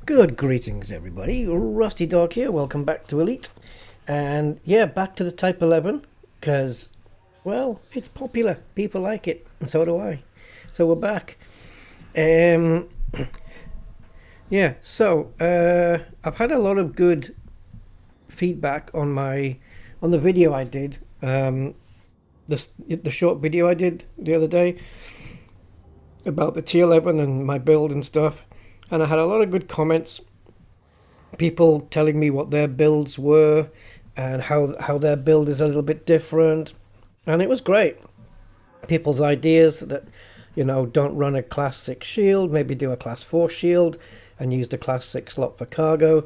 Good greetings, everybody. Rusty Dog here. Welcome back to Elite. And yeah, back to the Type 11 because, well, it's popular. People like it, and so do I. So we're back. Yeah, so I've had a lot of good feedback on the video I did, the short video I did the other day about the T11 and my build and stuff. And I had a lot of good comments, people telling me what their builds were and how their build is a little bit different. And it was great. People's ideas that, don't run a class 6 shield, maybe do a class 4 shield and use the class 6 slot for cargo.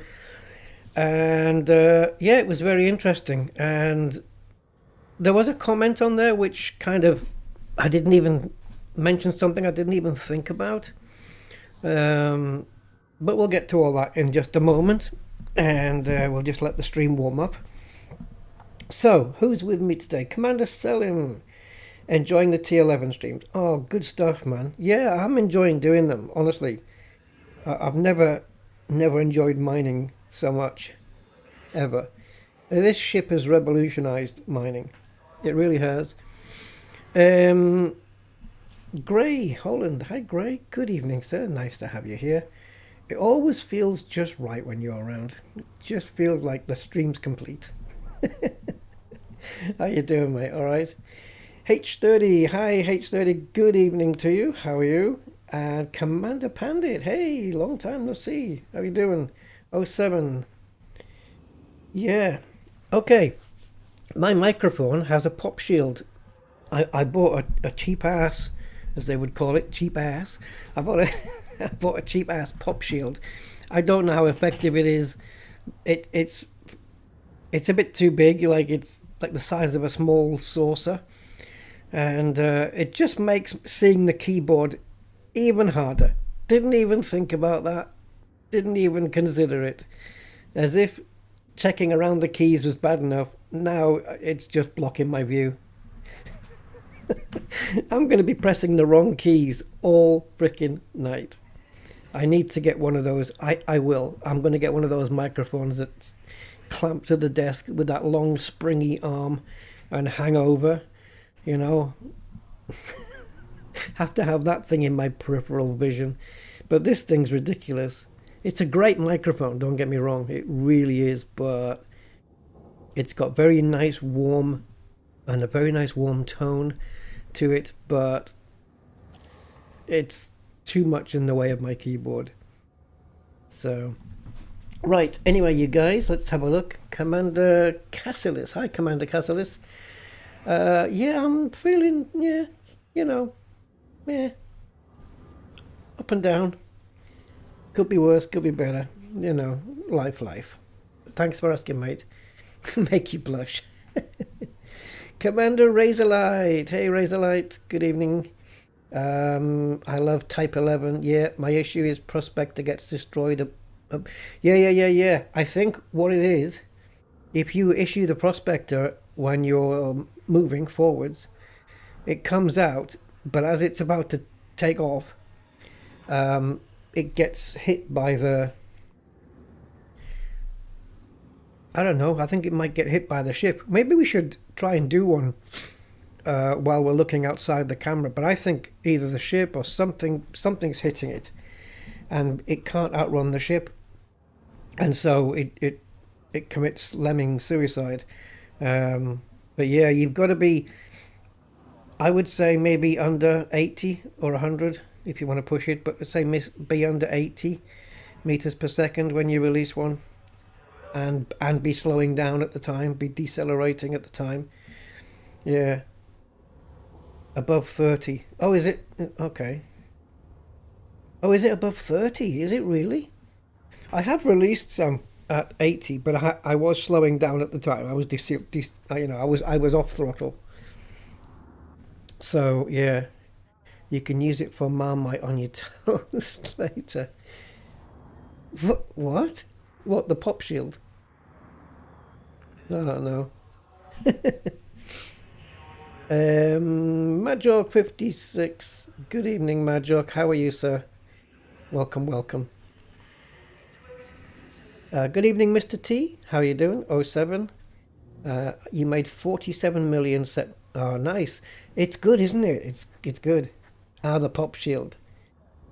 And yeah, it was very interesting. And there was a comment on there which I didn't even mention something I didn't even think about. But we'll get to all that in just a moment, and we'll just let the stream warm up. So, who's with me today? Commander Selim, enjoying the T11 streams. Oh, good stuff, man. Yeah, I'm enjoying doing them, honestly. I've never enjoyed mining so much, ever. This ship has revolutionized mining. It really has. Gray Holland. Hi, Gray. Good evening, sir. Nice to have you here. It always feels just right when you're around. It just feels like the stream's complete. How you doing, mate? All right. H30. Hi, H30. Good evening to you. How are you? And Commander Pandit. Hey, long time no see. How you doing? Oh 07. Yeah. Okay. My microphone has a pop shield. I bought a cheap ass, as they would call it, cheap ass. I bought a cheap ass pop shield. I don't know how effective it is. It's a bit too big, like it's like the size of a small saucer, and it just makes seeing the keyboard even harder. Didn't even think about that. Didn't even consider it. As if checking around the keys was bad enough. Now it's just blocking my view. I'm going to be pressing the wrong keys all freaking night. I need to get one of those. I will. I'm going to get one of those microphones that's clamped to the desk with that long springy arm and hang over, Have to have that thing in my peripheral vision. But this thing's ridiculous. It's a great microphone, don't get me wrong. It really is, but it's got very nice warm tone to it, but it's too much in the way of my keyboard. So, right, anyway, you guys, let's have a look. Commander Cassilis. Hi, Commander Cassilis. Yeah, I'm feeling, up and down. Could be worse, could be better. Life. Thanks for asking, mate. Make you blush. Commander Razorlight. Hey, Razorlight. Good evening. I love Type 11. Yeah, my issue is prospector gets destroyed. Yeah. I think what it is, if you issue the prospector when you're moving forwards, it comes out, but as it's about to take off, it gets hit by the... I don't know. I think it might get hit by the ship. Maybe we should try and do one while we're looking outside the camera. But I think either the ship or something's hitting it, and it can't outrun the ship, and so it commits lemming suicide. But yeah, you've got to be, I would say, maybe under 80 or 100 if you want to push it. But let's say be under 80 meters per second when you release one. And be slowing down at the time, be decelerating at the time. Yeah. Above 30. Oh, is it? Okay. Oh, is it above 30? Is it really? I have released some at 80, but I was slowing down at the time. I was I was off throttle. So yeah, you can use it for Marmite on your toast later. What? What, the pop shield? I don't know. Majok 56. Good evening, Majok. How are you, sir? Welcome. Good evening, Mr. T. How are you doing? Oh 07. You made 47 million set. Oh, nice. It's good, isn't it? It's good. Ah, the pop shield.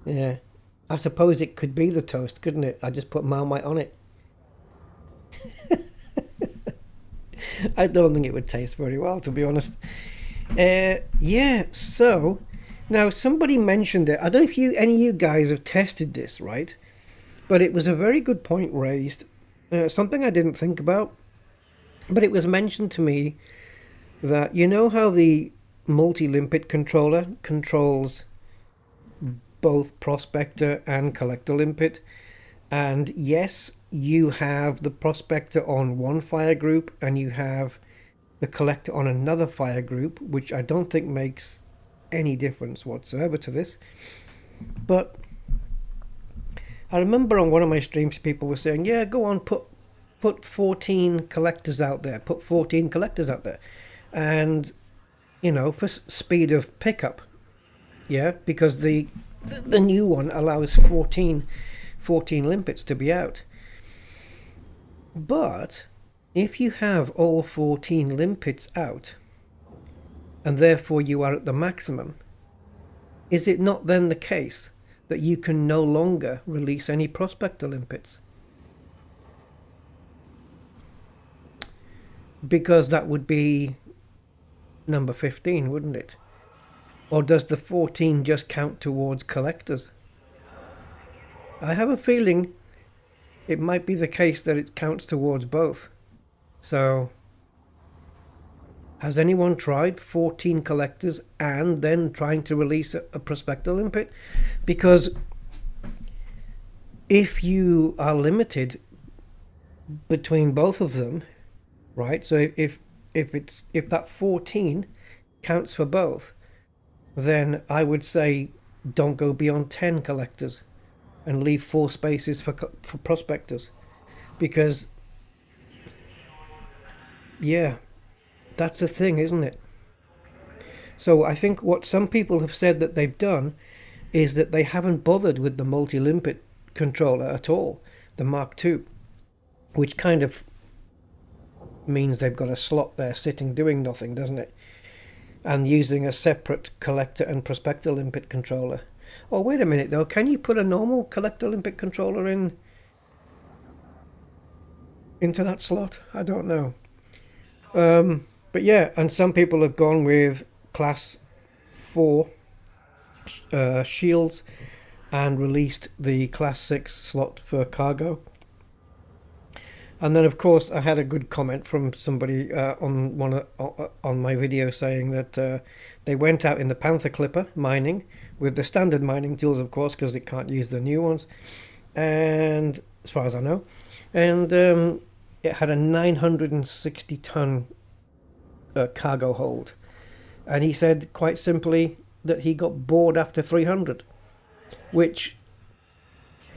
Yeah. I suppose it could be the toast, couldn't it? I just put Marmite on it. I don't think it would taste very well, to be honest. Yeah, so now somebody mentioned it. I don't know if any of you guys have tested this, right? But it was a very good point raised. Something I didn't think about, but it was mentioned to me that you know how the multi-limpet controller controls both prospector and collector limpet, and yes, you have the prospector on one fire group and you have the collector on another fire group, which I don't think makes any difference whatsoever to this. But I remember on one of my streams people were saying, yeah, go on, put 14 collectors out there, put 14 collectors out there, and you know, for speed of pickup, yeah, because the new one allows 14 limpets to be out. But if you have all 14 limpets out, and therefore you are at the maximum, is it not then the case that you can no longer release any prospector limpets? Because that would be number 15, wouldn't it? Or does the 14 just count towards collectors? I have a feeling it might be the case that it counts towards both. So, has anyone tried 14 collectors and then trying to release a prospector limpet? Because if you are limited between both of them, right? So if that 14 counts for both, then I would say don't go beyond 10 collectors and leave 4 spaces for prospectors, because yeah, that's a thing, isn't it? So I think what some people have said that they've done is that they haven't bothered with the multi-limpet controller at all, the Mark II, which kind of means they've got a slot there sitting doing nothing, doesn't it? And using a separate collector and prospector limpet controller. Oh, wait a minute though, can you put a normal collector limpet controller into that slot? I don't know. But yeah, and some people have gone with class 4 shields and released the class 6 slot for cargo. And then, of course, I had a good comment from somebody on my video saying that they went out in the Panther Clipper mining with the standard mining tools, of course, because it can't use the new ones, and as far as I know, and it had a 960-ton cargo hold, and he said quite simply that he got bored after 300, which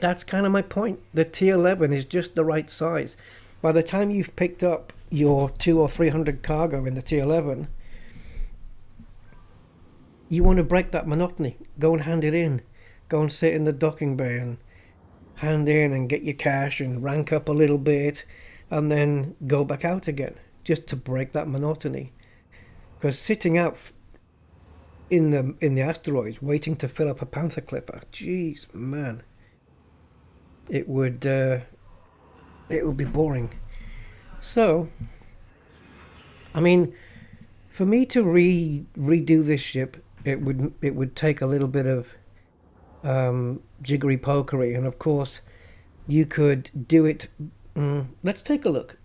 that's kind of my point. The T11 is just the right size. By the time you've picked up your 200 or 300 cargo in the T11, you want to break that monotony. Go and hand it in. Go and sit in the docking bay and hand in and get your cash and rank up a little bit and then go back out again, just to break that monotony. Because sitting out in the asteroids waiting to fill up a Panther Clipper, jeez, man, it would be boring. So, I mean, for me to redo this ship, it would take a little bit of jiggery pokery, and of course, you could do it. Let's take a look.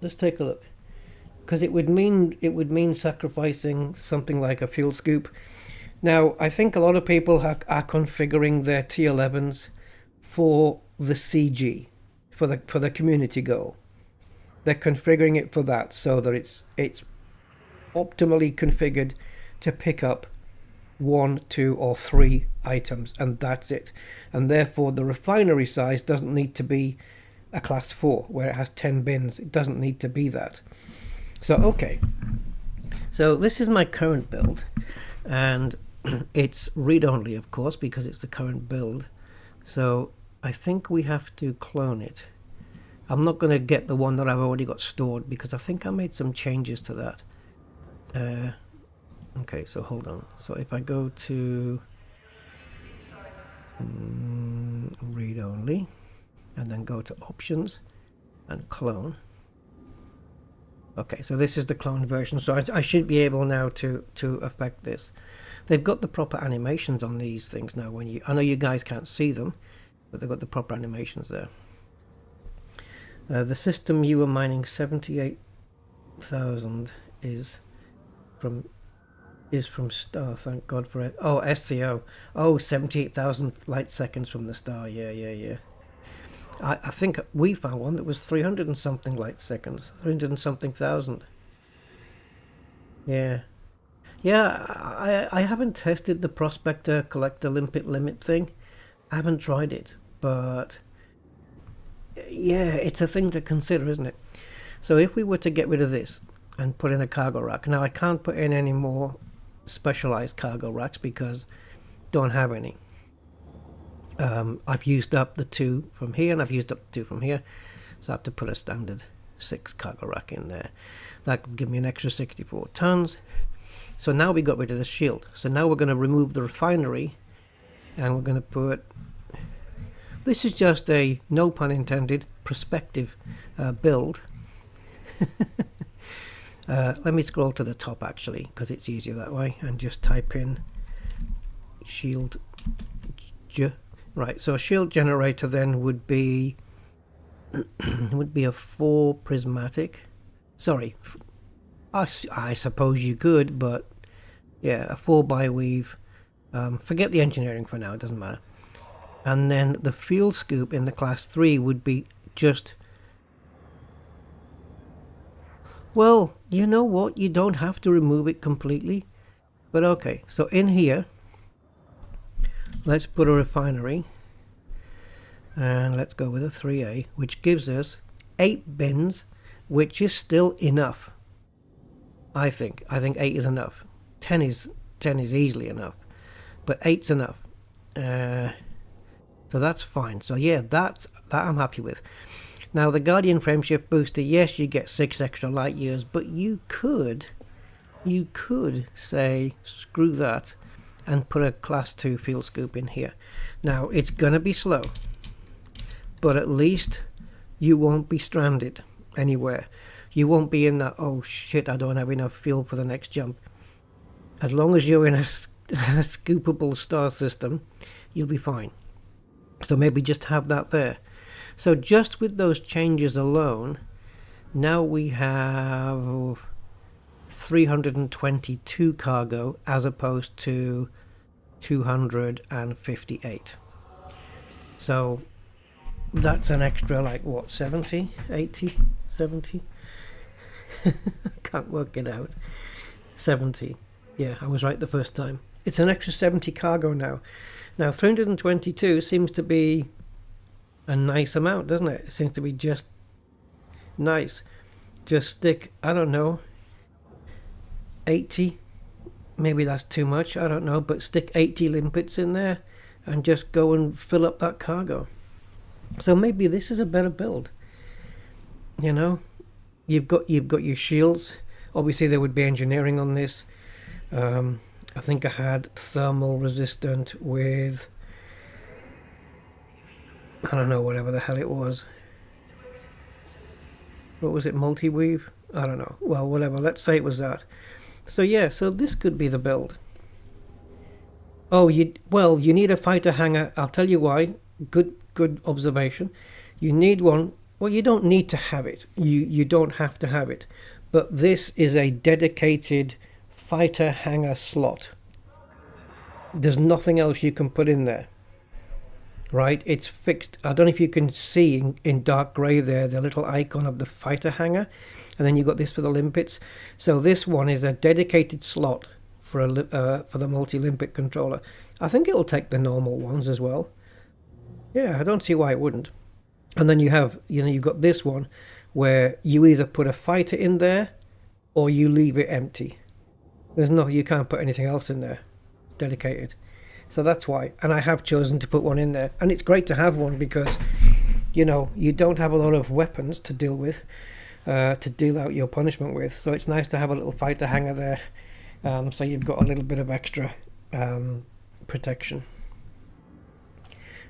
Because it would mean sacrificing something like a fuel scoop. Now, I think a lot of people are configuring their T11s for the CG, for the community goal. They're configuring it for that, so that it's optimally configured to pick up 1, 2, or 3 items, and that's it. And therefore, the refinery size doesn't need to be a class 4 where it has 10 bins. It doesn't need to be that. So okay, so this is my current build, and it's read-only, of course, because it's the current build. So I think we have to clone it. I'm not going to get the one that I've already got stored because I think I made some changes to that. Okay, so hold on. So if I go to read only and then go to options and clone. Okay, so this is the clone version, so I should be able now to affect this. They've got the proper animations on these things now. When you, I know you guys can't see them, but they've got the proper animations there. The system you were mining 78,000 is from star. Thank God for it. Oh, SCO. Oh, 78,000 light seconds from the star. Yeah. I think we found one that was 300 and something light seconds, 300 and something thousand. Yeah, I haven't tested the prospector collector limpet limit thing. I haven't tried it, but yeah, it's a thing to consider, isn't it? So if we were to get rid of this and put in a cargo rack, now I can't put in any more specialized cargo racks because don't have any. I've used up the 2 from here and I've used up the 2 from here, so I have to put a standard 6 cargo rack in there. That would give me an extra 64 tons. So now we got rid of the shield. So now we're going to remove the refinery and we're going to put, this is just a, no pun intended, prospective build. Let me scroll to the top actually because it's easier that way and just type in shield G. Right, so a shield generator then would be a 4 prismatic. Sorry, I suppose you could, but yeah, a 4 by weave. Forget the engineering for now, it doesn't matter. And then the fuel scoop in the class 3 would be just, well, you know what, you don't have to remove it completely, but okay. So in here, let's put a refinery and let's go with a 3A, which gives us 8 bins, which is still enough. I think 8 is enough. 10 is easily enough, but 8's enough. So that's fine. So yeah, that I'm happy with. Now the Guardian frameshift booster, yes, you get 6 extra light years, but you could say screw that and put a class 2 fuel scoop in here. Now it's gonna be slow, but at least you won't be stranded anywhere. You won't be in that, oh shit, I don't have enough fuel for the next jump. As long as you're in a scoopable star system, you'll be fine. So maybe just have that there. So just with those changes alone, now we have 322 cargo as opposed to 258. So that's an extra, like what, 70, 80, 70? Can't work it out. 70. Yeah, I was right the first time. It's an extra 70 cargo now. Now 322 seems to be a nice amount, doesn't it? It seems to be just nice. Just stick, I don't know, 80. Maybe that's too much, I don't know, but stick 80 limpets in there and just go and fill up that cargo. So maybe this is a better build. You know, you've got your shields. Obviously there would be engineering on this. I think I had thermal resistant with, I don't know, whatever the hell it was. What was it, multi-weave? I don't know. Well, whatever, let's say it was that. So yeah, so this could be the build. Oh, you need a fighter hanger. I'll tell you why. Good observation. You need one. Well, you don't need to have it. You don't have to have it. But this is a dedicated fighter hanger slot. There's nothing else you can put in there. Right? It's fixed. I don't know if you can see in dark grey there the little icon of the fighter hanger. And then you've got this for the limpets. So this one is a dedicated slot for the multi-limpet controller. I think it'll take the normal ones as well. Yeah, I don't see why it wouldn't. And then you have, you've got this one where you either put a fighter in there or you leave it empty. You can't put anything else in there. It's dedicated. So that's why. And I have chosen to put one in there. And it's great to have one because you know, you don't have a lot of weapons to deal with, to deal out your punishment with. So it's nice to have a little fighter hanger there, so you've got a little bit of extra protection.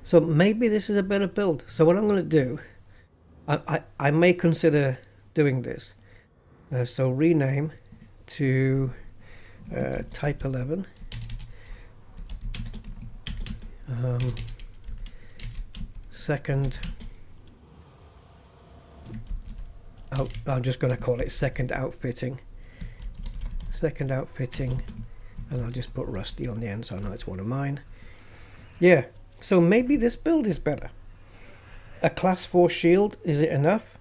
So maybe this is a better build. So what I'm going to do, I may consider doing this. So rename to Type 11. Second out, I'm just going to call it second outfitting. Second outfitting, and I'll just put Rusty on the end so I know it's one of mine. Yeah, so maybe this build is better. A class 4 shield, is it enough?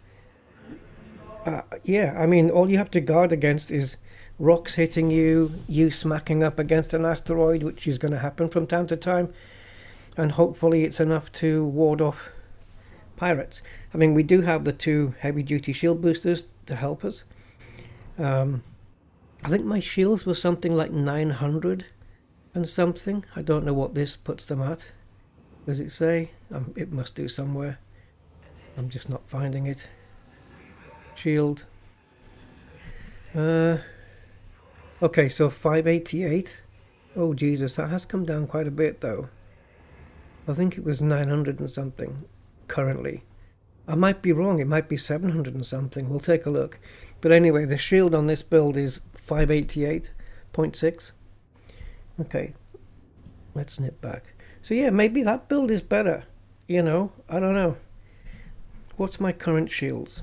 Yeah, I mean, all you have to guard against is rocks hitting you, you smacking up against an asteroid, which is going to happen from time to time, and hopefully it's enough to ward off pirates. I mean, we do have the 2 heavy-duty shield boosters to help us. I think my shields were something like 900 and something. I don't know what this puts them at. Does it say? It must do somewhere. I'm just not finding it. Shield. Okay, so 588. Oh Jesus, that has come down quite a bit though. I think it was 900 and something currently. I might be wrong, it might be 700 and something. We'll take a look. But anyway, the shield on this build is 588.6. Okay, let's nip back. So yeah, maybe that build is better. You know, I don't know. What's my current shields?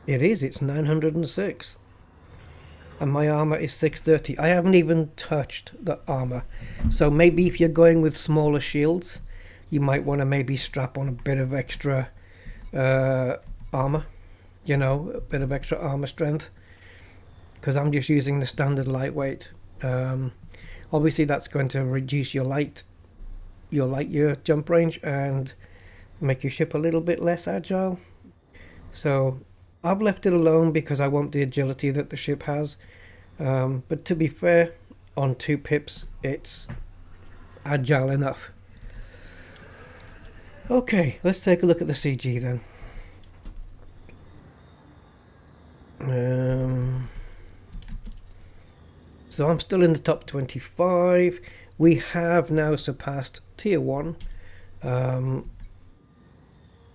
It's 906. And my armor is 630. I haven't even touched the armor. So maybe if you're going with smaller shields, you might want to maybe strap on a bit of extra armor. You know, a bit of extra armor strength. Because I'm just using the standard lightweight. Obviously that's going to reduce your light year jump range and make your ship a little bit less agile. So I've left it alone because I want the agility that the ship has. But to be fair, on 2 pips, it's agile enough. Okay, let's take a look at the CG then. So I'm still in the top 25. We have now surpassed tier 1,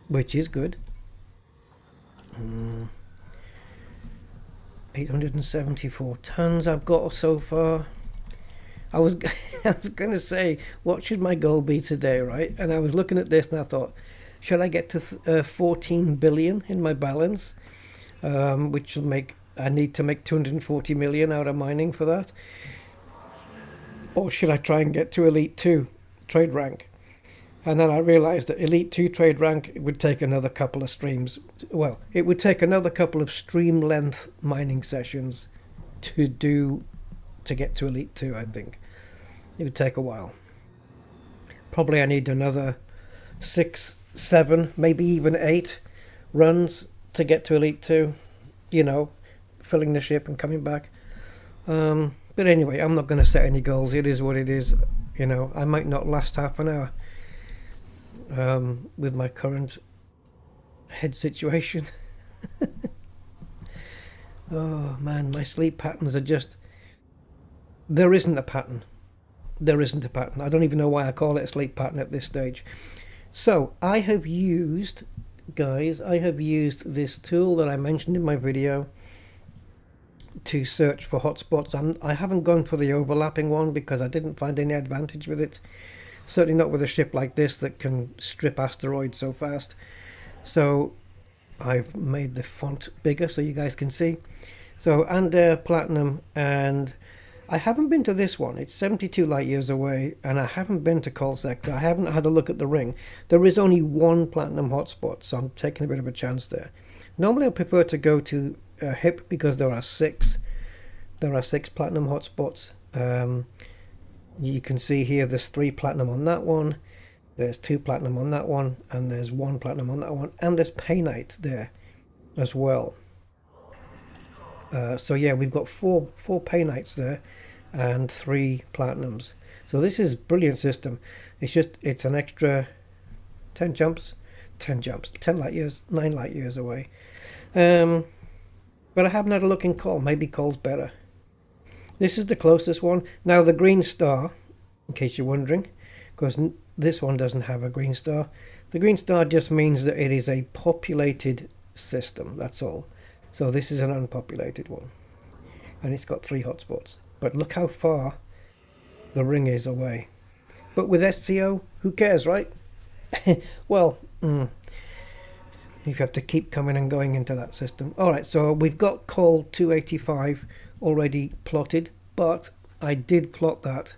which is good. 874 tons I've got so far. I was going to say, what should my goal be today, right? And I was looking at this and I thought, should I get to 14 billion in my balance? Which will make, I need to make 240 million out of mining for that. Or should I try and get to Elite 2 trade rank? And then I realized that Elite 2 trade rank would take another couple of streams. Well, it would take another couple of stream length mining sessions to get to Elite 2, I think. It would take a while. Probably I need another 6, 7, maybe even 8 runs to get to Elite 2. You know, filling the ship and coming back. But anyway, I'm not going to set any goals. It is what it is. You know, I might not last half an hour. With my current head situation. Oh man, my sleep patterns are just... There isn't a pattern. There isn't a pattern. I don't even know why I call it a sleep pattern at this stage. So, I have used this tool that I mentioned in my video to search for hotspots. I haven't gone for the overlapping one because I didn't find any advantage with it. Certainly not with a ship like this that can strip asteroids so fast. So I've made the font bigger so you guys can see. So Anadir Platinum, and I haven't been to this one. It's 72 light years away, and I haven't been to Col Sector. I haven't had a look at the ring. There is only 1 platinum hotspot, so I'm taking a bit of a chance there. Normally I prefer to go to HIP because there are 6 platinum hotspots. You can see here there's 3 platinum on that one, there's 2 platinum on that one, and there's 1 platinum on that one, and there's Paynite there as well. So yeah, we've got four Paynites there, and 3 platinums. So this is a brilliant system. It's an extra 10 light years, 9 light years away. But I haven't had a look in Call. Maybe Call's better. This is the closest one. Now the green star, in case you're wondering, because this one doesn't have a green star. The green star just means that it is a populated system, that's all. So this is an unpopulated one. And it's got 3 hotspots. But look how far the ring is away. But with SCO, who cares, right? Well, you have to keep coming and going into that system. Alright, so we've got Call 285 already plotted, but I did plot that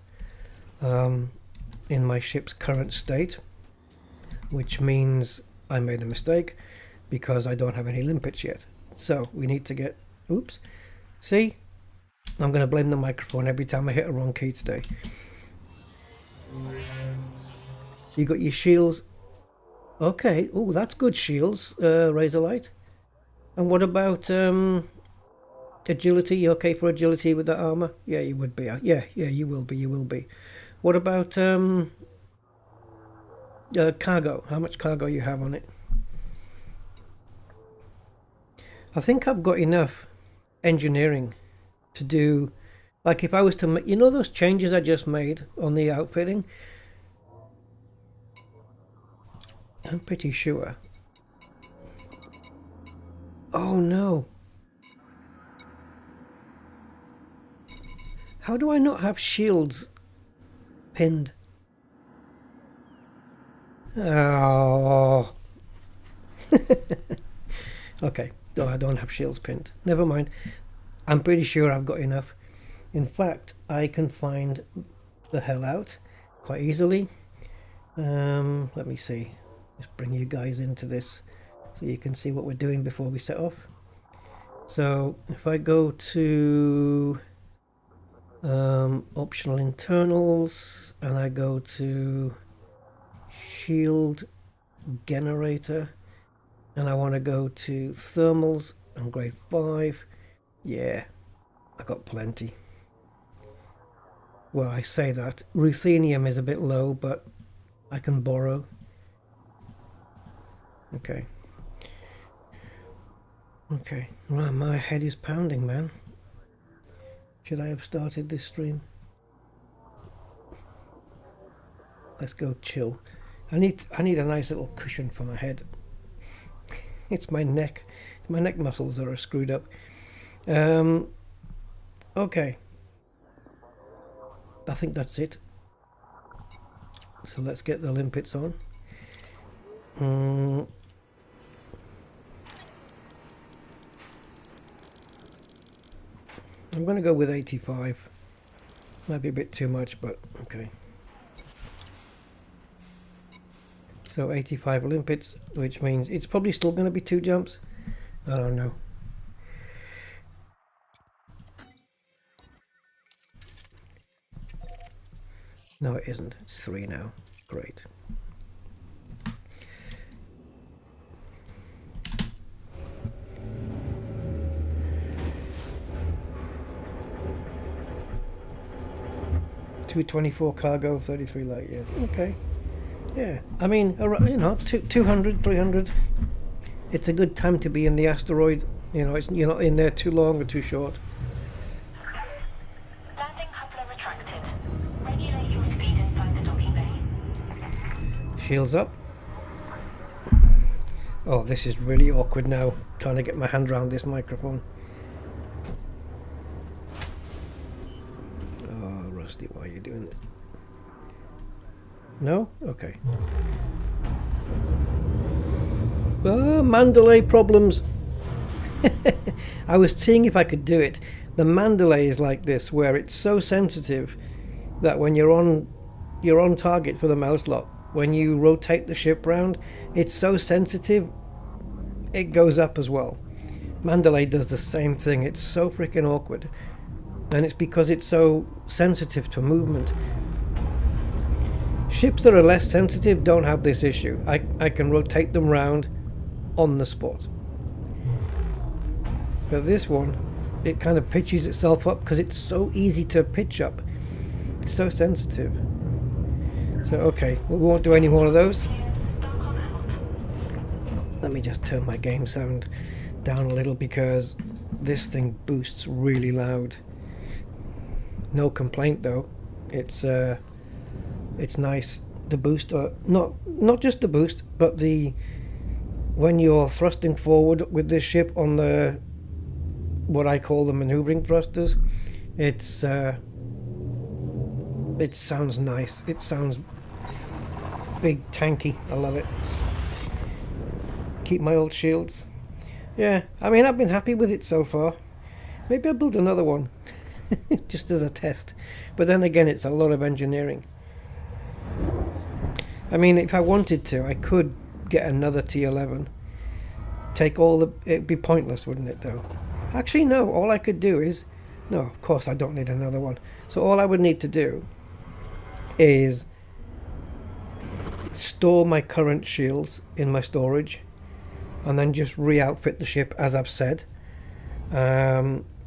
in my ship's current state, which means I made a mistake because I don't have any limpets yet. So we need to get, oops, see, I'm going to blame the microphone every time I hit a wrong key today. You got your shields. Okay, oh, that's good shields, Razorlight. And what about agility? You okay for agility with that armor? Yeah, you would be. Yeah, you will be. What about cargo? How much cargo you have on it? I think I've got enough engineering to do, like if I was to make, you know those changes I just made on the outfitting? I'm pretty sure. Oh no. How do I not have shields pinned? Oh. Okay, no, I don't have shields pinned. Never mind. I'm pretty sure I've got enough. In fact, I can find the hell out quite easily. Let me see. Just bring you guys into this so you can see what we're doing before we set off. So if I go to optional internals and I go to shield generator and I want to go to thermals and grade 5, yeah, I got plenty. Well, I say that ruthenium is a bit low, but I can borrow. Okay. Well, my head is pounding, man. Should I have started this stream? Let's go chill. I need a nice little cushion for my head. It's my neck. My neck muscles are screwed up. Okay. I think that's it. So let's get the limpets on. I'm going to go with 85. Might be a bit too much, but okay. So 85 limpets, which means it's probably still going to be 2 jumps. I don't know. No, it isn't. It's 3 now. Great. $224 cargo, 33 light, yeah. Okay. Yeah. I mean, you know, 200, 300. It's a good time to be in the asteroid. You know, you're not in there too long or too short. Landing coupler retracted. Regulate your speed inside the docking bay. Shields up. Oh, this is really awkward now, trying to get my hand around this microphone. Oh, Rusty, why are you doing this? No? Okay. Mandalay problems. I was seeing if I could do it. The Mandalay is like this, where it's so sensitive that when you're on target for the mouse lock, when you rotate the ship round, it's so sensitive it goes up as well. Mandalay does the same thing. It's so freaking awkward, and it's because it's so sensitive to movement. Ships that are less sensitive don't have this issue. I can rotate them round on the spot. But this one, it kind of pitches itself up because it's so easy to pitch up. It's so sensitive. So okay, we won't do any more of those. Let me just turn my game sound down a little because this thing boosts really loud. No complaint though. It's nice. The boost, not just the boost, but when you're thrusting forward with this ship on the what I call the maneuvering thrusters, it sounds nice. It sounds big, tanky. I love it. Keep my old shields. Yeah, I mean, I've been happy with it so far. Maybe I'll build another one just as a test. But then again, it's a lot of engineering. I mean, if I wanted to, I could get another T11. Take all the... It'd be pointless, wouldn't it, though? Actually, no. All I could do is... No, of course, I don't need another one. So all I would need to do is store my current shields in my storage and then just re-outfit the ship as I've said.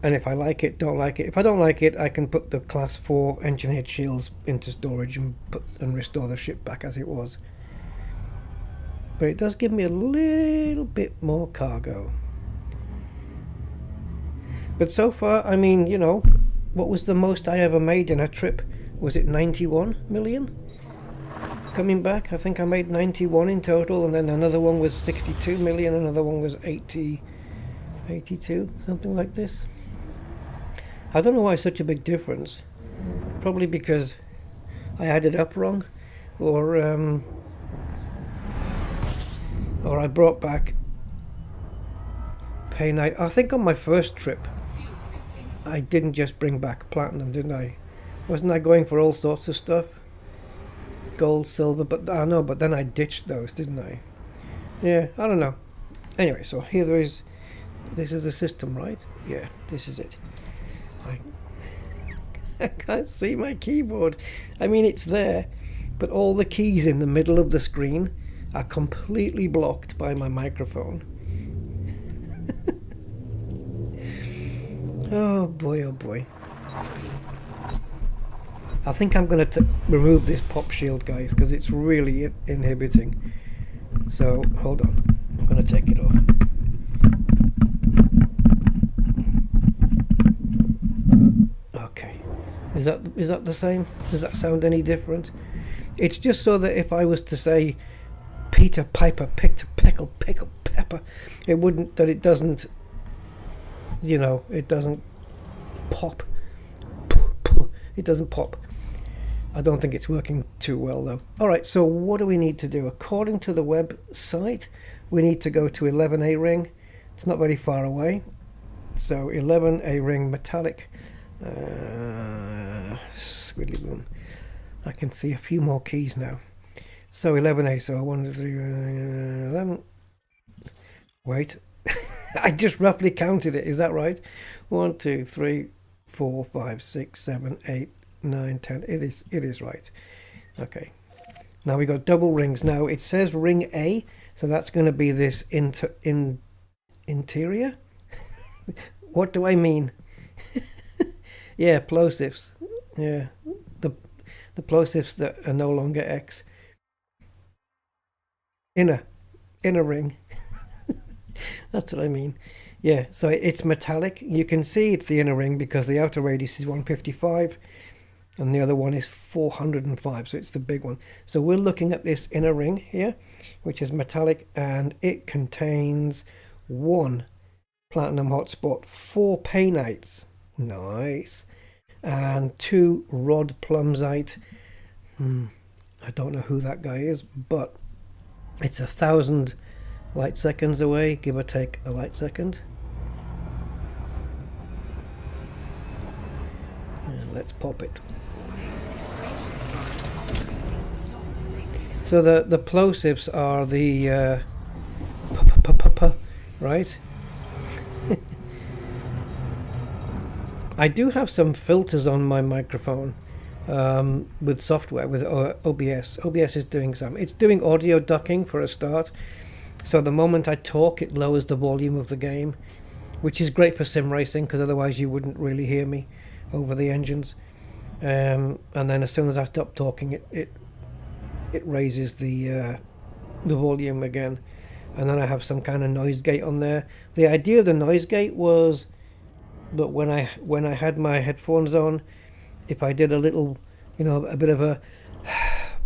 And if I like it, don't like it. If I don't like it, I can put the class 4 engineered shields into storage and restore the ship back as it was. But it does give me a little bit more cargo. But so far, I mean, you know, what was the most I ever made in a trip? Was it 91 million? Coming back, I think I made 91 in total, and then another one was 62 million, another one was 82, something like this. I don't know why such a big difference. Probably because I added up wrong, or I brought back pay night. I think on my first trip, I didn't just bring back platinum, didn't I? Wasn't I going for all sorts of stuff? Gold, silver, but I know, but then I ditched those, didn't I? Yeah, I don't know. Anyway, so here there is. This is the system, right? Yeah, this is it. I can't see my keyboard. I mean, it's there, but all the keys in the middle of the screen are completely blocked by my microphone. Oh boy, oh boy. I think I'm going to remove this pop shield, guys, because it's really inhibiting. So, hold on. I'm going to take it off. Okay. Is that the same? Does that sound any different? It's just so that if I was to say Peter Piper picked a pickle pepper, it doesn't, you know, it doesn't pop. It doesn't pop. I don't think it's working too well though. Alright, so what do we need to do? According to the website, we need to go to 11A ring. It's not very far away. So 11A ring metallic. Squiddly boom. I can see a few more keys now. So 11A, so 1, 2, 3, 11. Wait. I just roughly counted it, is that right? 1, 2, 3, 4, 5, 6, 7, 8, 9, 10. It is right. Okay. Now we got double rings. Now it says ring A, so that's going to be this interior. What do I mean? Yeah, plosives. Yeah, the plosives that are no longer X. Inner ring. That's what I mean. Yeah, so it's metallic. You can see it's the inner ring because the outer radius is 155 and the other one is 405, so it's the big one. So we're looking at this inner ring here, which is metallic, and it contains 1 platinum hotspot, 4 painites, nice, and 2 rod plumsite. I don't know who that guy is, but it's 1,000 light seconds away, give or take a light second. And let's pop it. So the plosives are the right? I do have some filters on my microphone with software, with OBS. OBS is doing some. It's doing audio ducking for a start. So the moment I talk, it lowers the volume of the game. which is great for sim racing because otherwise you wouldn't really hear me over the engines. And then as soon as I stop talking, it raises the volume again. And then I have some kind of noise gate on there. The idea of the noise gate was that when I had my headphones on, if I did a little, a bit of a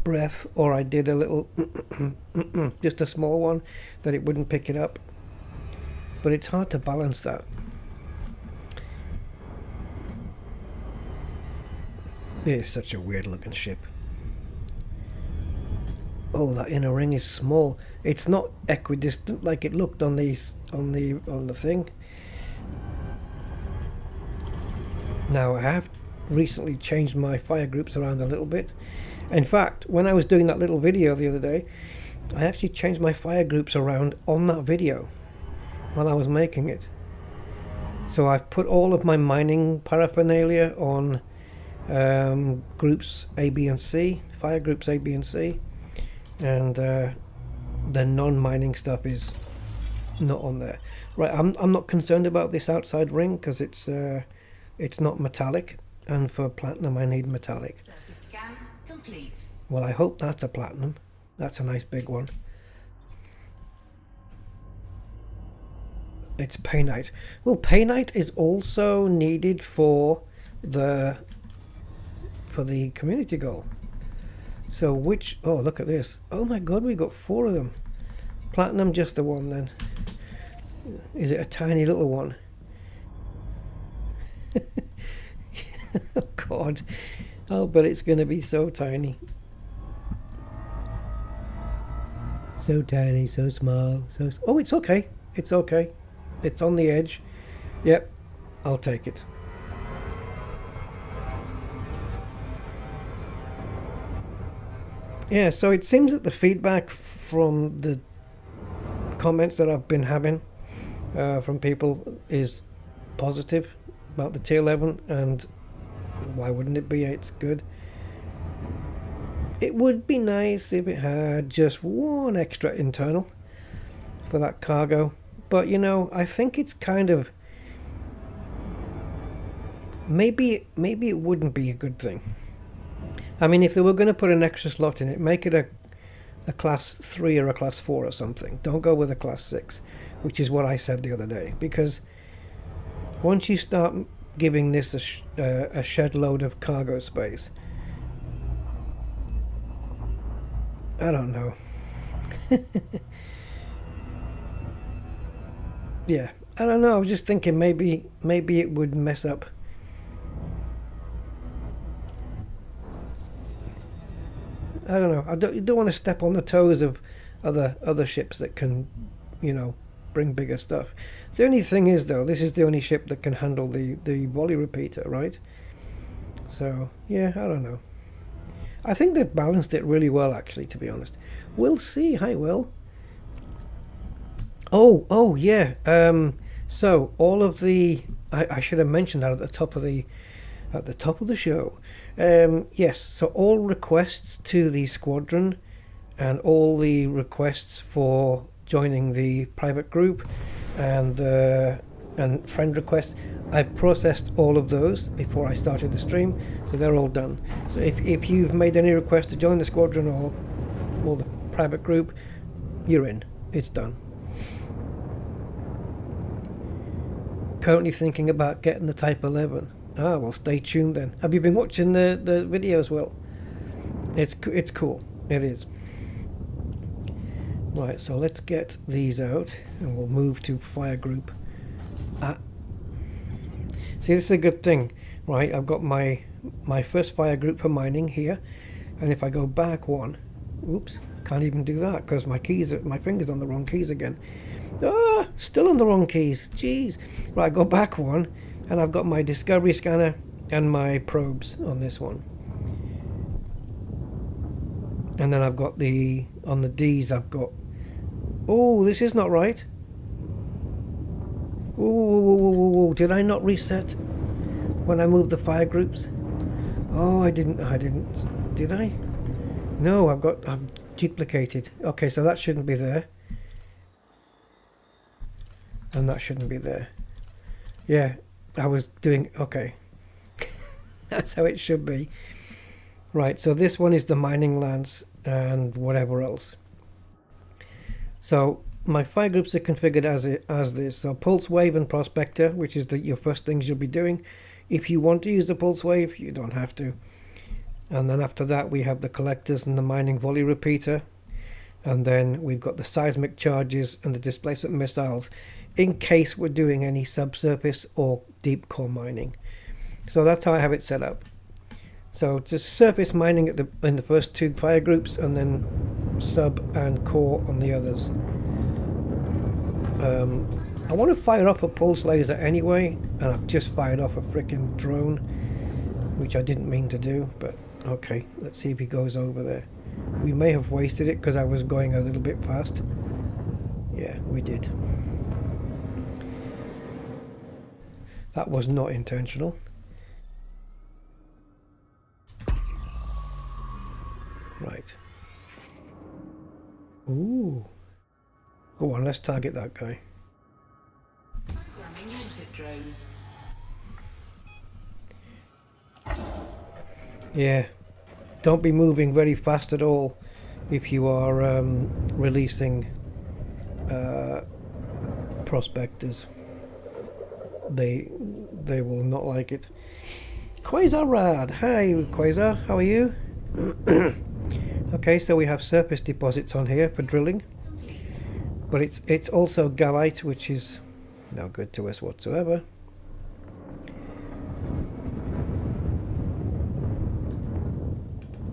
breath, or I did a little just a small one, that it wouldn't pick it up. But it's hard to balance that. It is such a weird looking ship. Oh, that inner ring is small. It's not equidistant like it looked on the thing. Now I have recently changed my fire groups around a little bit. In fact, when I was doing that little video the other day, I actually changed my fire groups around on that video while I was making it. So I've put all of my mining paraphernalia on groups A, B and C, fire groups A, B and C, and the non-mining stuff is not on there. Right, I'm not concerned about this outside ring because it's not metallic, and for platinum I need metallic. Surface scan complete. Well, I hope that's a platinum. That's a nice big one. It's painite. Well, painite is also needed for the community goal. So which, oh, look at this. Oh my god, we got 4 of them. Platinum, just the one then. Is it a tiny little one? Oh god. Oh, but it's going to be so tiny. So tiny, so small, so... Oh, it's okay. It's okay. It's on the edge. Yep, I'll take it. Yeah, so it seems that the feedback from the comments that I've been having from people is positive about the T11, and why wouldn't it be? It's good. It would be nice if it had just one extra internal for that cargo, but I think it's kind of maybe it wouldn't be a good thing. I mean, if they were going to put an extra slot in it, make it a class 3 or a class 4 or something. Don't go with a class 6, which is what I said the other day, because once you start giving this a shed load of cargo space, I don't know. Yeah, I don't know. I was just thinking maybe it would mess up. I don't know. You don't want to step on the toes of other ships that can, bring bigger stuff. The only thing is, though, this is the only ship that can handle the volley repeater, right? So yeah, I don't know. I think they've balanced it really well, actually, to be honest. We'll see. Hi, Will. Oh, yeah. So all of the... I should have mentioned that at the top of the show. Yes, so all requests to the squadron and all the requests for joining the private group and friend requests, I processed all of those before I started the stream, so they're all done. So if you've made any requests to join the squadron or the private group, you're in. It's done. Currently thinking about getting the Type 11. Ah, well, stay tuned then. Have you been watching the videos, Will? It's cool. It is. Right, so let's get these out and we'll move to fire group. See, this is a good thing, right? I've got my first fire group for mining here, and if I go back one, whoops, can't even do that because my finger's on the wrong keys again. Ah, still on the wrong keys. Jeez. Right, go back one, and I've got my discovery scanner and my probes on this one. And then I've got on the D's I've got... Oh, this is not right. Whoa, did I not reset when I moved the fire groups? Oh, I didn't. Did I? No, I've duplicated. Okay, so that shouldn't be there. And that shouldn't be there. Yeah, I was doing... Okay. That's how it should be. Right, so this one is the mining lance and whatever else. So my fire groups are configured as this. So pulse wave and prospector, which is your first things you'll be doing. If you want to use the pulse wave, you don't have to. And then after that we have the collectors and the mining volley repeater. And then we've got the seismic charges and the displacement missiles in case we're doing any subsurface or deep core mining. So that's how I have it set up. So just surface mining in the first two fire groups, and then sub and core on the others. I want to fire off a pulse laser anyway, and I've just fired off a freaking drone, which I didn't mean to do, but okay, let's see if he goes over there. We may have wasted it because I was going a little bit fast. Yeah, we did. That was not intentional. Right. Ooh. Go on, let's target that guy. Programming input drone. Yeah. Don't be moving very fast at all if you are releasing prospectors. They will not like it. Quasar Rad. Hi Quasar, how are you? Okay, so we have surface deposits on here for drilling, Complete. but it's also gallite, which is no good to us whatsoever.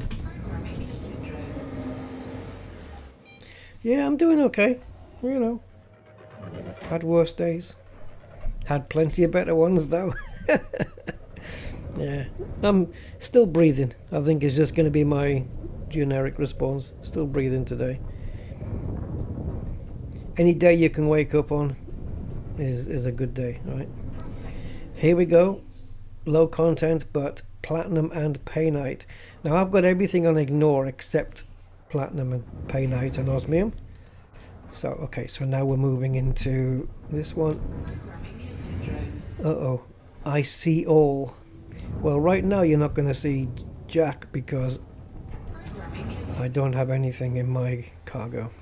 Programming input drone. Yeah, I'm doing okay. You know, had worse days. Had plenty of better ones though. Yeah, I'm still breathing. I think is just going to be my generic response. Still breathing today. Any day you can wake up on is a good day, right? Here we go. Low content, but platinum and painite. Now I've got everything on ignore except platinum and painite and osmium. So okay, so now we're moving into this one. Programming input drone. Uh-oh. I see all. Well, right now you're not going to see jack because Programming input. I don't have anything in my cargo.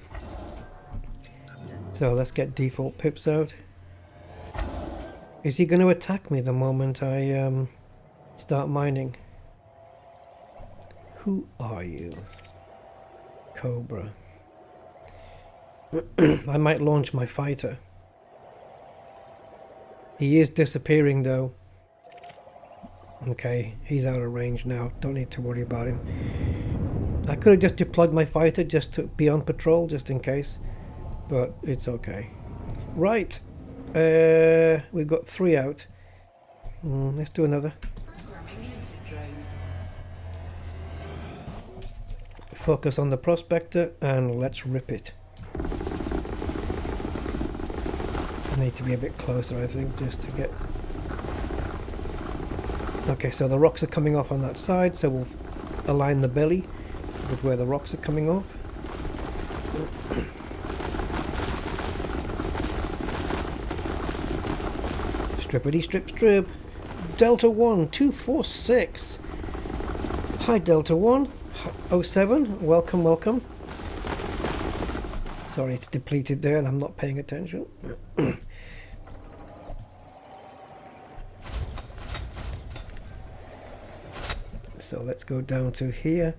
So let's get default pips out. Is he going to attack me the moment I start mining? Who are you? Cobra. I might launch my fighter. He is disappearing though. Okay, he's out of range now. Don't need to worry about him. I could have just deployed my fighter just to be on patrol, just in case. But it's okay. Right. We've got 3 out. Let's do another. Programming input drone. Focus on the prospector and let's rip it. I need to be a bit closer, I think, just to get... Okay, so the rocks are coming off on that side, so we'll align the belly with where the rocks are coming off. Strippity strip strip. Delta 1 246. Hi Delta 1 07. Welcome, welcome. Sorry, it's depleted there and I'm not paying attention. So let's go down to here.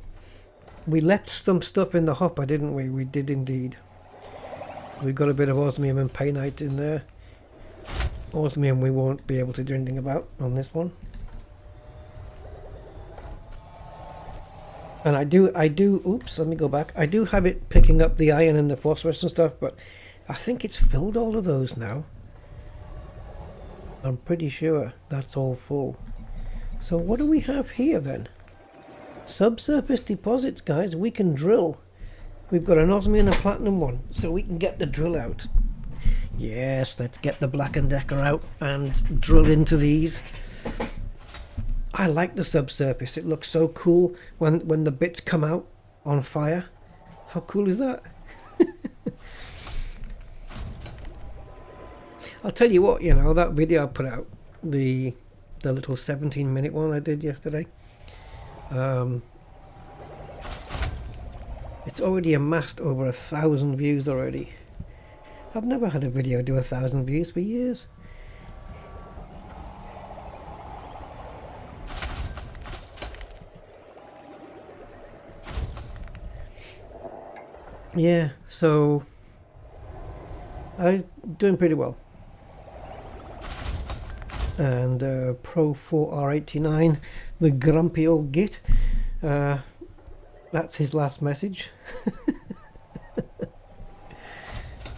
We left some stuff in the hopper, didn't we? We did indeed. We've got a bit of osmium and painite in there. Osmium we won't be able to do anything about on this one. And I do, oops, let me go back. I do have it picking up the iron and the phosphorus and stuff, but I think it's filled all of those now. I'm pretty sure that's all full. So what do we have here then? Subsurface deposits, guys. We can drill. We've got an osmium and a platinum one, so we can get the drill out. Yes, let's get the Black & Decker out and drill into these. I like the subsurface. It looks so cool when the bits come out on fire. How cool is that? I'll tell you what, you know, that video I put out, the little 17-minute one I did yesterday, it's already amassed over 1,000 views already. I've never had a video do 1,000 views for years. Yeah, so I was doing pretty well. And Pro 4R89, the grumpy old git, that's his last message.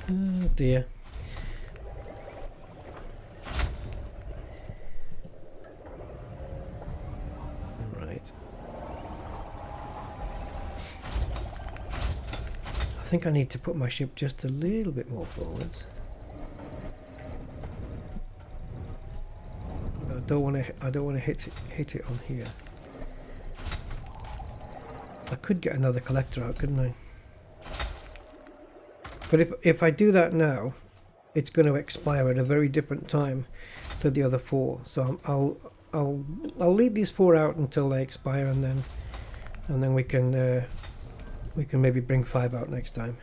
Oh dear. Right. I think I need to put my ship just a little bit more forwards. I don't want to hit it on here. I could get another collector out, couldn't I? But if I do that now, it's going to expire at a very different time to the other 4. So I'll leave these 4 out until they expire, and then we can maybe bring 5 out next time.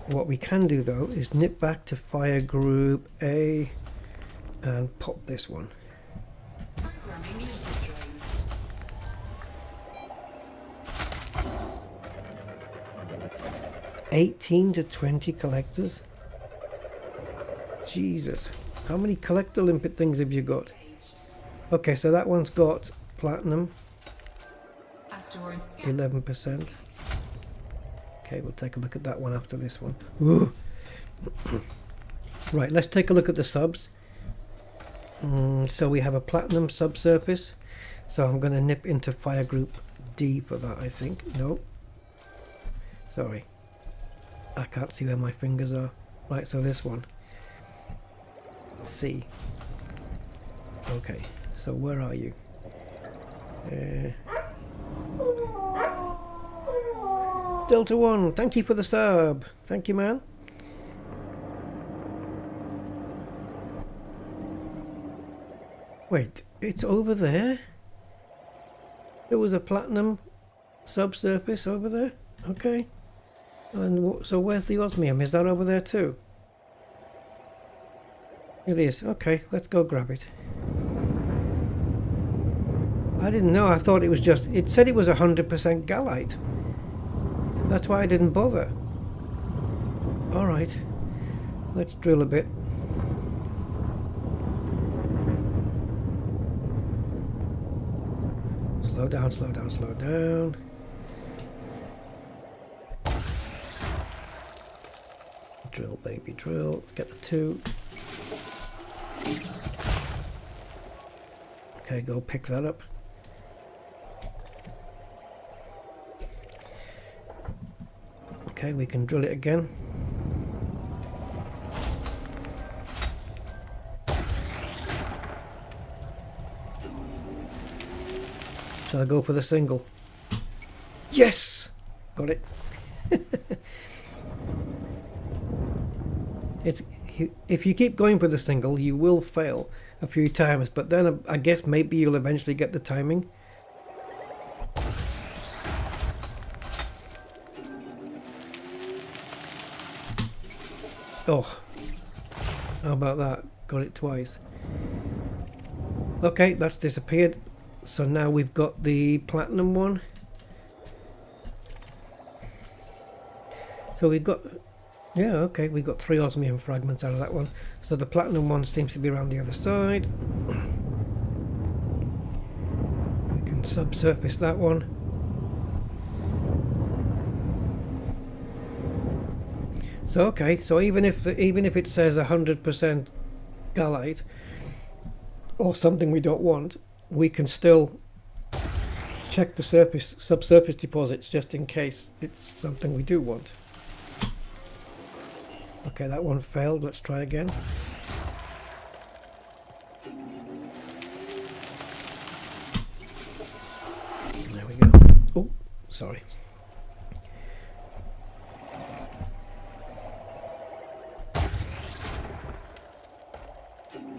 What we can do though is nip back to Fire Group A and pop this one. Programming leader drone. 18 to 20 collectors. Jesus, how many collector limpet things have you got? Okay, so that one's got platinum, Asteroid scan. 11%. Okay, we'll take a look at that one after this one. Ooh. Right, let's take a look at the subs. So we have a platinum subsurface. So I'm going to nip into Fire Group D for that, I think. No. Sorry. I can't see where my fingers are. Right, so this one. C. Okay, so where are you? Delta 1, thank you for the sub. Thank you, man. Wait, it's over there? There was a platinum subsurface over there? Okay. And so where's the osmium? Is that over there too? It is. Okay, let's go grab it. I didn't know. I thought it was just... It said it was 100% gallite. That's why I didn't bother. Alright. Let's drill a bit. Slow down, slow down, slow down. Drill, baby, drill. Get the 2. Okay, go pick that up. Okay, we can drill it again. Shall I go for the single? Yes! Got it. If you keep going for the single, you will fail a few times, but then I guess maybe you'll eventually get the timing. Oh, how about that? Got it twice. Okay, that's disappeared. So now we've got the platinum one. So we've got... Yeah, okay, we got 3 osmium fragments out of that one. So the platinum one seems to be around the other side. We can subsurface that one. So okay, so even if it says 100% gallite or something we don't want, we can still check the subsurface deposits just in case it's something we do want. Okay, that one failed. Let's try again. There we go. Oh, sorry.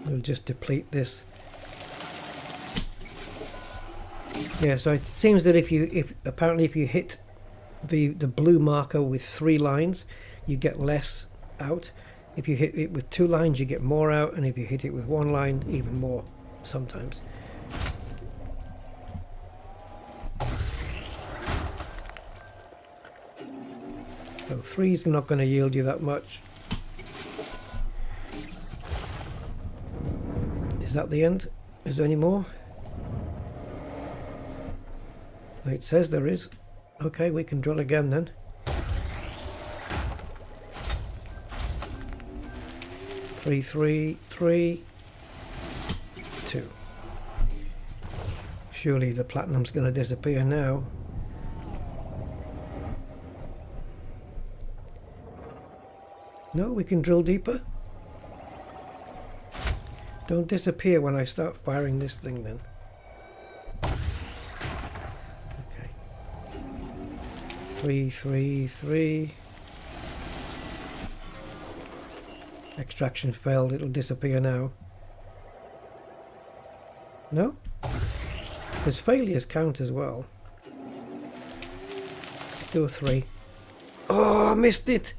We'll just deplete this. Yeah, so it seems that if you hit the blue marker with 3 lines, you get less out. If you hit it with 2 lines, you get more out, and if you hit it with 1 line, even more sometimes. So 3 is not going to yield you that much. Is that the end? Is there any more? It says there is. Okay, we can drill again then. Three, 3, 2. Surely the platinum's going to disappear now. No, we can drill deeper. Don't disappear when I start firing this thing then. Okay. 3, 3, 3. Extraction failed, it'll disappear now. No? Because failures count as well. Let's do a 3. Oh, I missed it!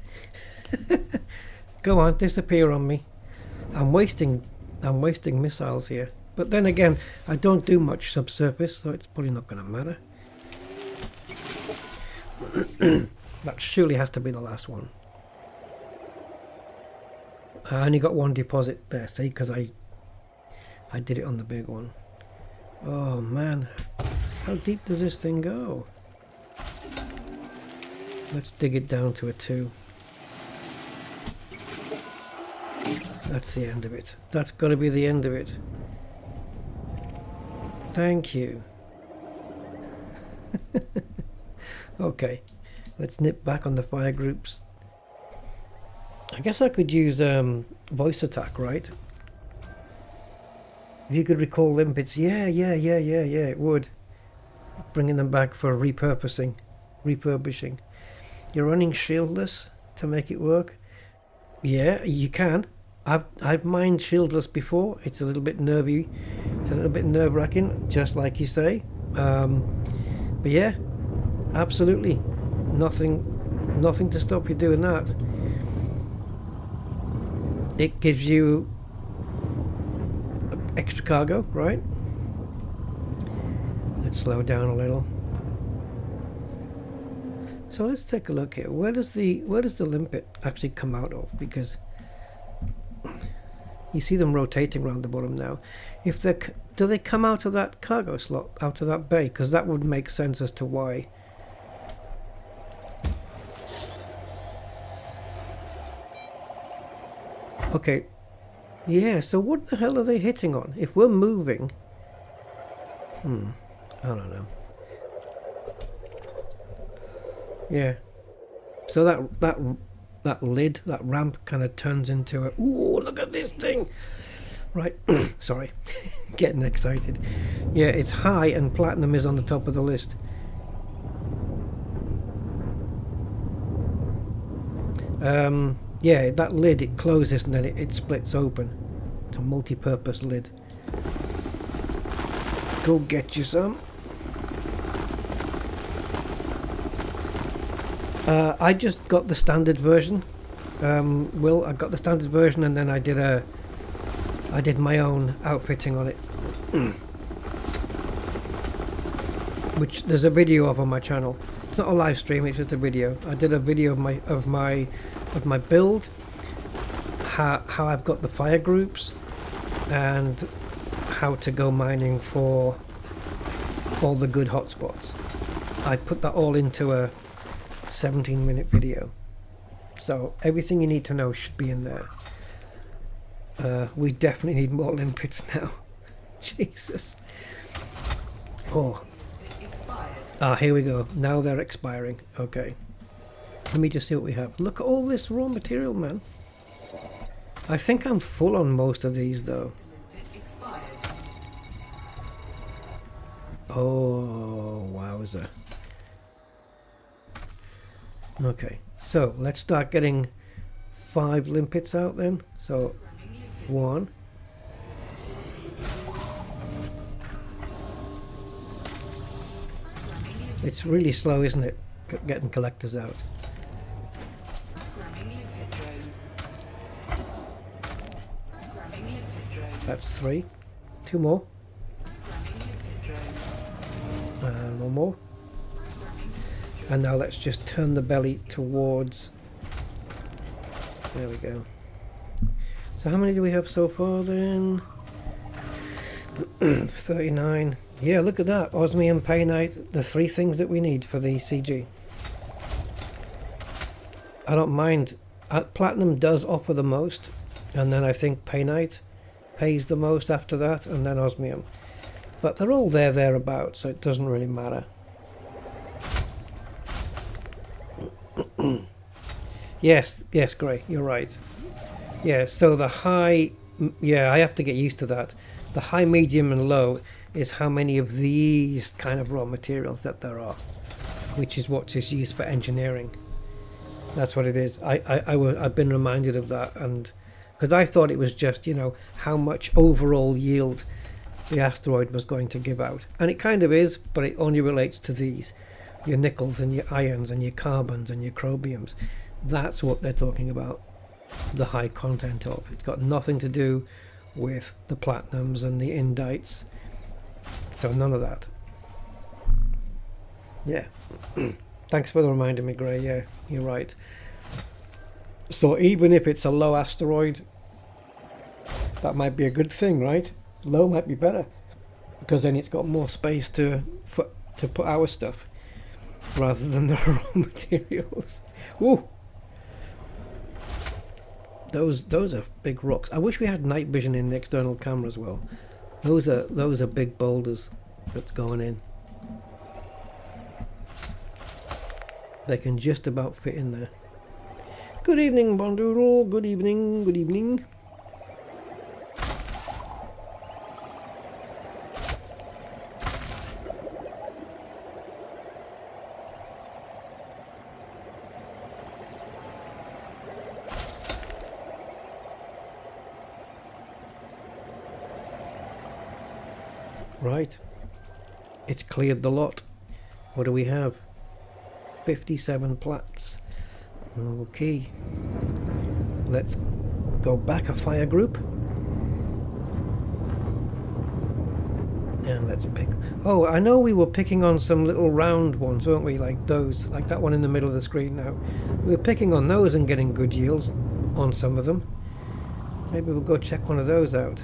Go on, disappear on me. I'm wasting missiles here. But then again, I don't do much subsurface, so it's probably not going to matter. That surely has to be the last one. I only got 1 deposit there, see, because I did it on the big one. Oh man, how deep does this thing go? Let's dig it down to a 2. That's the end of it. That's got to be the end of it. Thank you. Okay, let's nip back on the fire groups. I guess I could use voice attack, right? If you could recall limpets, yeah, it would. Bringing them back for refurbishing. You're running shieldless to make it work? Yeah, you can. I've mined shieldless before. It's a little bit nervy. It's a little bit nerve-wracking, just like you say. But yeah, absolutely. Nothing to stop you doing that. It gives you extra cargo, right? Let's slow down a little. So let's take a look here. Where does the limpet actually come out of? Because you see them rotating around the bottom now. If they do they come out of that cargo slot, out of that bay? Because that would make sense as to why. Okay. Yeah, so what the hell are they hitting on? If we're moving... I don't know. Yeah. So that lid, that ramp kind of turns into a... Ooh, look at this thing! Right. Sorry. Getting excited. Yeah, it's high and platinum is on the top of the list. Yeah, that lid, it closes and then it splits open. It's a multi-purpose lid. Go get you some. I just got the standard version. I got the standard version and then I did my own outfitting on it. Which there's a video of on my channel. It's not a live stream, it's just a video. I did a video of my build, how I've got the fire groups, and how to go mining for all the good hotspots. I put that all into a 17-minute video. So everything you need to know should be in there. We definitely need more limpets now. Jesus. Oh. Ah, here we go. Now they're expiring. Okay. Let me just see what we have. Look at all this raw material, man. I think I'm full on most of these, though. Oh, wowza. Okay, so let's start getting 5 limpets out then. So 1, It's really slow, isn't it? Getting collectors out. Programming limpet drone. Programming limpet drone. That's 3. 2 more. Programming limpet drone. And 1 more. Programming limpet drone. And now let's just turn the belly towards... There we go. So how many do we have so far then? 39. Yeah, look at that. Osmium, Painite, the 3 things that we need for the CG. I don't mind. Platinum does offer the most, and then I think Painite pays the most after that, and then Osmium. But they're all thereabouts, so it doesn't really matter. Yes, Gray, you're right. Yeah, so the high... Yeah, I have to get used to that. The high, medium, and low is how many of these kind of raw materials that there are, which is what is used for engineering. That's what it is. I've been reminded of that, and because I thought it was just, you know, how much overall yield the asteroid was going to give out. And it kind of is, but it only relates to these. Your nickels and your irons and your carbons and your chromiums. That's what they're talking about, the high content of. It's got nothing to do with the platinums and the indites. So none of that. Yeah. Thanks for reminding me, Gray. Yeah, you're right. So even if it's a low asteroid, that might be a good thing, right? Low might be better, because then it's got more space to put our stuff rather than the raw materials. Woo! Those are big rocks. I wish we had night vision in the external camera as well. Those are big boulders that's going in. They can just about fit in there. Good evening, Bondoodle. Good evening. Good evening. Right. It's cleared the lot. What do we have? 57 plats. Okay. Let's go back a fire group. And let's pick... Oh, I know we were picking on some little round ones, weren't we? Like those. Like that one in the middle of the screen now. We were picking on those and getting good yields on some of them. Maybe we'll go check one of those out.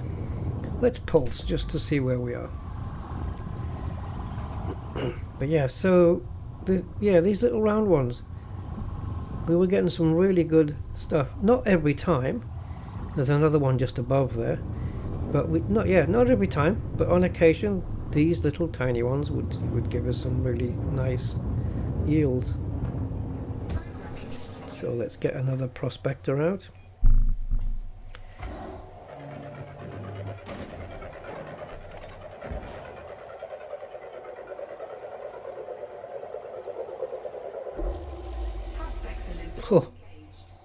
Let's pulse just to see where we are. But yeah, so... these little round ones, we were getting some really good stuff. Not every time. There's another one just above there, but not every time, but on occasion these little tiny ones would give us some really nice yields. So let's get another prospector out. Oh,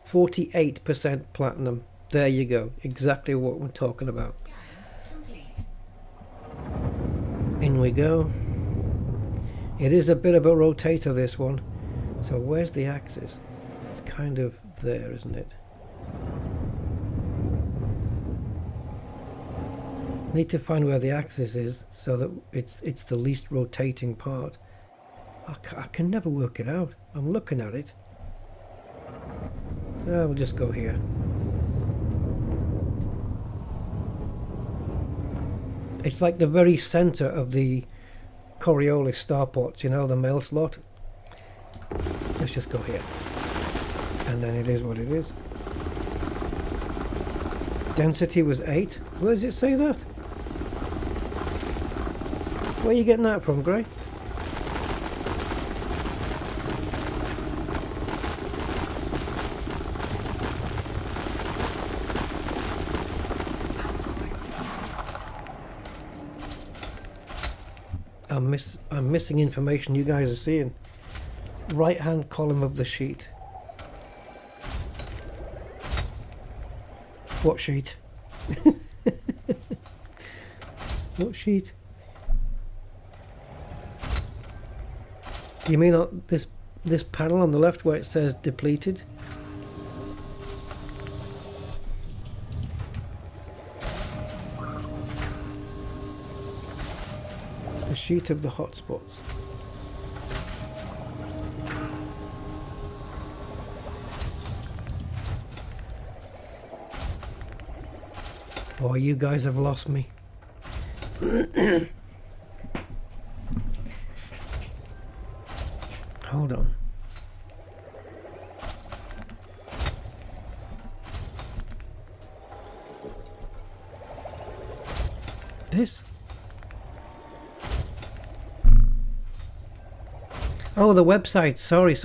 48% platinum. There you go. Exactly what we're talking about. In we go. It is a bit of a rotator, this one. So where's the axis? It's kind of there, isn't it? Need to find where the axis is so that it's the least rotating part. I can never work it out. I'm looking at it. We'll just go here. It's like the very center of the Coriolis starports, you know, the mail slot. Let's just go here. And then it is what it is. Density was 8. Where does it say that? Where are you getting that from, Gray? I'm missing information you guys are seeing. Right hand column of the sheet. What sheet? What sheet? You mean this panel on the left where it says depleted? The sheet of the hotspots. Oh, you guys have lost me. Hold on. This? Oh, the website. Sorry.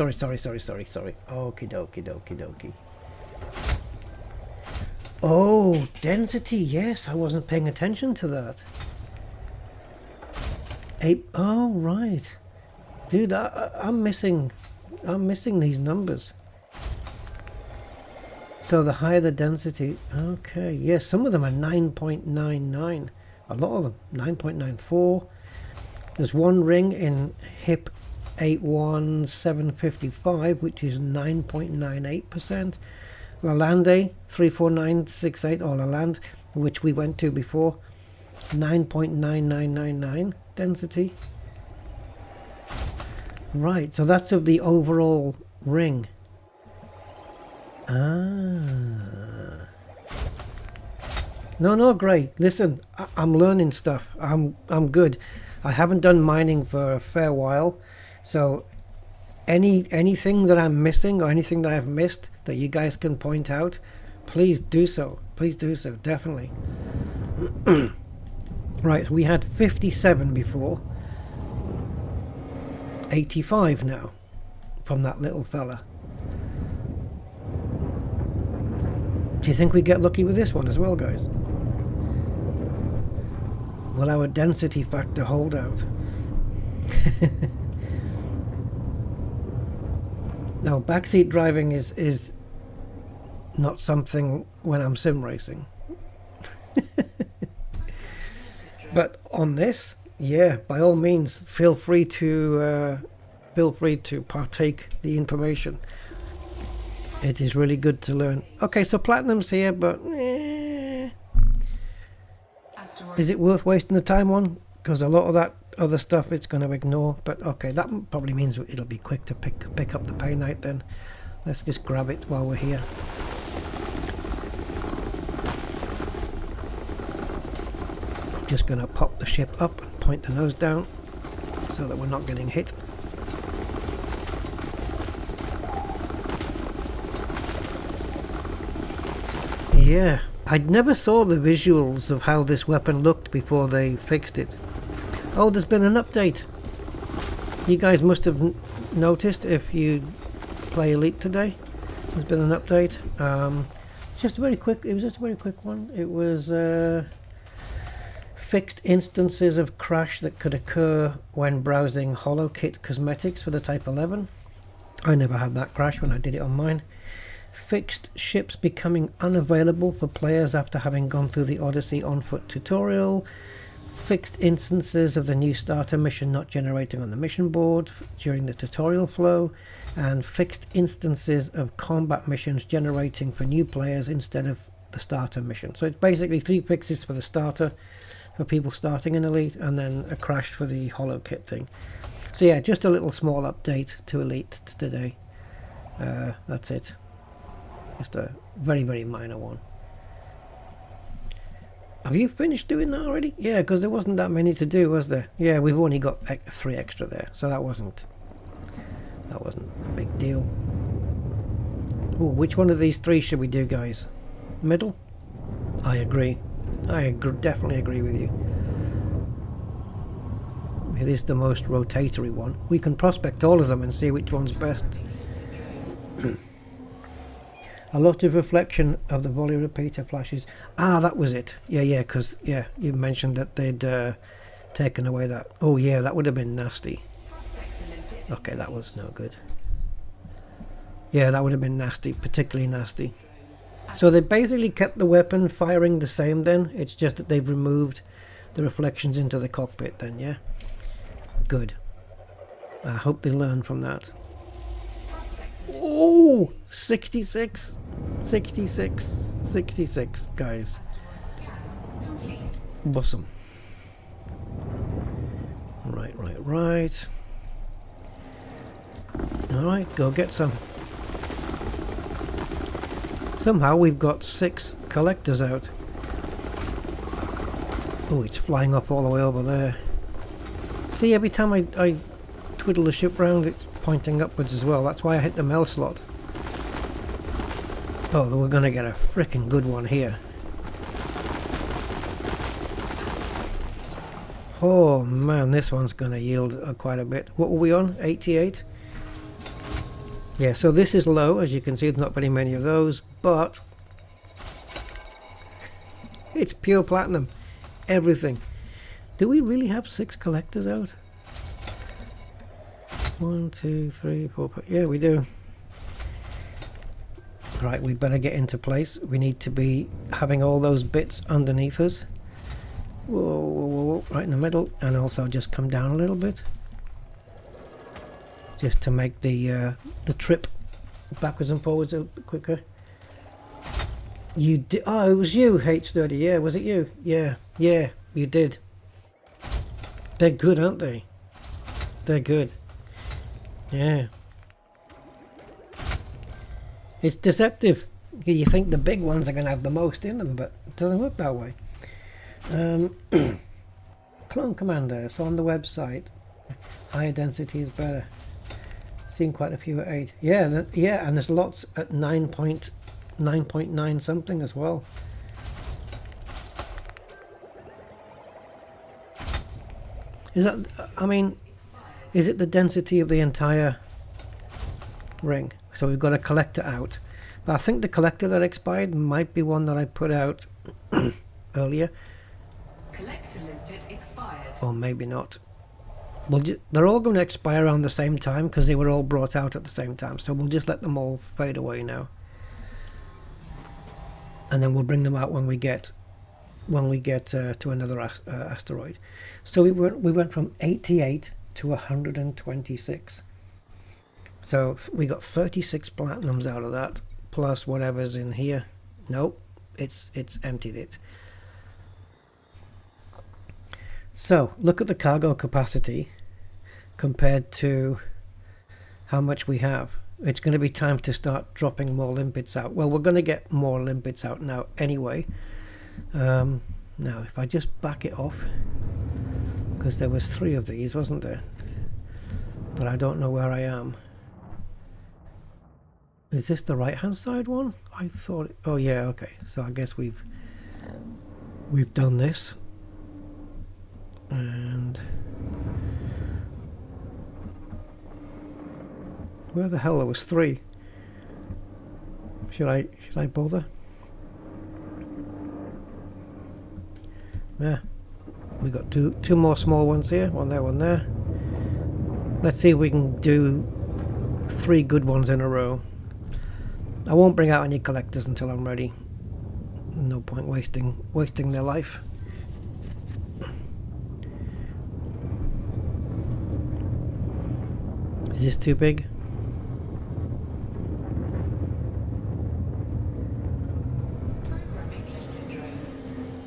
Okie dokie. Oh, density. Yes, I wasn't paying attention to that. Oh, right. Dude, I'm missing these numbers. So the higher the density, okay, yes, some of them are 9.99. A lot of them, 9.94. There's one ring in HIP 81755, which is 9.98%. Lalande 34968, or Lalande, which we went to before, 9.9999 density. Right, so that's of the overall ring. No, great. Listen, I'm learning stuff. I'm good. I haven't done mining for a fair while, so anything that I'm missing or anything that I've missed that you guys can point out, please do so. Please do so, definitely. Right, we had 57 before. 85 now from that little fella. Do you think we get lucky with this one as well, guys? Will our density factor hold out? Now, backseat driving is not something when I'm sim racing. But on this, yeah, by all means, feel free to partake the information. It is really good to learn. Okay, so platinum's here, but is it worth wasting the time on? Because a lot of that other stuff it's going to ignore. But okay, that probably means it'll be quick to pick up the pay night then. Let's just grab it while we're here. I'm just going to pop the ship up and point the nose down so that we're not getting hit. Yeah, I never saw the visuals of how this weapon looked before they fixed it. Oh, there's been an update. You guys must have noticed if you play Elite today. There's been an update. Just very quick. It was just a very quick one. It was fixed instances of crash that could occur when browsing HoloKit cosmetics for the Type 11. I never had that crash when I did it on mine. Fixed ships becoming unavailable for players after having gone through the Odyssey on-foot tutorial. Fixed instances of the new starter mission not generating on the mission board during the tutorial flow. And fixed instances of combat missions generating for new players instead of the starter mission. So it's basically 3 fixes for the starter, for people starting in Elite, and then a crash for the HoloKit thing. So yeah, just a little small update to Elite today. That's it. Just a very, very minor one. Have you finished doing that already? Yeah, because there wasn't that many to do, was there? Yeah, we've only got 3 extra there, so that wasn't a big deal. Ooh, which one of these 3 should we do, guys? Middle? I agree. Definitely agree with you. It is the most rotatory one. We can prospect all of them and see which one's best. A lot of reflection of the volley repeater flashes. Ah, that was it. Yeah, because you mentioned that they'd taken away that. Oh yeah, that would have been nasty. Okay, that was no good. Yeah, that would have been nasty, particularly nasty. So they basically kept the weapon firing the same then. It's just that they've removed the reflections into the cockpit then, yeah? Good. I hope they learn from that. Prospector. Oh, 66, 66, 66, guys. Scan complete. Awesome. Right, right, right. Alright, go get some. Somehow we've got 6 collectors out. Oh, it's flying off all the way over there. See, every time I twiddle the ship round, it's pointing upwards as well. That's why I hit the Mel slot. Oh, we're gonna get a freaking good one here. Oh man, this one's gonna yield quite a bit. What were we on? 88? Yeah, so this is low, as you can see. There's not very many of those, but it's pure platinum. Everything. Do we really have 6 collectors out? 1, 2, 3, 4, 5. Yeah, we do. Right, we better get into place. We need to be having all those bits underneath us. Whoa, whoa, whoa, whoa, right in the middle, and also just come down a little bit, just to make the trip backwards and forwards a bit quicker. You did? Oh, it was you, H30. Yeah, was it you? Yeah, yeah, you did. They're good, aren't they? They're good. Yeah. It's deceptive. You think the big ones are going to have the most in them, but it doesn't work that way. Clone Commander, so on the website, higher density is better. Seen quite a few at 8. Yeah, yeah, and there's lots at 9.9 something as well. Is that, I mean, is it the density of the entire ring? So we've got a collector out. But I think the collector that expired might be one that I put out earlier. Collector limpet expired. Or maybe not. Well, they're all going to expire around the same time because they were all brought out at the same time. So we'll just let them all fade away now. And then we'll bring them out when we get to another asteroid. So we went from 88 to 126. So we got 36 platinums out of that, plus whatever's in here. Nope, it's emptied it. So look at the cargo capacity compared to how much we have. It's going to be time to start dropping more limpets out. Well, we're going to get more limpets out now anyway. Now, if I just back it off, because there was 3 of these, wasn't there? But I don't know where I am. Is this the right-hand side one? I thought. Oh yeah, okay. So I guess we've done this, and where the hell there was 3? Should I bother? Yeah, we got two more small ones here. One there, one there. Let's see if we can do 3 good ones in a row. I won't bring out any collectors until I'm ready. No point wasting their life. Is this too big?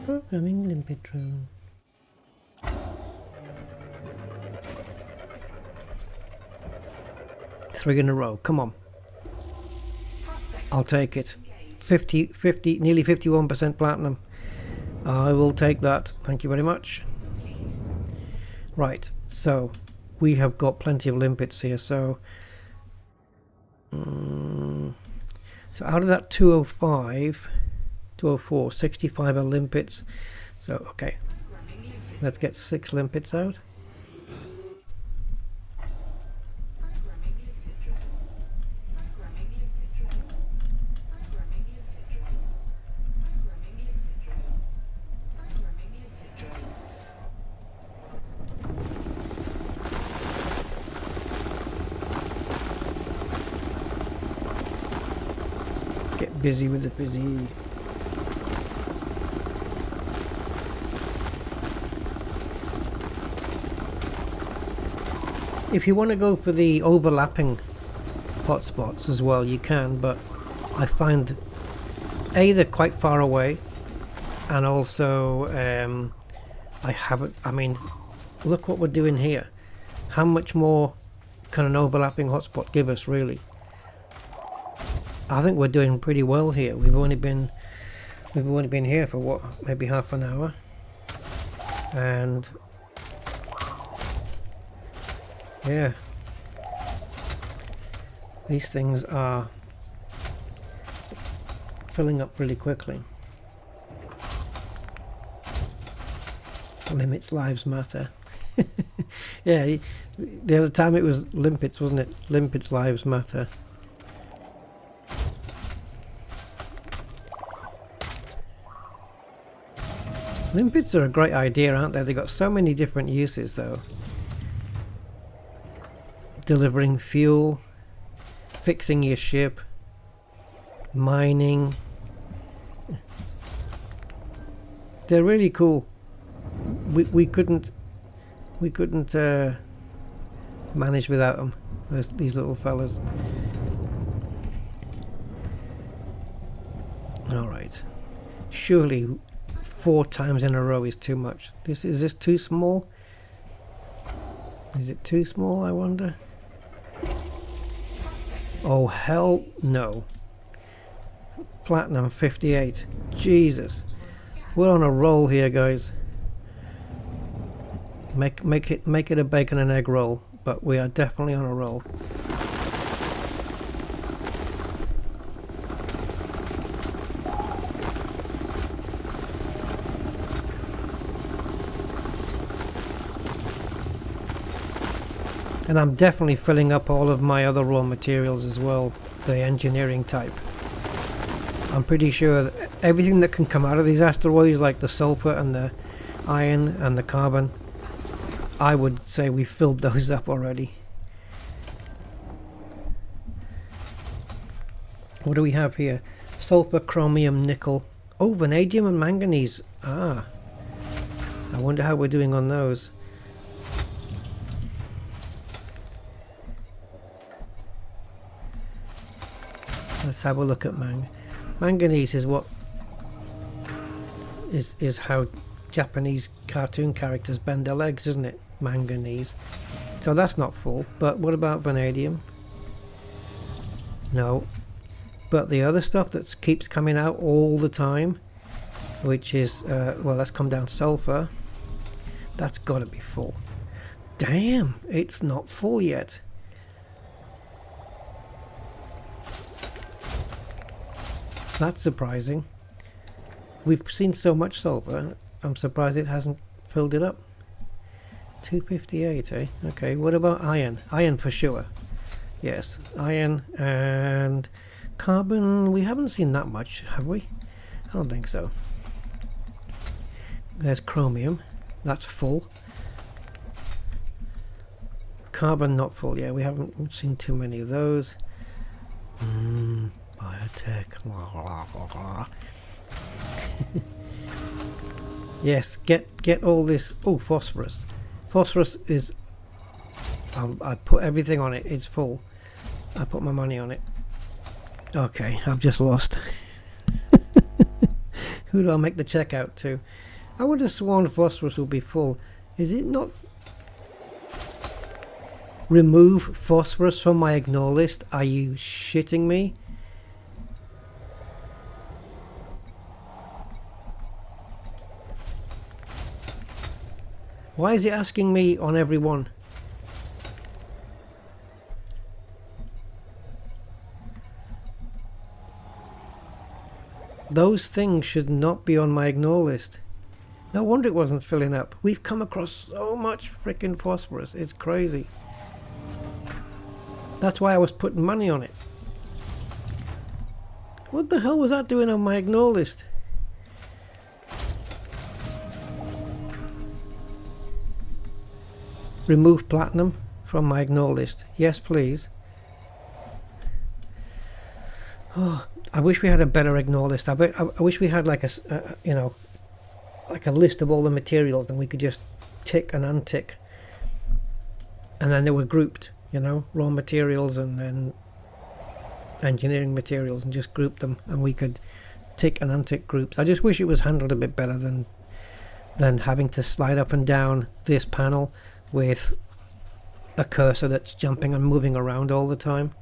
Programming limpet drone. Three in a row. Come on. I'll take it. 50, nearly 51% platinum. I will take that. Thank you very much. Right, so we have got plenty of limpets here. So out of that 205, 204, 65 are limpets. So okay, let's get 6 limpets out. Get busy with the busy. If you want to go for the overlapping hotspots as well, you can, but I find A, they're quite far away, and also I haven't, I mean, look what we're doing here. How much more can an overlapping hotspot give us, really? I think we're doing pretty well here. We've only been here for what, maybe half an hour, and yeah, these things are filling up really quickly. Limits lives matter. Yeah, the other time it was limpets, wasn't it? Limpets lives matter. Limpets are a great idea, aren't they? They've got so many different uses though. Delivering fuel, fixing your ship, mining. They're really cool. We couldn't manage without them. These little fellas. All right. Surely 4 times in a row is too much. Is this too small? Is it too small, I wonder? Oh hell no. Platinum 58. Jesus. We're on a roll here, guys. Make it a bacon and egg roll, but we are definitely on a roll. And I'm definitely filling up all of my other raw materials as well, the engineering type. I'm pretty sure that everything that can come out of these asteroids, like the sulfur and the iron and the carbon, I would say we filled those up already. What do we have here? Sulfur, chromium, nickel. Oh, vanadium and manganese. Ah. I wonder how we're doing on those. Let's have a look at manganese is what is how Japanese cartoon characters bend their legs, isn't it? Manganese. So that's not full. But what about vanadium? No. But the other stuff that keeps coming out all the time, which is well, let's come down, sulfur. That's got to be full. Damn, it's not full yet. That's surprising. We've seen so much sulfur, I'm surprised it hasn't filled it up. 258, eh? Okay, what about iron? Iron for sure. Yes, iron and carbon, we haven't seen that much, have we? I don't think so. There's chromium, that's full. Carbon not full, yeah, we haven't seen too many of those. Biotech. Yes, get all this. Oh, phosphorus. Phosphorus is. I put everything on it. It's full. I put my money on it. Okay, I've just lost. Who do I make the check out to? I would have sworn phosphorus will be full. Is it not? Remove phosphorus from my ignore list. Are you shitting me? Why is it asking me on every one? Those things should not be on my ignore list. No wonder it wasn't filling up. We've come across so much freaking phosphorus. It's crazy. That's why I was putting money on it. What the hell was that doing on my ignore list? Remove platinum from my ignore list. Yes, please. Oh, I wish we had a better ignore list. I wish we had like a, you know, like a list of all the materials and we could just tick and untick. and then they were grouped, you know, raw materials and then engineering materials, and just group them, and we could tick and untick groups. I just wish it was handled a bit better than having to slide up and down this panel with a cursor that's jumping and moving around all the time.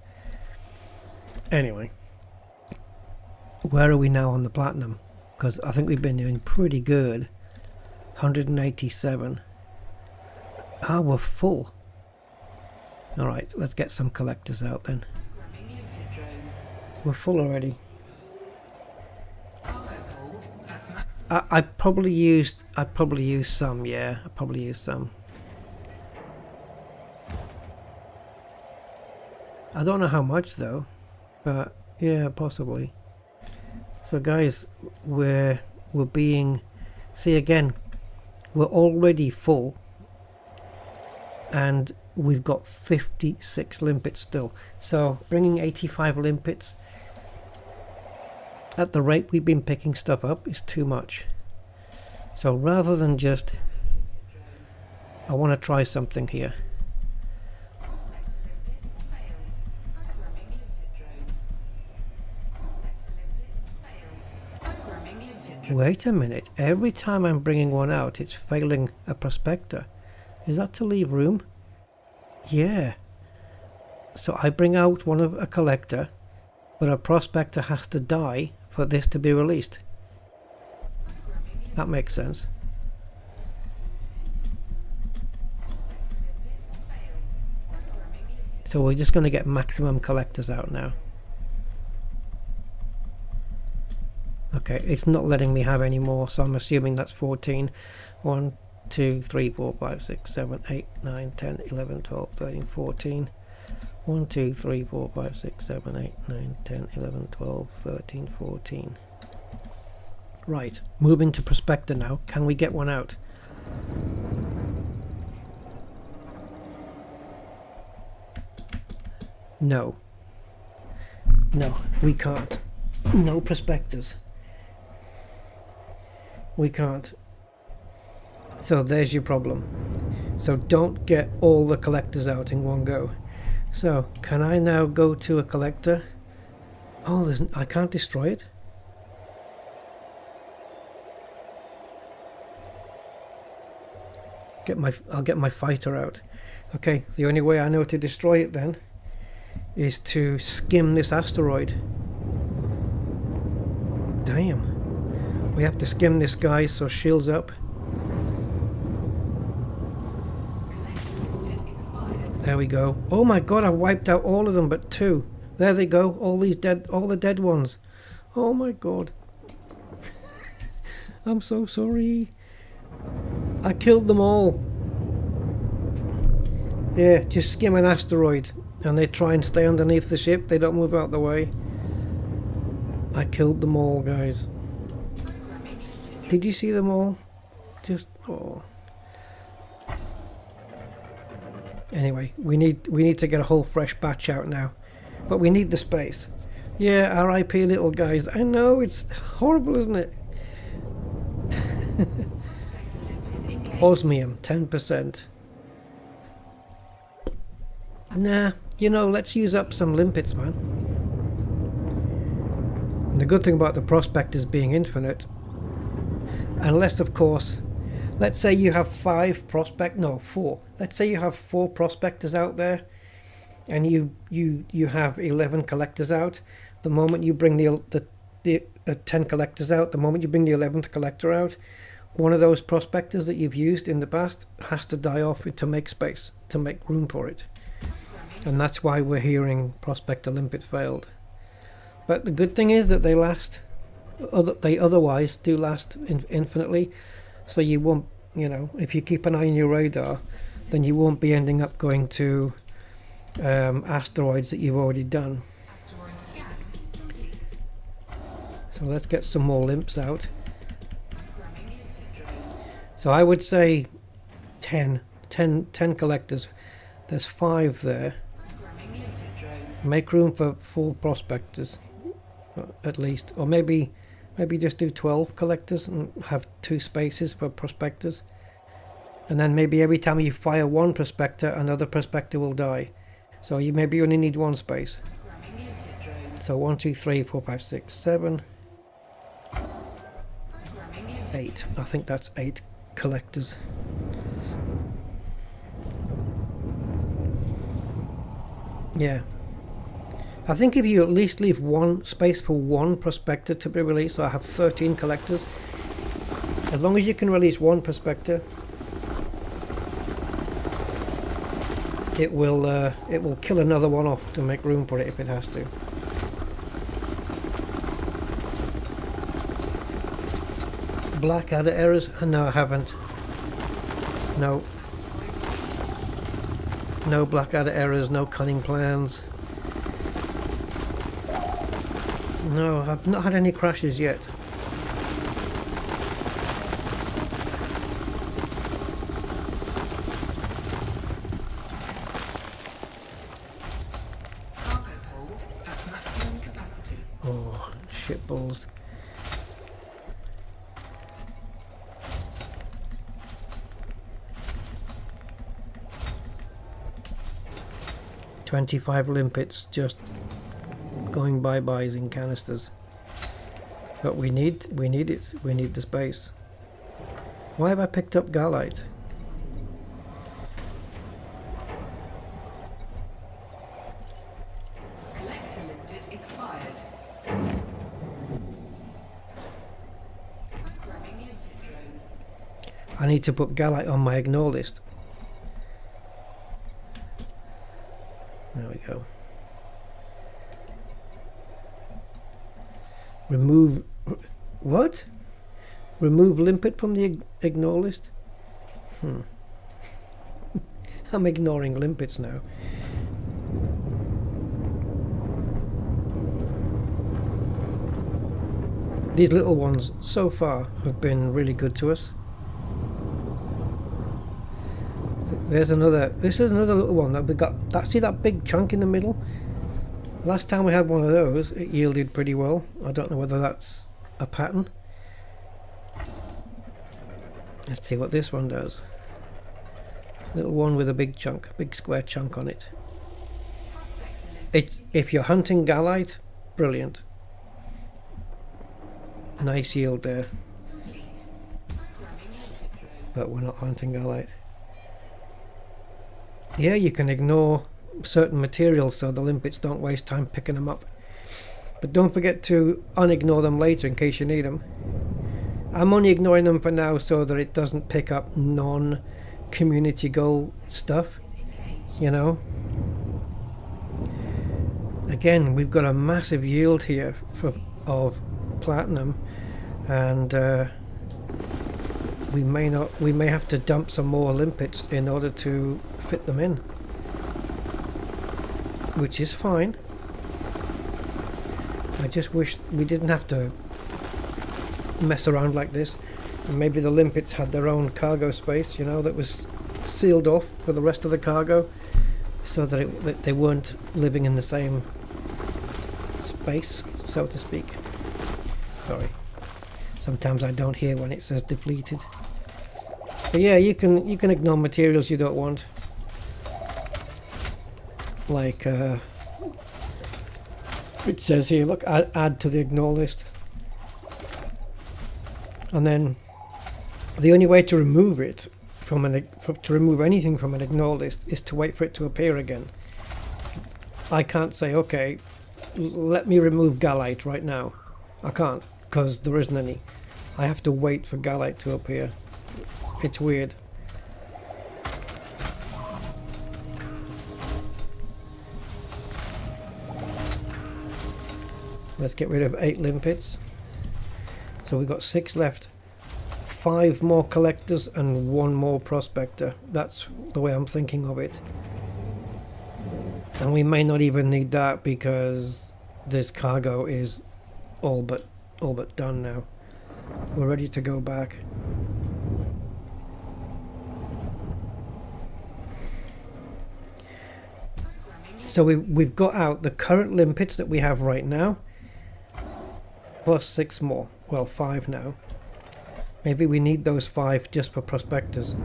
Anyway, where are we now on the platinum? Because I think we've been doing pretty good. 187. Ah, we're full. Alright, let's get some collectors out then. Programming limpet drone. We're full already. Cargo hold at max. I probably used some, yeah. I probably used some. I don't know how much though, but yeah, possibly. So guys, we're being, see again, we're already full, and we've got 56 limpets still. So bringing 85 limpets at the rate we've been picking stuff up is too much. So rather than just, I want to try something here. Prospector limpet failed. Programming limpet drone. Prospector limpet failed. Programming limpet drone. Wait a minute, every time I'm bringing one out it's failing a prospector. Is that to leave room? Yeah. So I bring out one of a collector, but a prospector has to die for this to be released. Programming limpet. That makes sense. Prospector limpet failed. Programming limpet. So we're just going to get maximum collectors out now. Okay, it's not letting me have any more, so I'm assuming that's 14. 1, 2, 3, 4, 5, 6, 7, 8, 9, 10, 11, 12, 13, 14. 1, 2, 3, 4, 5, 6, 7, 8, 9, 10, 11, 12, 13, 14. Right, moving to prospector now. Can we get one out? No. No, we can't. No prospectors. We can't. So there's your problem. So don't get all the collectors out in one go. So can I now go to a collector? Oh, I can't destroy it. I'll get my fighter out. Okay, the only way I know to destroy it then is to skim this asteroid. Damn. We have to skim this guy, so shields up. Collector limpet expired. There we go. Oh my god, I wiped out all of them but 2. There they go, all the dead ones. Oh my god. I'm so sorry. I killed them all. Yeah, just skim an asteroid and they try and stay underneath the ship, they don't move out the way. I killed them all, guys. Programming limpet. Did you see them all? Just, oh. Anyway, we need to get a whole fresh batch out now. But we need the space. Yeah, RIP little guys. I know, it's horrible, isn't it? Prospector limpet engaged. Osmium, 10%. Nah, you know, let's use up some limpets, man. And the good thing about the prospectors being infinite, unless of course, let's say you have 4. Let's say you have 4 prospectors out there, and you have 11 collectors out. The moment you bring the 10 collectors out, the moment you bring the 11th collector out, one of those prospectors that you've used in the past has to die off to make space, to make room for it. And that's why we're hearing prospector limpet failed. But the good thing is that they last. They otherwise do last infinitely, so you won't. You know, if you keep an eye on your radar, then you won't be ending up going to asteroids that you've already done. Asteroid scan complete. So let's get some more limps out. Programming limpet drone. So I would say 10 collectors. There's 5 there. Programming limpet drone. Make room for 4 prospectors, at least, or maybe just do 12 collectors and have 2 spaces for prospectors. And then maybe every time you fire one prospector, another prospector will die. So you maybe only need one space. Programming limpet drone. So 1, 2, 3, 4, 5, 6, 7, Programming limpet 8. I think that's 8 collectors. Yeah. I think if you at least leave one space for one prospector to be released, so I have 13 collectors. As long as you can release one prospector, it will kill another one off to make room for it if it has to. Blackadder errors? No, I haven't. No. No Blackadder errors, no cunning plans. No, I've not had any crashes yet. cargo hold at maximum capacity. Oh, shitballs. $25 limpets just going bye-byes in canisters. But we need it. We need the space. Why have I picked up Galite? Collector limpet expired. Programming limpet drone. I need to put Galite on my ignore list. There we go. Remove... What? Remove limpet from the ignore list? I'm ignoring limpets now. These little ones so far have been really good to us. There's another, this is another little one that we got, see that big chunk in the middle? Last time we had one of those, it yielded pretty well. I don't know whether that's a pattern. Let's see what this one does. Little one with a big chunk, big square chunk on it. Prospector limpet It's, if you're hunting Galite, brilliant. Nice yield there, complete. Programming limpet drone. but we're not hunting Galite. Yeah, you can ignore certain materials so the limpets don't waste time picking them up. But don't forget to unignore them later in case you need them. I'm only ignoring them for now so that it doesn't pick up non-community goal stuff, you know. Again, we've got a massive yield here of platinum, and we may have to dump some more limpets in order to fit them in, which is fine. I just wish we didn't have to mess around like this. And maybe the limpets had their own cargo space, you know, that was sealed off for the rest of the cargo, so that they weren't living in the same space, so to speak. Sorry, sometimes I don't hear when it says depleted. But yeah, you can ignore materials you don't want, like it says here, look, add to the ignore list. And then the only way to remove it to remove anything from an ignore list is to wait for it to appear again. I can't say, okay, let me remove Galite right now. I can't, because there isn't any. I have to wait for Galite to appear. It's weird. Let's get rid of 8 limpets. So we've got 6 left. 5 more collectors and 1 more prospector. That's the way I'm thinking of it. And we may not even need that because this cargo is all but done now. We're ready to go back. So we've got out the current limpets that we have right now, plus 6 more. Well, 5 now. Maybe we need those 5 just for prospectors.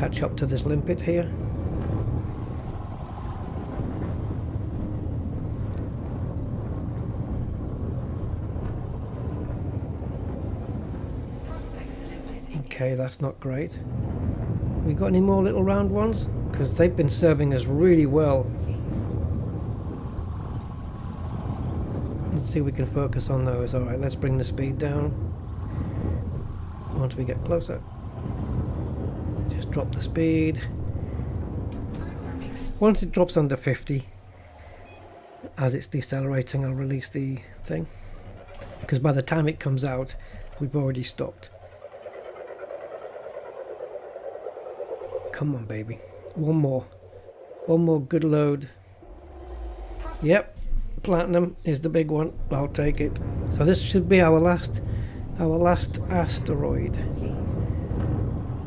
catch up to this limpet here. Okay, that's not great. We got any more little round ones? Because they've been serving us really well. Let's see if we can focus on those. Alright, let's bring the speed down. Once we get closer. Just drop the speed. Once it drops under 50, as it's decelerating, I'll release the thing. Because by the time it comes out, we've already stopped. Come on, baby. One more. One more good load. Yep. Platinum is the big one. I'll take it. So this should be our last asteroid.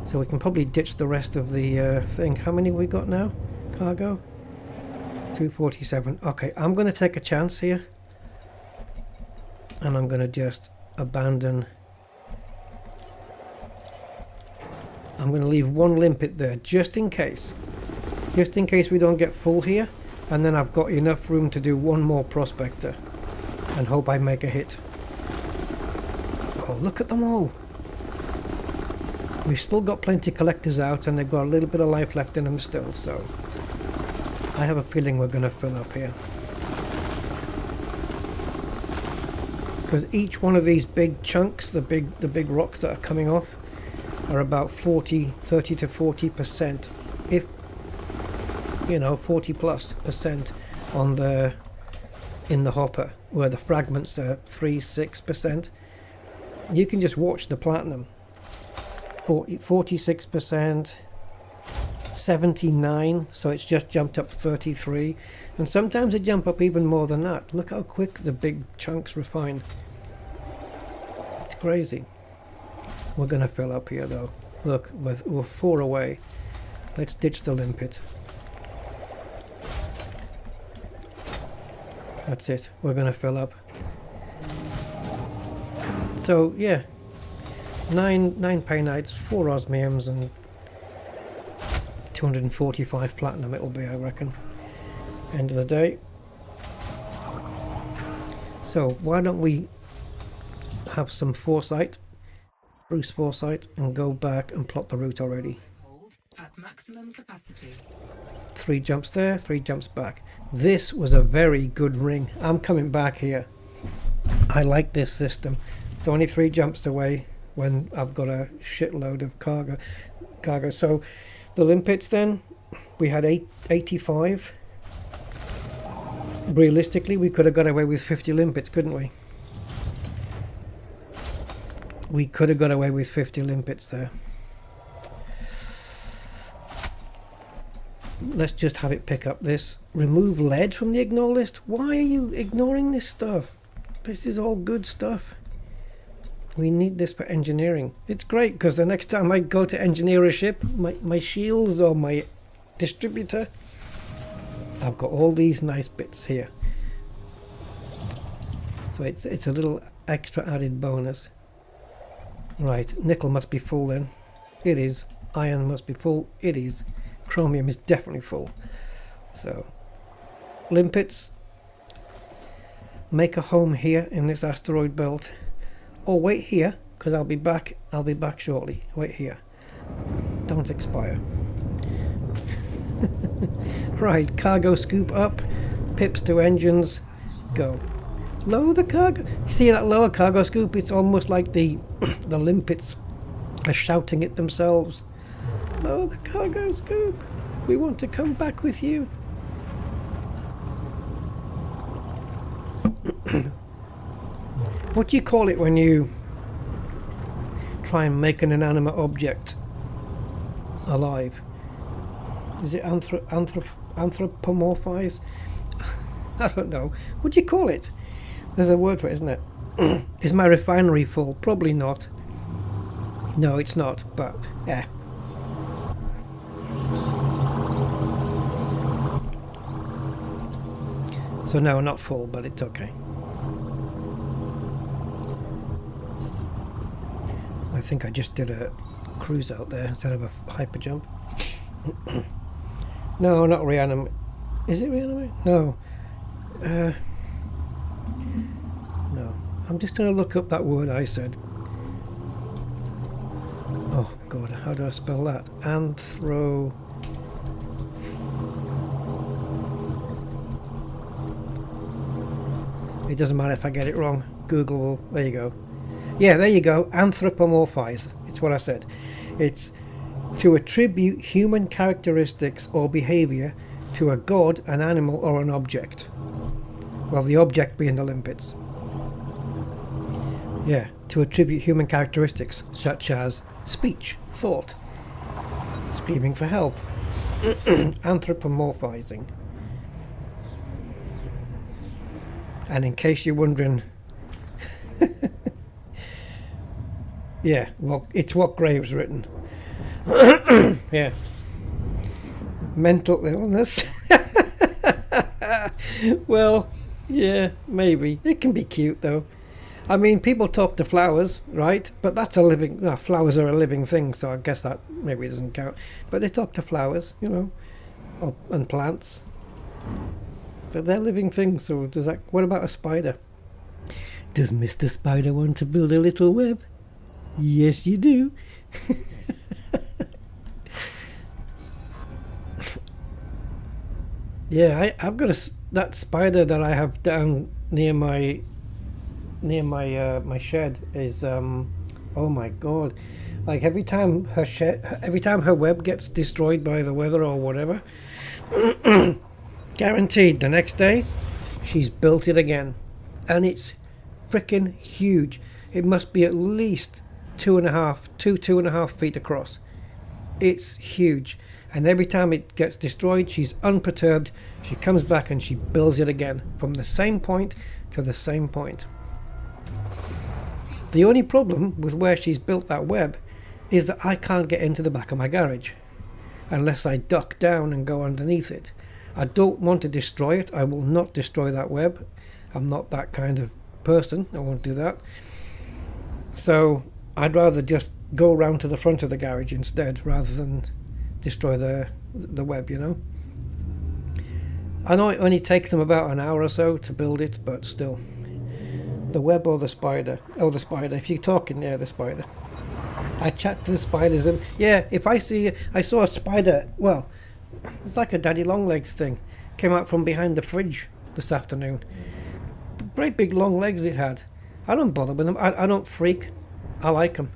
So we can probably ditch the rest of the thing. How many have we got now? Cargo? 247. Okay, I'm going to take a chance here. And I'm going to just abandon. I'm going to leave one limpet there just in case. Just in case we don't get full here. And then I've got enough room to do one more prospector. And hope I make a hit. Oh, look at them all. We've still got plenty of collectors out and they've got a little bit of life left in them still. So I have a feeling we're going to fill up here. Because each one of these big chunks, the big rocks that are coming off, are about 30 to 40%, if you know, 40+% on in the hopper, where the fragments are 3-6%. You can just watch the platinum. 46%, 79, so it's just jumped up 33, and sometimes they jump up even more than that. Look how quick the big chunks refine. It's crazy. We're gonna fill up here though. Look, we're 4 away. Let's ditch the limpet. That's it. We're gonna fill up. So yeah, 9 painites, 4 osmiums, and 245 platinum. It'll be, I reckon. End of the day. So why don't we have some foresight, Bruce foresight, and go back and plot the route already. Hold at maximum capacity. 3 jumps there, 3 jumps back. This was a very good ring. I'm coming back here. I like this system. It's only 3 jumps away when I've got a shitload of cargo. So the limpets then, we had 85. Realistically, we could have got away with 50 limpets, couldn't we? We could have got away with 50 limpets there. Let's just have it pick up this. Remove lead from the ignore list? Why are you ignoring this stuff? This is all good stuff. We need this for engineering. It's great because the next time I go to engineer a ship, my shields or my distributor, I've got all these nice bits here. So it's a little extra added bonus. Right, nickel must be full then. It is. Iron must be full. It is. Chromium is definitely full. So, limpets, make a home here in this asteroid belt. Or wait here, because I'll be back shortly. Wait here. Don't expire. Right, cargo scoop up. Pips to engines. Go. Lower the cargo. See that lower cargo scoop? It's almost like the limpets are shouting it themselves. Lower the cargo scoop. We want to come back with you. What do you call it when you try and make an inanimate object alive? Is it anthropomorphize? I don't know. What do you call it? There's a word for it, isn't it? Is my refinery full? Probably not. No, it's not, but yeah. So no, not full, but it's okay. I think I just did a cruise out there instead of a hyper jump. No, not reanimate. Is it reanimate? No. No. I'm just going to look up that word I said. Oh, God, how do I spell that? It doesn't matter if I get it wrong. Google will... There you go. Yeah, there you go. Anthropomorphize. It's what I said. It's to attribute human characteristics or behavior to a god, an animal, or an object. Well, the object being the limpets. Yeah, to attribute human characteristics such as speech, thought, screaming for help, anthropomorphizing. And in case you're wondering, yeah, well, it's what Graves written. Yeah. Mental illness. Well, yeah, maybe. It can be cute though. I mean, people talk to flowers, right? But that's a living... No, flowers are a living thing, so I guess that maybe doesn't count. But they talk to flowers, you know, and plants. But they're living things, so does that... What about a spider? Does Mr. Spider want to build a little web? Yes, you do. Yeah, I've got that spider that I have down near my shed is oh my god, like every time her web gets destroyed by the weather or whatever, guaranteed the next day she's built it again, and it's freaking huge. It must be at least 2.5 feet across. It's huge, and every time it gets destroyed, she's unperturbed. She comes back and she builds it again from the same point to the same point. The only problem with where she's built that web is that I can't get into the back of my garage unless I duck down and go underneath it. I don't want to destroy it. I will not destroy that web. I'm not that kind of person. I won't do that. So I'd rather just go around to the front of the garage instead rather than destroy the web, you know. I know it only takes them about an hour or so to build it, but still. The web or the spider? Oh, the spider. If you're talking, yeah, the spider. I chat to the spiders, and yeah, if I saw a spider, well, it's like a daddy long legs thing. Came out from behind the fridge this afternoon. Great big long legs it had. I don't bother with them. I don't freak. I like them.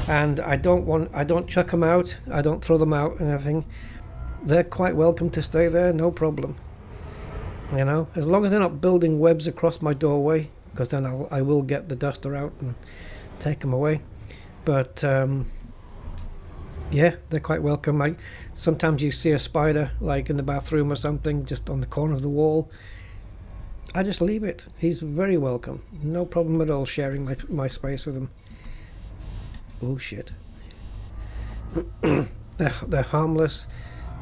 And I don't chuck them out. I don't throw them out and everything. They're quite welcome to stay there, no problem. You know, as long as they're not building webs across my doorway, because then I will get the duster out and take them away. But yeah, they're quite welcome. Sometimes you see a spider like in the bathroom or something, just on the corner of the wall. I just leave it. He's very welcome. No problem at all sharing my space with him. Oh shit. They're harmless,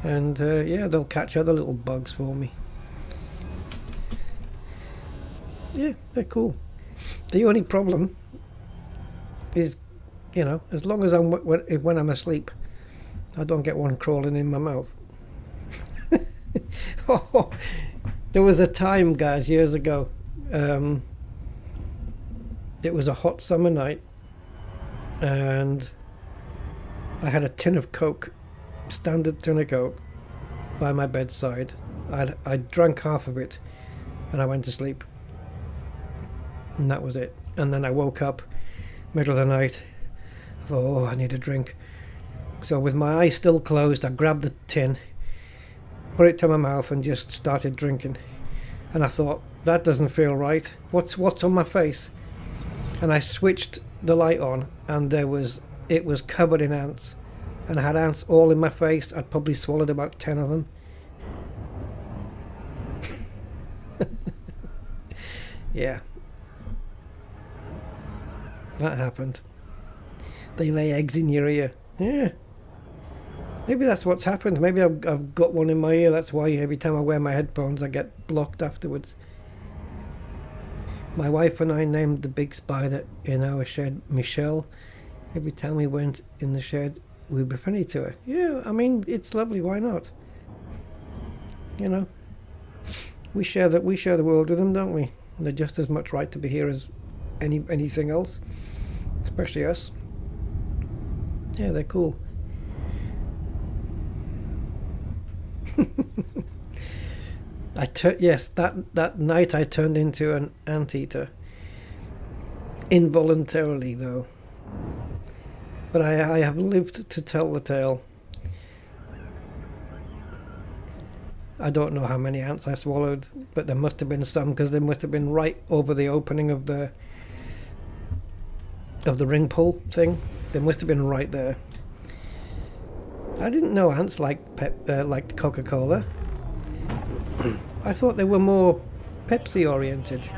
and yeah, they'll catch other little bugs for me. Yeah, they're cool. The only problem is, you know, as long as when I'm asleep, I don't get one crawling in my mouth. Oh, there was a time, guys, years ago. It was a hot summer night, and I had a tin of Coke, standard tin of Coke, by my bedside. I drank half of it, and I went to sleep. And that was it. And then I woke up, middle of the night. I thought, oh, I need a drink. So with my eyes still closed, I grabbed the tin, put it to my mouth, and just started drinking. And I thought, that doesn't feel right. What's on my face? And I switched the light on, and it was covered in ants. And I had ants all in my face. I'd probably swallowed about 10 of them. Yeah. That happened. They lay eggs in your ear. Yeah. Maybe that's what's happened. Maybe I've got one in my ear. That's why every time I wear my headphones, I get blocked afterwards. My wife and I named the big spider in our shed Michelle. Every time we went in the shed, we'd be friendly to her. Yeah, I mean, it's lovely. Why not? You know, we share the world with them, don't we? They're just as much right to be here as anything else, especially us. Yeah, they're cool. Yes, that night I turned into an anteater. Involuntarily, though. But I have lived to tell the tale. I don't know how many ants I swallowed, but there must have been some, because they must have been right over the opening of the ring pull thing. They must have been right there. I didn't know ants liked Coca-Cola. I thought they were more Pepsi oriented.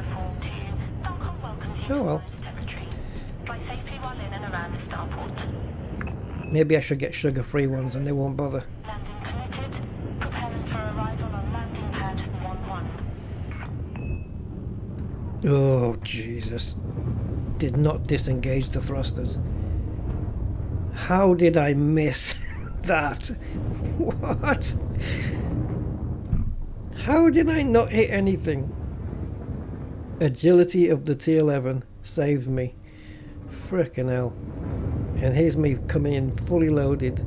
Oh well. Maybe I should get sugar-free ones and they won't bother. Oh, Jesus. Did not disengage the thrusters. How did I miss that? What? How did I not hit anything? Agility of the T11 saved me. Frickin' hell. And here's me coming in fully loaded.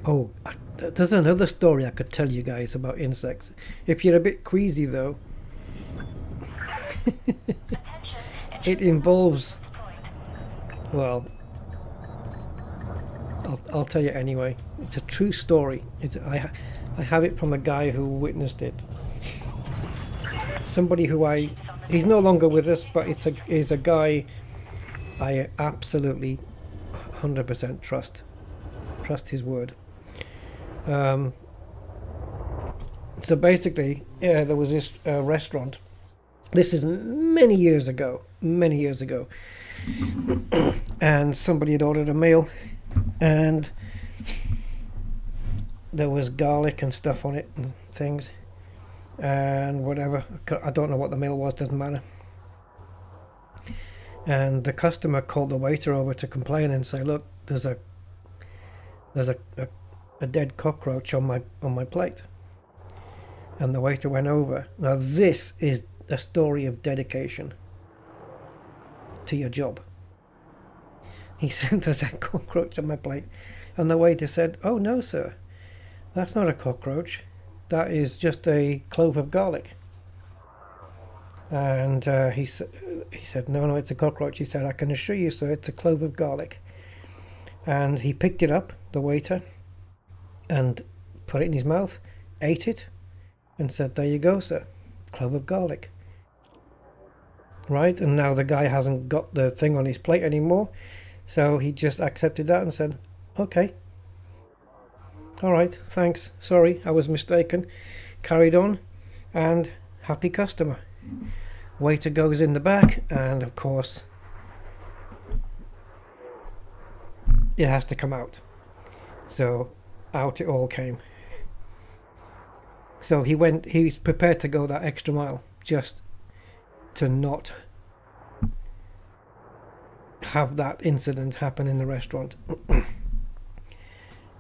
Oh, there's another story I could tell you guys about insects. If you're a bit queasy though. It involves... Well, I'll tell you anyway. It's a true story. I have it from a guy who witnessed it. Somebody who he's no longer with us, but he's a guy I absolutely 100% trust. Trust his word. So basically, there was this restaurant. This is many years ago, and somebody had ordered a meal, and there was garlic and stuff on it and things, and whatever. I don't know what the meal was, doesn't matter. And the customer called the waiter over to complain and say, "Look, there's a dead cockroach on my plate." And the waiter went over. Now this is a story of dedication to your job. He said, "There's a cockroach on my plate," and the waiter said, "Oh no, sir, that's not a cockroach. That is just a clove of garlic." And he said, "No, it's a cockroach." He said, "I can assure you, sir, it's a clove of garlic." And he picked it up, the waiter, and put it in his mouth, ate it, and said, "There you go, sir, clove of garlic." Right, and now the guy hasn't got the thing on his plate anymore, so he just accepted that and said, "Okay, all right, thanks, sorry, I was mistaken." Carried on, and happy customer. Waiter goes in the back, and of course it has to come out. So out it all came. So he's prepared to go that extra mile just to not have that incident happen in the restaurant.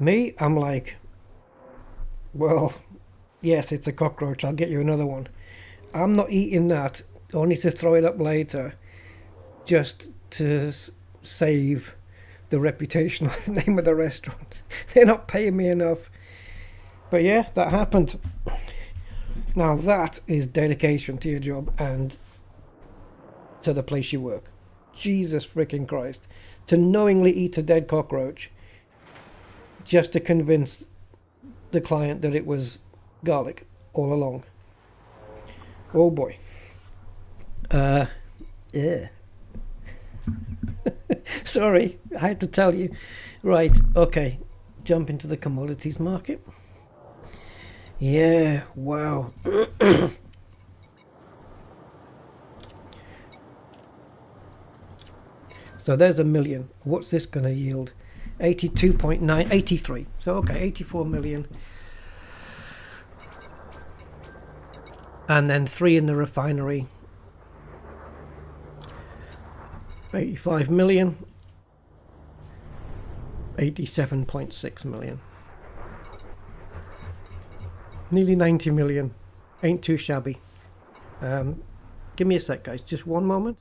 Me, I'm like, well, yes, it's a cockroach, I'll get you another one. I'm not eating that only to throw it up later just to save the reputation of the name of the restaurant. They're not paying me enough. But yeah, that happened. Now that is dedication to your job and to the place you work. Jesus freaking Christ. To knowingly eat a dead cockroach just to convince the client that it was garlic all along. Oh boy. Yeah. Sorry, I had to tell you. Right, okay. Jump into the commodities market. Yeah, wow. So there's $1 million. What's this going to yield? 82.9, 83. So okay, 84 million. And then 3 in the refinery. 85 million. 87.6 million. Nearly 90 million. Ain't too shabby. Give me a sec, guys. Just one moment.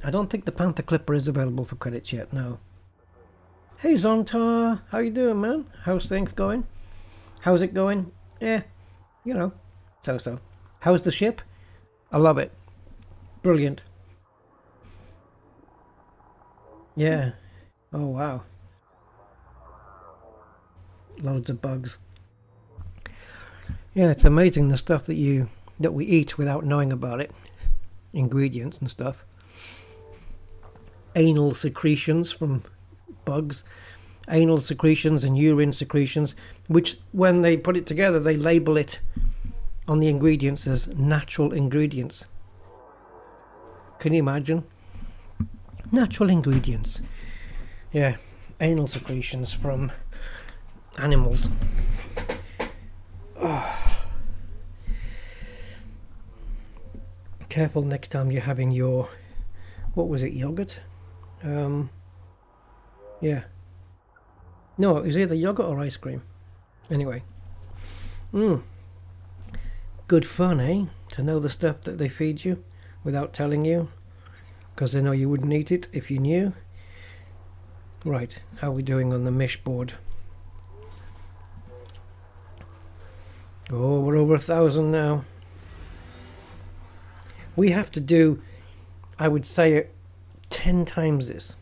I don't think the Panther Clipper is available for credits yet. No. Hey Zontar, how you doing, man? How's things going? How's it going? Yeah, you know, so. How's the ship? I love it. Brilliant. Yeah. Oh wow. Loads of bugs. Yeah, it's amazing the stuff that we eat without knowing about it. Ingredients and stuff. Anal secretions from bugs. Anal secretions and urine secretions, which when they put it together they label it on the ingredients as natural ingredients. Can you imagine? Natural ingredients. Yeah, anal secretions from animals. Oh. Careful next time you're having your, what was it, yogurt? Yeah. No, it was either yogurt or ice cream. Anyway. Good fun, eh? To know the stuff that they feed you without telling you. Because they know you wouldn't eat it if you knew. Right, how are we doing on the mesh board? Oh, we're over 1,000 now. We have to do, I would say, 10 times this.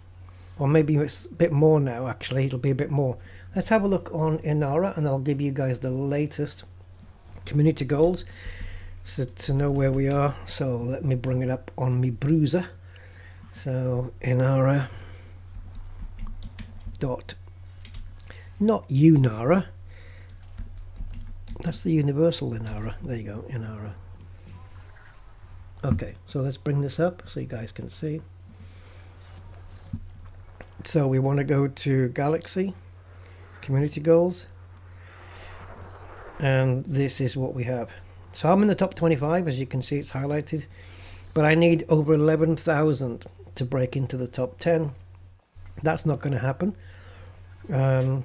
Or maybe it's a bit more now, actually. It'll be a bit more. Let's have a look on Inara, and I'll give you guys the latest community goals so to know where we are. So let me bring it up on my bruiser. So Inara dot, not Unara. That's the universal Inara. There you go, Inara. Okay, so let's bring this up so you guys can see. So we want to go to Galaxy, community goals, and this is what we have. So I'm in the top 25, as you can see it's highlighted, but I need over 11,000 to break into the top 10. That's not going to happen. And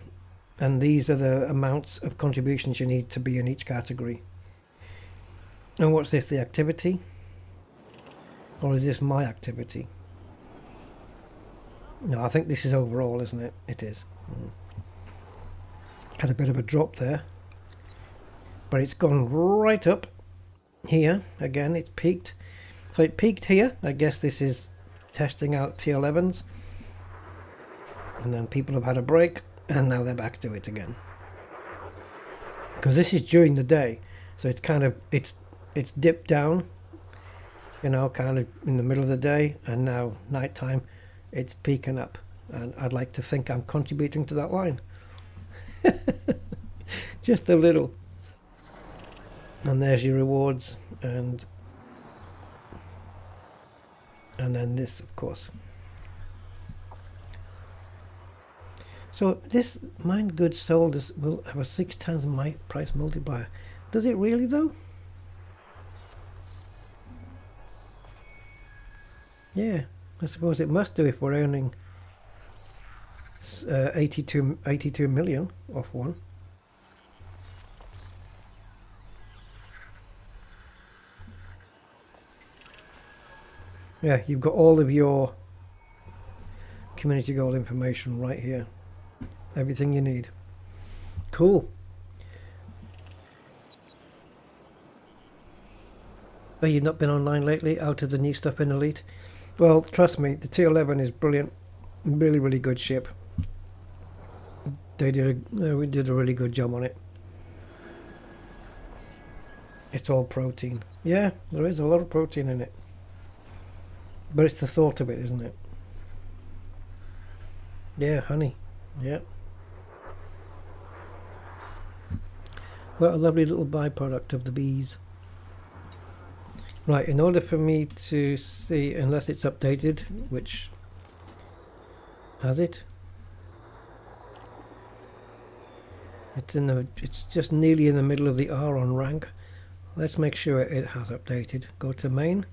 these are the amounts of contributions you need to be in each category. And what's this, the activity? Or is this my activity? No, I think this is overall, isn't it? It is. Had a bit of a drop there. But it's gone right up here. Again, it's peaked. So it peaked here. I guess this is testing out T11s. And then people have had a break. And now they're back to it again. Because this is during the day. So it's kind of, it's dipped down. You know, kind of in the middle of the day, and now nighttime, it's peaking up, and I'd like to think I'm contributing to that line. Just a little. And there's your rewards, and then this, of course. So this mine goods sold will have a 6 times my price multiplier. Does it really though? Yeah, I suppose it must do if we're earning 82 million off one. Yeah, you've got all of your community goal information right here. Everything you need. Cool. Oh, you've not been online lately out of the new stuff in Elite? Well, trust me, the T11 is brilliant. Really, really good ship. We did a really good job on it. It's all protein. Yeah, there is a lot of protein in it. But it's the thought of it, isn't it? Yeah, honey. Yeah. What a lovely little byproduct of the bees. Right, in order for me to see, unless it's updated, which has it? It's just nearly in the middle of the R on rank. Let's make sure it has updated. Go to main.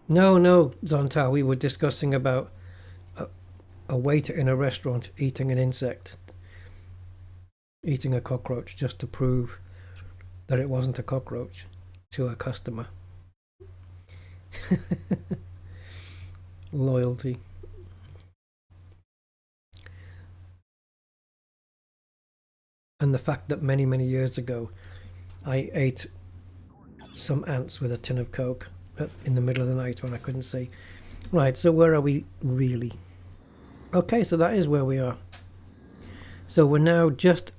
No, Zonta, we were discussing about a waiter in a restaurant eating an insect, eating a cockroach, just to prove that it wasn't a cockroach to a customer. Loyalty. And the fact that many years ago I ate some ants with a tin of Coke in the middle of the night when I couldn't see. Right, so where are we really? Okay, so that is where we are. So we're now just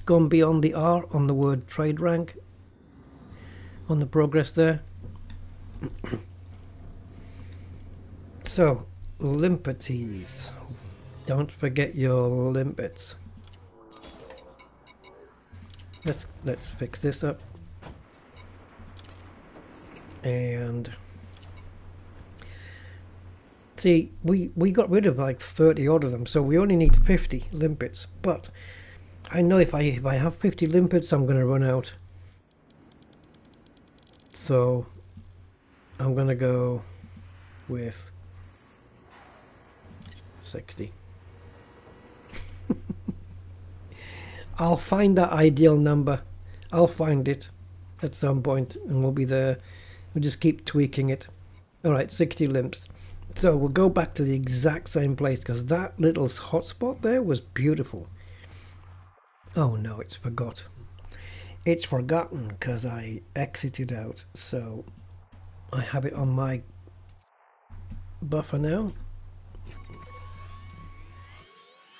gone beyond the R on the word trade rank on the progress there. So limpities, don't forget your limpets. Let's fix this up. And see, we got rid of like 30 odd of them, so we only need 50 limpets. But I know if I have 50 limpets, I'm going to run out. So I'm going to go with 60. I'll find that ideal number. I'll find it at some point and we'll be there. We'll just keep tweaking it. Alright, 60 limps. So we'll go back to the exact same place because that little hotspot there was beautiful. Oh no, it's forgot. It's forgotten because I exited out. So I have it on my buffer now.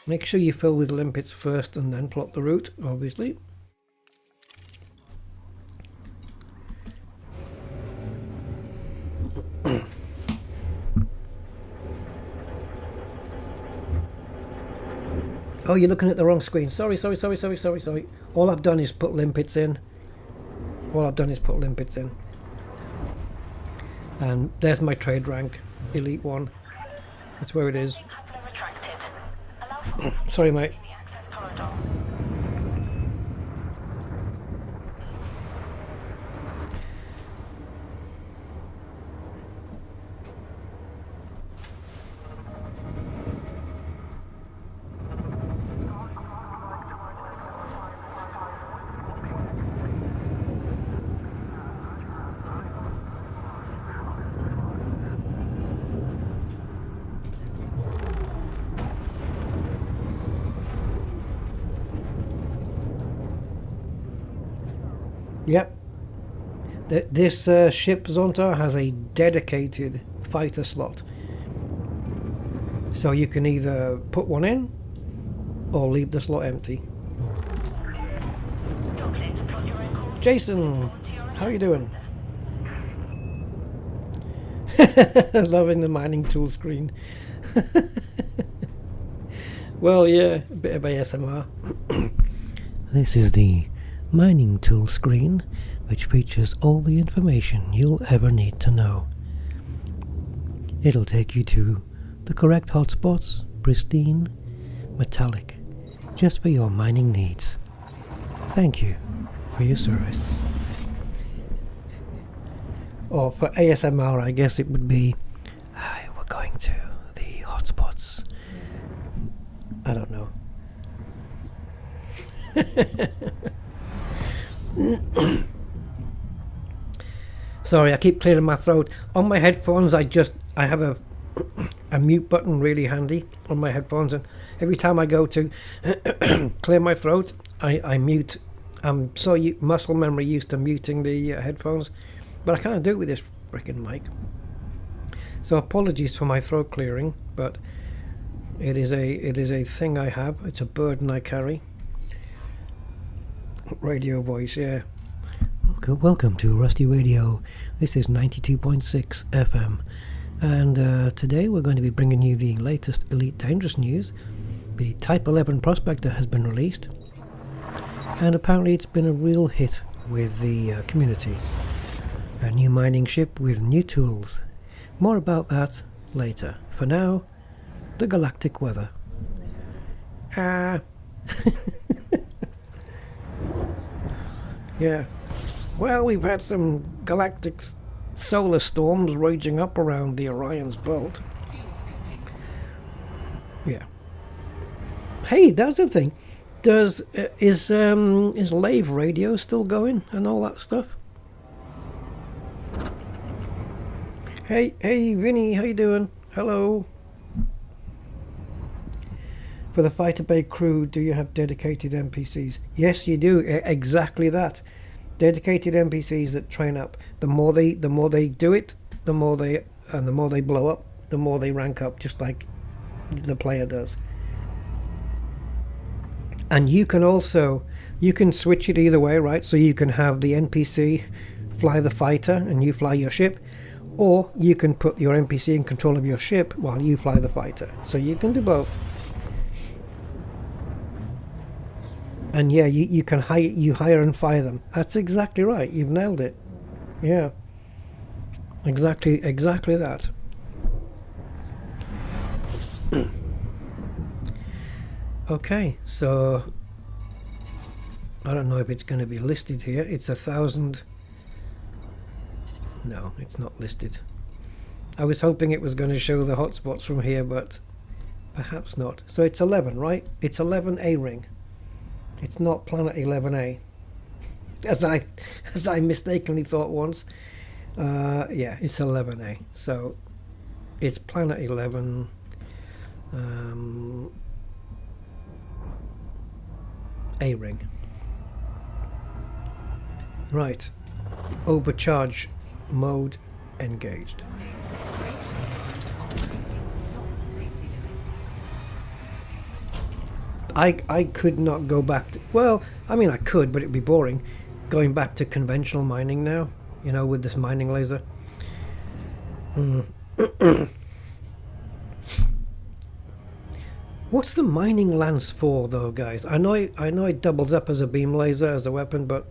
Make sure you fill with limpets first and then plot the route, obviously. Oh, you're looking at the wrong screen. Sorry. All I've done is put limpets in. And there's my trade rank, Elite 1. That's where it is. Sorry, mate. Yep. This ship, Zonta, has a dedicated fighter slot. So you can either put one in or leave the slot empty. Jason, how are you doing? Loving the mining tool screen. Well, yeah, a bit of ASMR. This is the mining tool screen, which features all the information you'll ever need to know. It'll take you to the correct hotspots, pristine, metallic, just for your mining needs. Thank you for your service. Or for ASMR, I guess it would be, hi, we're going to the hotspots. I don't know. Sorry, I keep clearing my throat. On my headphones, I have a mute button really handy on my headphones, and every time I go to clear my throat, I mute. I'm so muscle memory used to muting the headphones, but I can't do it with this freaking mic. So apologies for my throat clearing, but It is a thing I have. It's a burden I carry. Radio voice, yeah. Welcome to Rusty Radio. This is 92.6 FM. And today we're going to be bringing you the latest Elite Dangerous news. The Type 11 Prospector has been released. And apparently it's been a real hit with the community. A new mining ship with new tools. More about that later. For now, the galactic weather. Yeah. Well, we've had some galactic solar storms raging up around the Orion's belt. Yeah. Hey, that's the thing. Is Lave Radio still going and all that stuff? Hey, Vinny, how you doing? Hello. For the Fighter Bay crew, do you have dedicated NPCs? Yes, you do. Exactly that. Dedicated NPCs that train up. The more they do it, the more they blow up, the more they rank up, just like the player does. And you can switch it either way, right? So you can have the NPC fly the fighter and you fly your ship, or you can put your NPC in control of your ship while you fly the fighter. So you can do both. And yeah, you can hire and fire them. That's exactly right. You've nailed it. Yeah. Exactly that. Okay, so I don't know if it's going to be listed here. It's 1,000. No, it's not listed. I was hoping it was going to show the hotspots from here, but perhaps not. So it's 11, right? It's 11 A-ring. It's not Planet 11A, as I mistakenly thought once. Yeah, it's 11A. So it's Planet 11. A-ring. Right. Overcharge mode engaged. I could not go back to... Well, I mean I could, but it'd be boring. Going back to conventional mining now, you know, with this mining laser. What's the mining lance for, though, guys? I know it doubles up as a beam laser, as a weapon, but...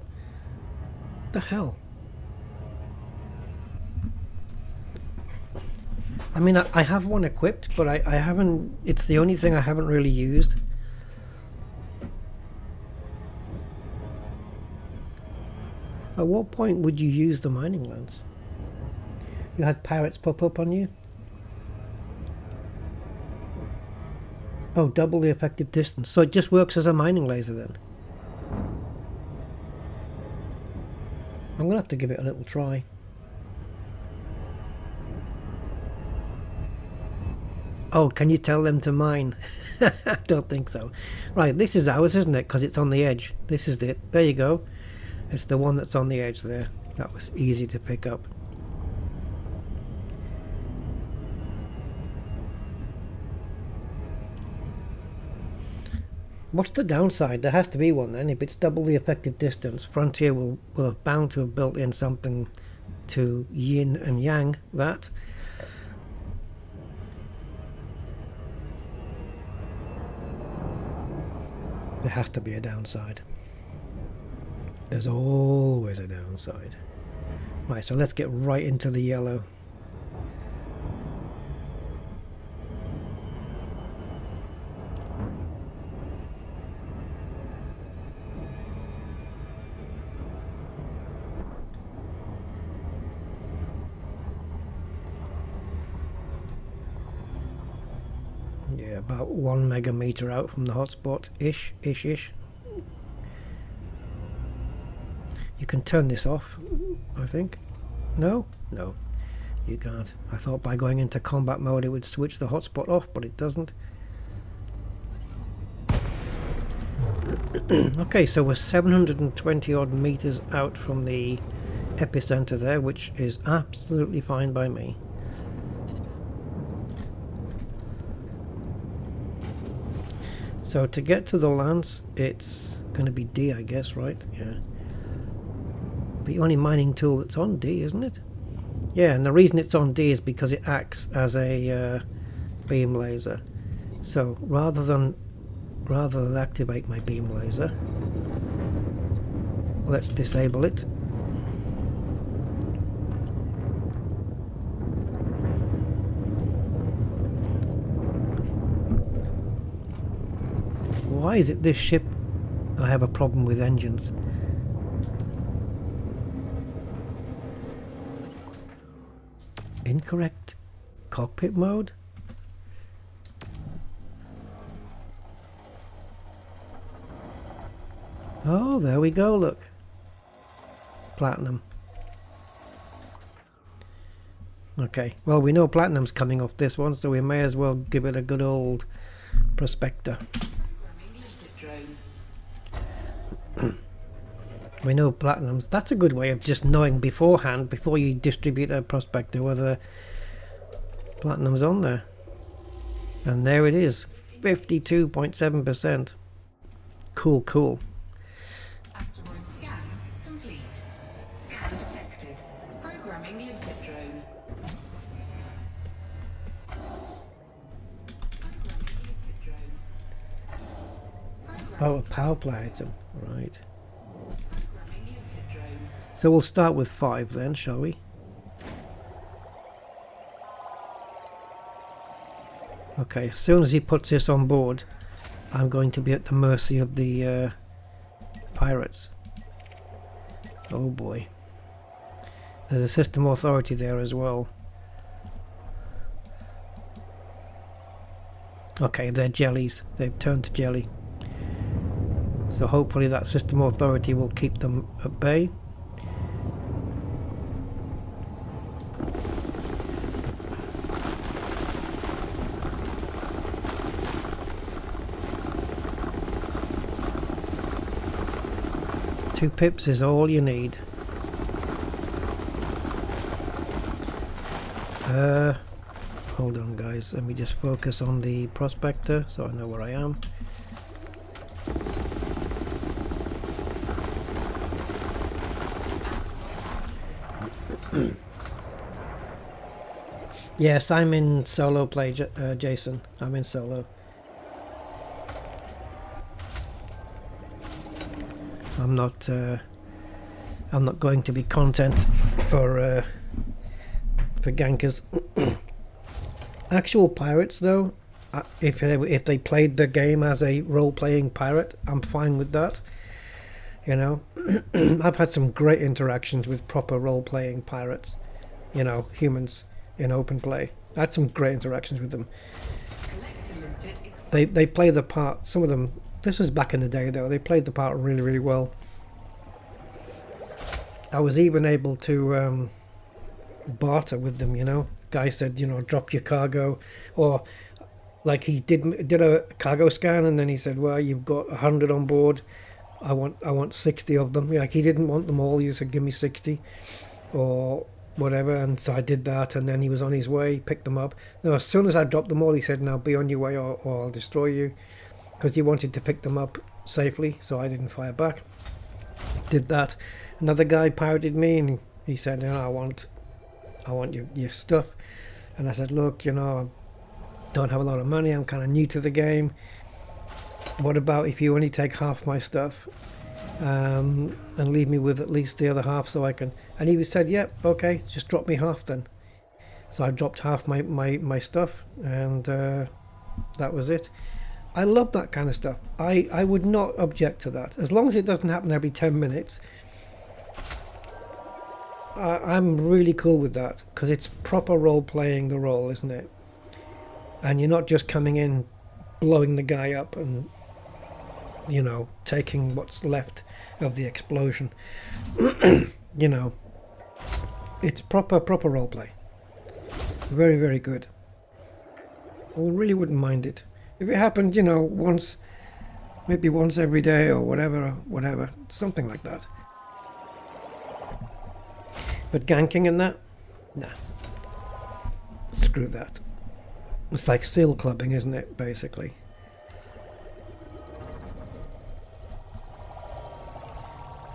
the hell? I mean, I have one equipped, but I haven't... It's the only thing I haven't really used. At what point would you use the mining lance? You had pirates pop up on you? Oh, double the effective distance. So it just works as a mining laser then? I'm gonna have to give it a little try. Oh, can you tell them to mine? I don't think so. Right, this is ours, isn't it? Because it's on the edge. This is it. There you go. It's the one that's on the edge there. That was easy to pick up. What's the downside? There has to be one then. If it's double the effective distance, Frontier will have bound to have built in something to yin and yang that. There has to be a downside. There's always a downside. Right, so let's get right into the yellow. Yeah, about 1 megameter out from the hotspot, ish. You can turn this off, I think. No, you can't. I thought by going into combat mode it would switch the hotspot off, but it doesn't. Okay, so we're 720 odd meters out from the epicenter there, which is absolutely fine by me. So to get to the lance, it's going to be D, I guess, right? Yeah. The only mining tool that's on D, isn't it? Yeah, and the reason it's on D is because it acts as a beam laser. So rather than activate my beam laser, let's disable it. Why is it this ship I have a problem with engines? Incorrect cockpit mode? Oh, there we go, look. Platinum. Okay, well, we know platinum's coming off this one, so we may as well give it a good old prospector. We know platinum's. That's a good way of just knowing beforehand, before you distribute a prospector, whether platinum's on there. And there it is, 52.7%. Cool, cool. Asteroid scan complete. Scan detected. Programming limpet drone. Programming limpet drone. Oh, a power play item, right. Programming limpet drone. So we'll start with 5 then, shall we? Okay, as soon as he puts this on board, I'm going to be at the mercy of the pirates. Oh boy. There's a system authority there as well. Okay, they're jellies. They've turned to jelly. So hopefully that system authority will keep them at bay. Two pips is all you need. Hold on guys, let me just focus on the prospector so I know where I am. Yes, I'm in solo play, Jason. I'm in solo. I'm not going to be content for gankers. Actual pirates, though, if they played the game as a role-playing pirate, I'm fine with that. You know, I've had some great interactions with proper role-playing pirates. You know, humans in open play. I had some great interactions with them. They play the part. Some of them. This was back in the day, though. They played the part really, really well. I was even able to barter with them, you know. Guy said, you know, drop your cargo, or like he did a cargo scan, and then he said, well, you've got 100 on board. I want 60 of them. Like he didn't want them all. He said, give me 60, or whatever. And so I did that, and then he was on his way, picked them up. No, as soon as I dropped them all, he said, now be on your way, or I'll destroy you, because he wanted to pick them up safely. So I didn't fire back. Did that. Another guy pirated me, and he said, you know, I want your stuff. And I said, look, you know, I don't have a lot of money. I'm kind of new to the game. What about if you only take half my stuff and leave me with at least the other half so I can... And he said, yep, okay, just drop me half then. So I dropped half my stuff, and that was it. I love that kind of stuff. I would not object to that. As long as it doesn't happen every 10 minutes, I'm really cool with that, because it's proper role-playing the role, isn't it? And you're not just coming in, blowing the guy up and, you know, taking what's left of the explosion. You know, it's proper role-play. Very, very good. I really wouldn't mind it. If it happened, you know, once, maybe once every day or whatever, something like that. But ganking and that? Nah. Screw that. It's like seal clubbing, isn't it, basically?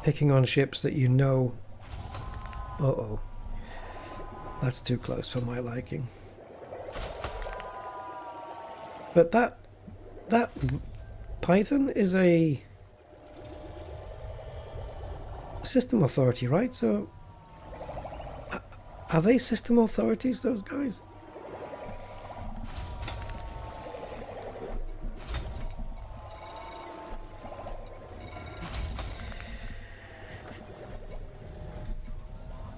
picking on ships that you know. Uh-oh. That's too close for my liking. But that Python is a system authority, right? So are they system authorities, those guys?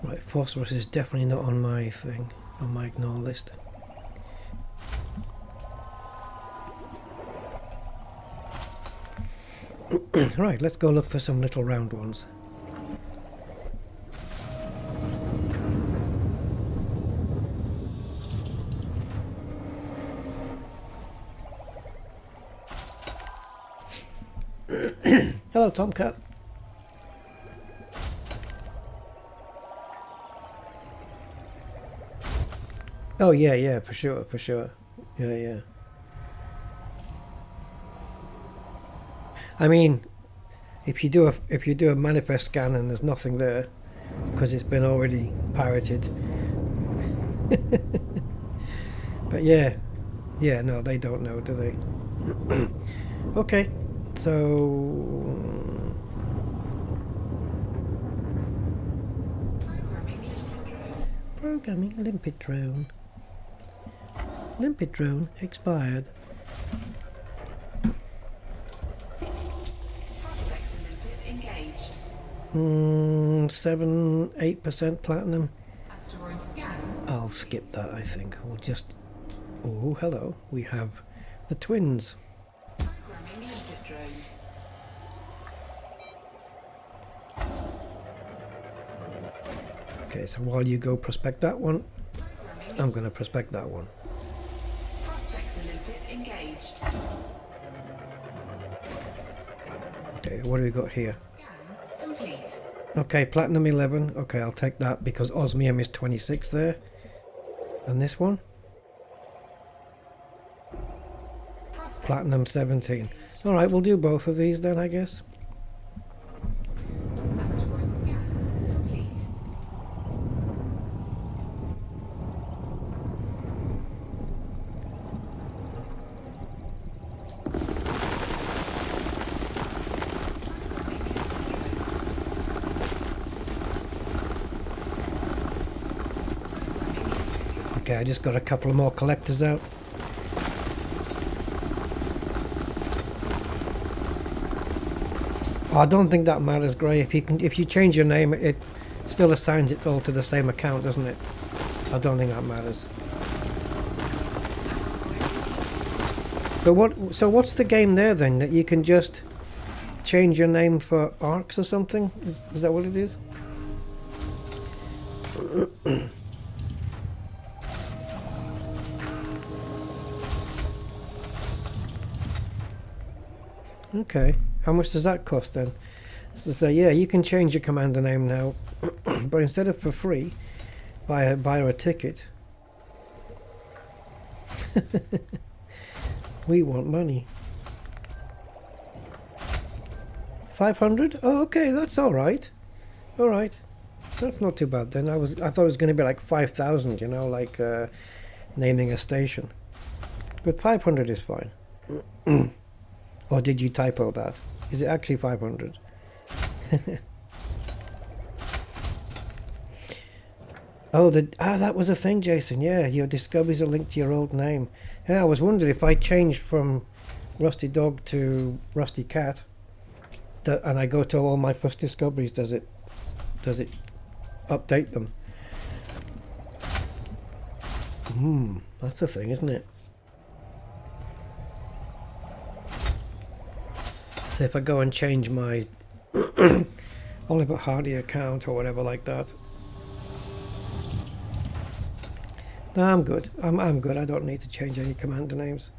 Right, phosphorus is definitely not on my thing, on my ignore list. Right, let's go look for some little round ones. Hello, Tomcat. Oh yeah, for sure. Yeah. I mean, if you do a manifest scan and there's nothing there, because it's been already pirated. But yeah, no, they don't know, do they? Okay, so programming limpet drone. Limpet drone expired. Prospector limpet engaged. 7-8% platinum. Asteroid scan. I'll skip that, I think. We'll just... Oh, hello. We have the twins. Programming limpet drone. Okay, so while you go prospect that one, Programming I'm going to prospect that one. Prospector limpet engaged. Okay, what do we got here? Scan complete. Okay, platinum 11. Okay, I'll take that because osmium is 26 there. And this one? Prospect Platinum 17. Alright, we'll do both of these then, I guess. asteroid scan complete. Okay, I just got a couple of more collectors out. Oh, I don't think that matters, Gray. If you change your name, it still assigns it all to the same account, doesn't it? I don't think that matters. But what's the game there then? That you can just change your name for arcs or something? Is that what it is? Okay, how much does that cost then? So yeah, you can change your commander name now, but instead of for free, buy a ticket. We want money. 500? Oh, okay, that's all right. All right, that's not too bad then. I thought it was going to be like 5,000, you know, like naming a station. But 500 is fine. Or did you typo that? Is it actually 500? Oh, that was a thing, Jason. Yeah, your discoveries are linked to your old name. Yeah, I was wondering if I change from Rusty Dog to Rusty Cat, and I go to all my first discoveries, does it update them? That's a thing, isn't it? So if I go and change my Oliver Hardy account or whatever like that. No, I'm good. I'm good. I don't need to change any commander names.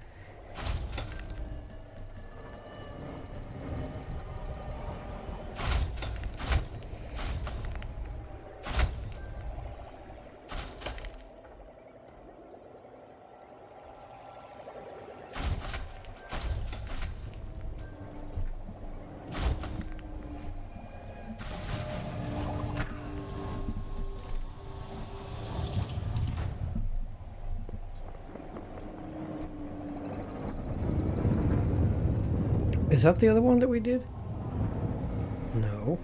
Is that the other one that we did? No.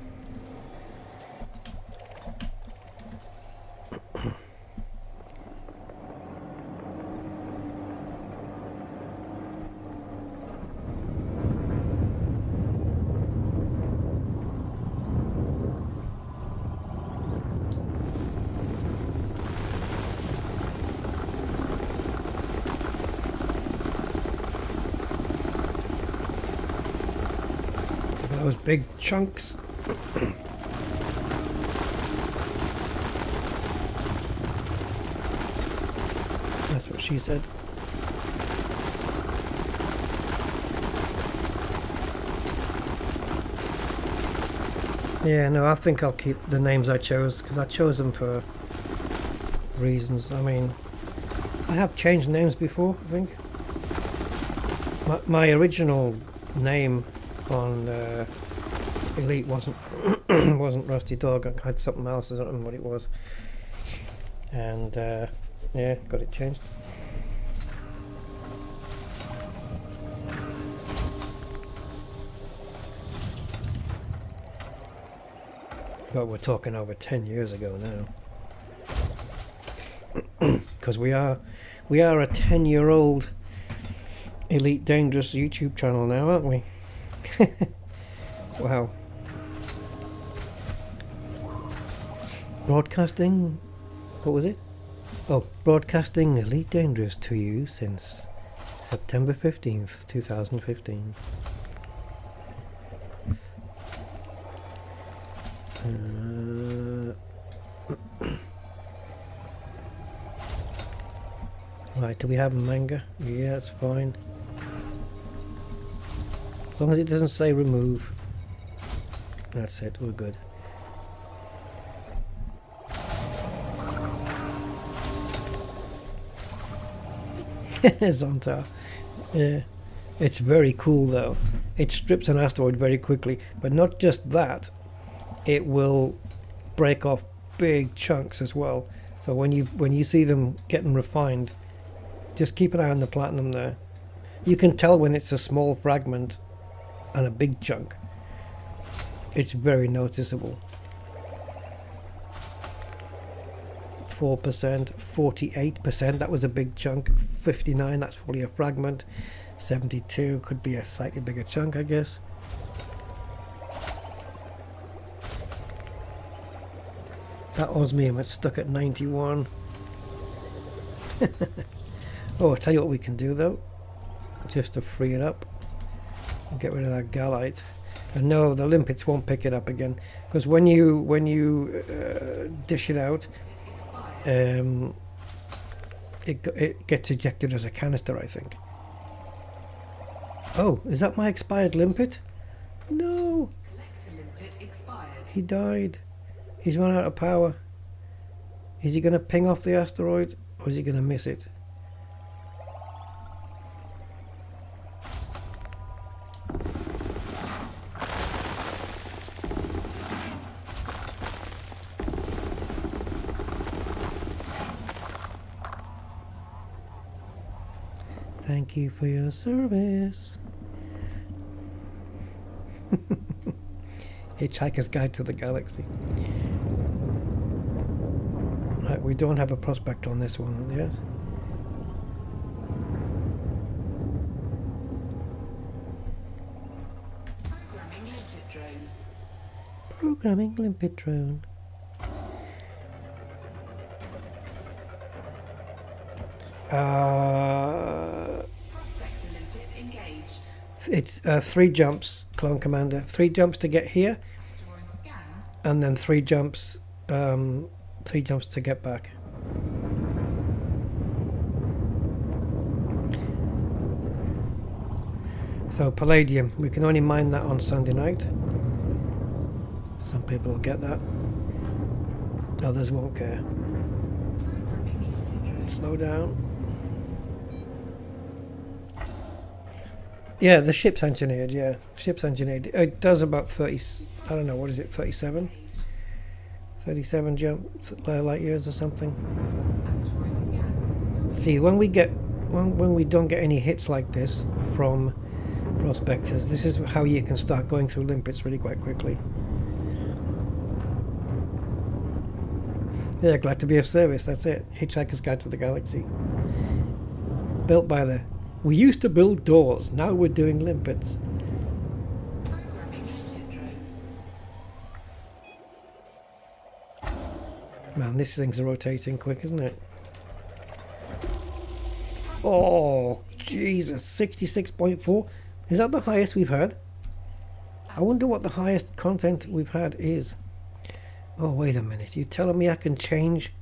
Those big chunks. That's what she said. Yeah, no, I think I'll keep the names I chose because I chose them for reasons. I mean, I have changed names before, I think. My original name on Elite wasn't wasn't Rusty Dog. I had something else. I don't remember what it was, and yeah, got it changed. But we're talking over 10 years ago now, because we are a 10-year-old Elite Dangerous YouTube channel now, aren't we? Wow. Broadcasting, what was it? Oh, broadcasting Elite Dangerous to you since September 15th, 2015. Right, do we have manga? Yeah, that's fine. As long as it doesn't say remove. That's it, we're good. Zonta. Yeah. It's very cool though. It strips an asteroid very quickly. But not just that, it will break off big chunks as well. So when you see them getting refined, just keep an eye on the platinum there. You can tell when it's a small fragment and a big chunk. It's very noticeable. 4%, 48%, that was a big chunk. 59, that's probably a fragment. 72 could be a slightly bigger chunk, I guess. That osmium is stuck at 91. Oh, I'll tell you what we can do though, just to free it up. Get rid of that gallite. And no, the limpets won't pick it up again, because when you dish it out, it gets ejected as a canister, I think. Oh, is that my expired limpet? No, Collector limpet expired. he died. He's run out of power. Is he going to ping off the asteroid, or is he going to miss it? Thank you for your service. Hitchhiker's Guide to the Galaxy. Right, we don't have a prospector on this one, yes? Programming limpet drone. Programming limpet drone. Prospector limpet engaged. It's 3 jumps, Clone Commander. 3 jumps to get here, Store and scan. and then 3 jumps to get back. So palladium, we can only mine that on Sunday night. Some people will get that. Others won't care. Programming limpet drone. Slow down. Yeah, the ship's engineered, yeah. Ship's engineered. It does about 30, I don't know, what is it, 37? 37 light years or something. Asteroid scan. See, when we don't get any hits like this from prospectors. This is how you can start going through limpets really quite quickly. Yeah, glad to be of service, that's it. Hitchhiker's Guide to the Galaxy. Built by the... We used to build doors, now we're doing limpets. Programming limpet drone. Man, these things are rotating quick, isn't it? Oh, Jesus, 66.4. Is that the highest we've had? I wonder what the highest content we've had is. Oh, wait a minute. You telling me I can change?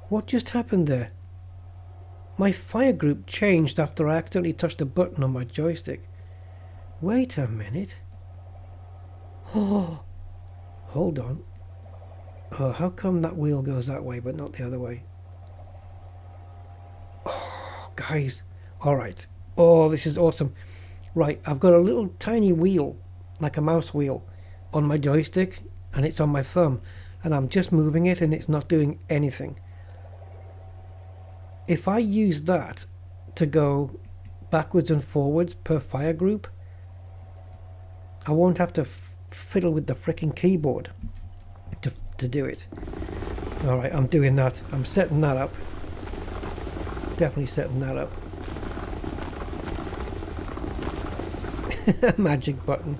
What just happened there? My fire group changed after I accidentally touched a button on my joystick. Wait a minute. Oh, hold on. Oh, how come that wheel goes that way but not the other way? Oh, guys. All right. Oh, this is awesome. Right, I've got a little tiny wheel, like a mouse wheel, on my joystick, and it's on my thumb, and I'm just moving it and it's not doing anything. If I use that to go backwards and forwards per fire group, I won't have to fiddle with the frickin' keyboard to do it. Alright, I'm doing that. I'm setting that up. Definitely setting that up. Magic button.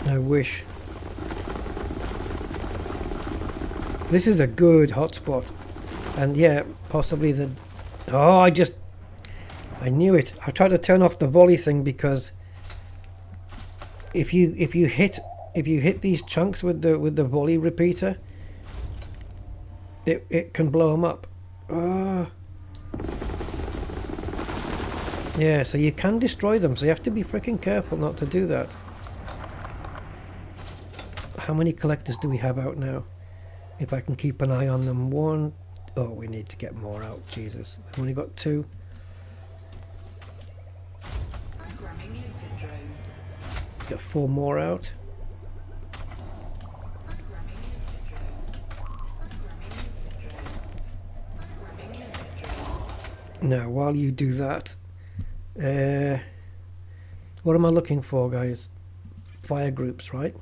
I wish. This is a good hotspot. And yeah, possibly the... Oh, I knew it. I tried to turn off the volley thing because if you hit these chunks with the volley repeater, it can blow them up. Yeah, so you can destroy them, so you have to be freaking careful not to do that. How many collectors do we have out now? If I can keep an eye on them. One. Oh, we need to get more out. Jesus, we've only got two. Programming limpet drone. Let's get 4 more out. Programming limpet drone. Programming limpet drone. Programming limpet drone. Now, while you do that, what am I looking for, guys? Fire groups, right?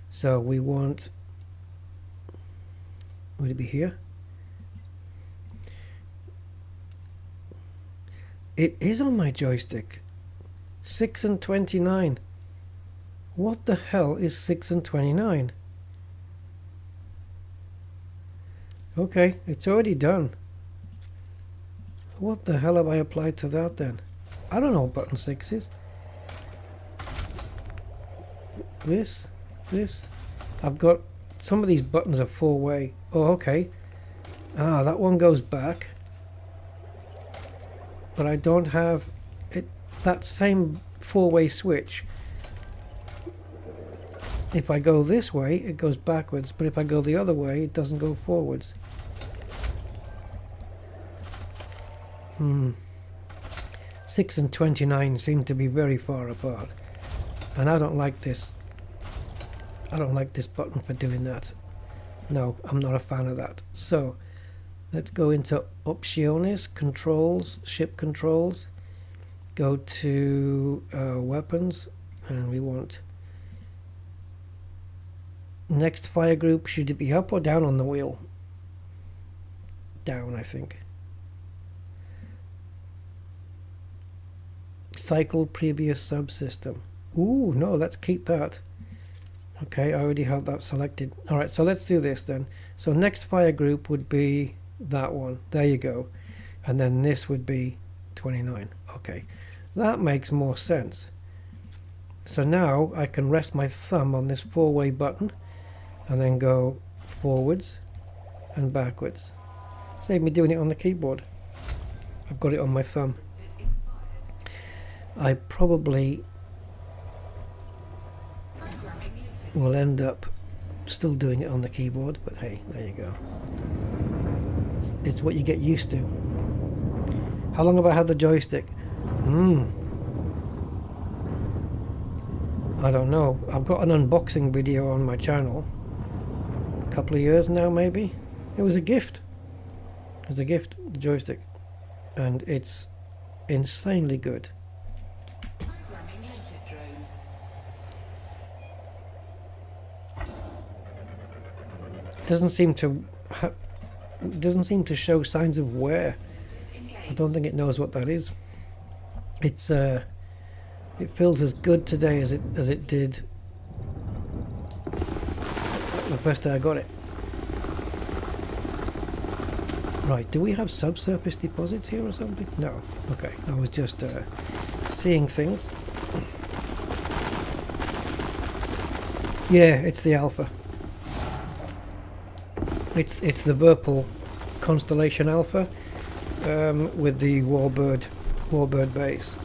So we want... Would it be here? It is on my joystick. 6 and 29. What the hell is 6 and 29? Okay, it's already done. What the hell have I applied to that then? I don't know what button 6 is. This. I've got... Some of these buttons are 4-way. Oh, okay. Ah, that one goes back. But I don't have it. That same 4-way switch. If I go this way, it goes backwards. But if I go the other way, it doesn't go forwards. 6 and 29 seem to be very far apart. And I don't like this. I don't like this button for doing that. No, I'm not a fan of that. So, let's go into Opciones, Controls, Ship Controls. Go to Weapons, and we want... Next fire group, should it be up or down on the wheel? Down, I think. Cycle previous subsystem. Ooh, no, let's keep that. Okay, I already have that selected. Alright, so let's do this then. So next fire group would be that one. There you go. And then this would be 29. Okay, that makes more sense. So now I can rest my thumb on this 4-way button and then go forwards and backwards. Save me doing it on the keyboard. I've got it on my thumb. Bit expired. I probably Programming limpet. will end up still doing it on the keyboard, but hey, there you go. It's what you get used to. How long have I had the joystick? I don't know. I've got an unboxing video on my channel. A couple of years now, maybe. It was a gift. It was a gift, the joystick. And it's insanely good. Programming limpet drone. Doesn't seem to show signs of wear. I don't think it knows what that is. It's it feels as good today as it did the first day I got it. Right, do we have subsurface deposits here or something? No. Okay, I was just seeing things. Yeah, it's the Alpha. It's the Virpil Constellation Alpha with the WarBRD base.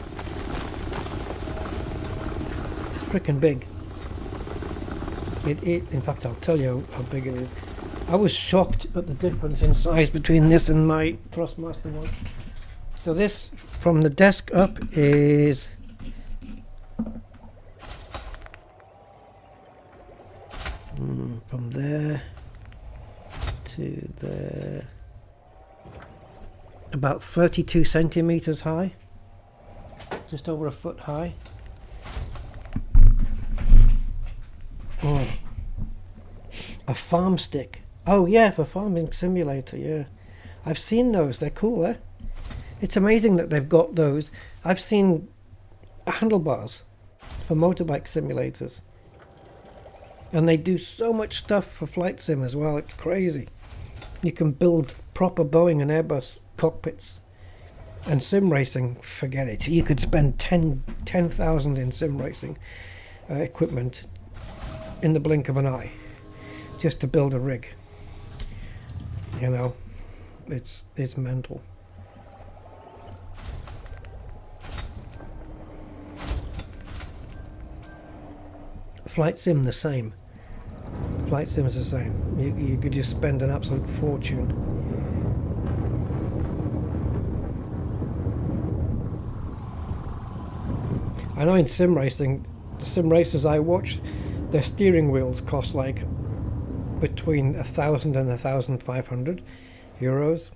It's freaking big. It in fact, I'll tell you how big it is. I was shocked at the difference in size between this and my Thrustmaster one. So this, from the desk up, is from there to there, about 32 centimeters high, just over a foot high. A farm stick. Oh yeah, for farming simulator, yeah. I've seen those, they're cool, eh? It's amazing that they've got those. I've seen handlebars for motorbike simulators. And they do so much stuff for flight sim as well, it's crazy. You can build proper Boeing and Airbus cockpits. And sim racing, forget it. You could spend 10,000 in sim racing equipment in the blink of an eye just to build a rig. You know, it's mental. Flight sim the same. Flight sim is the same. You could just spend an absolute fortune. I know in sim racing, the sim races I watch, their steering wheels cost like between 1,000 and 1,500 euros,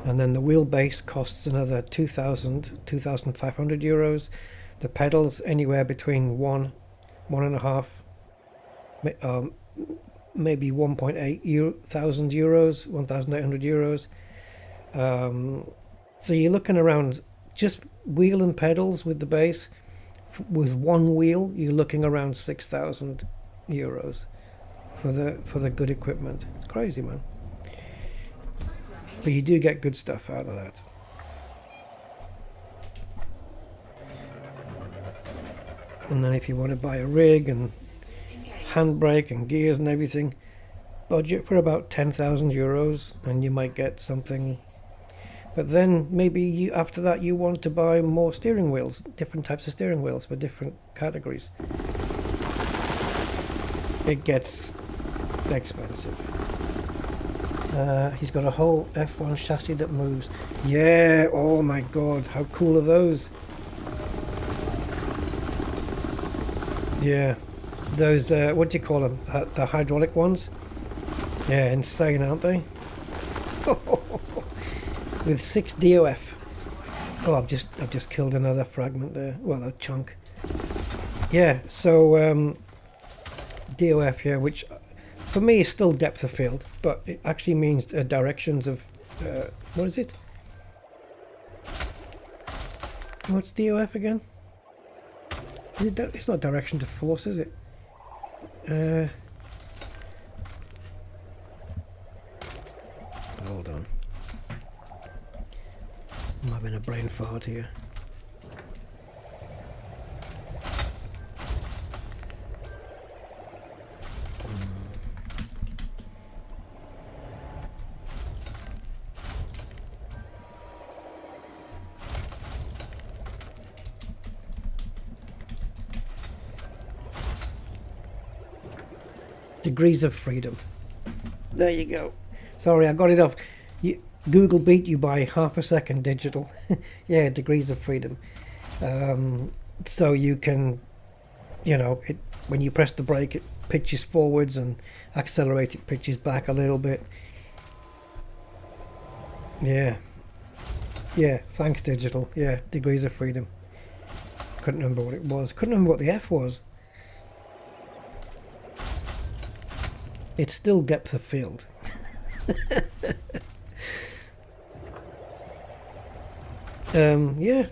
and then the wheelbase costs another 2,000, 2,500 euros. The pedals anywhere between 1.5, maybe 1.8 thousand euros, 1,800 euros. So you're looking around just wheel and pedals with the base. With one wheel, you're looking around 6,000 euros for the good equipment. It's crazy, man. But you do get good stuff out of that. And then if you want to buy a rig and handbrake and gears and everything, budget for about 10,000 euros and you might get something. But then maybe after that you want to buy more steering wheels, different types of steering wheels for different categories. It gets expensive. He's got a whole F1 chassis that moves. Yeah, oh my god, how cool are those? Yeah, those, what do you call them? The hydraulic ones? Yeah, insane, aren't they? With 6 DOF. Oh, I've just killed another fragment there. Well, a chunk. Yeah, so DOF, yeah, which for me is still depth of field, but it actually means directions of what is it? What's DOF again? It's not direction to force, is it? Hold on. I'm having a brain fart here. Degrees of freedom. There you go. Sorry, I got it off. Google beat you by half a second digital. Yeah, degrees of freedom. So you can you know, it when you press the brake, it pitches forwards, and accelerate, it pitches back a little bit. Yeah. Yeah, thanks digital. Yeah, degrees of freedom. Couldn't remember what it was. Couldn't remember what the F was. It's still depth of field. Yeah.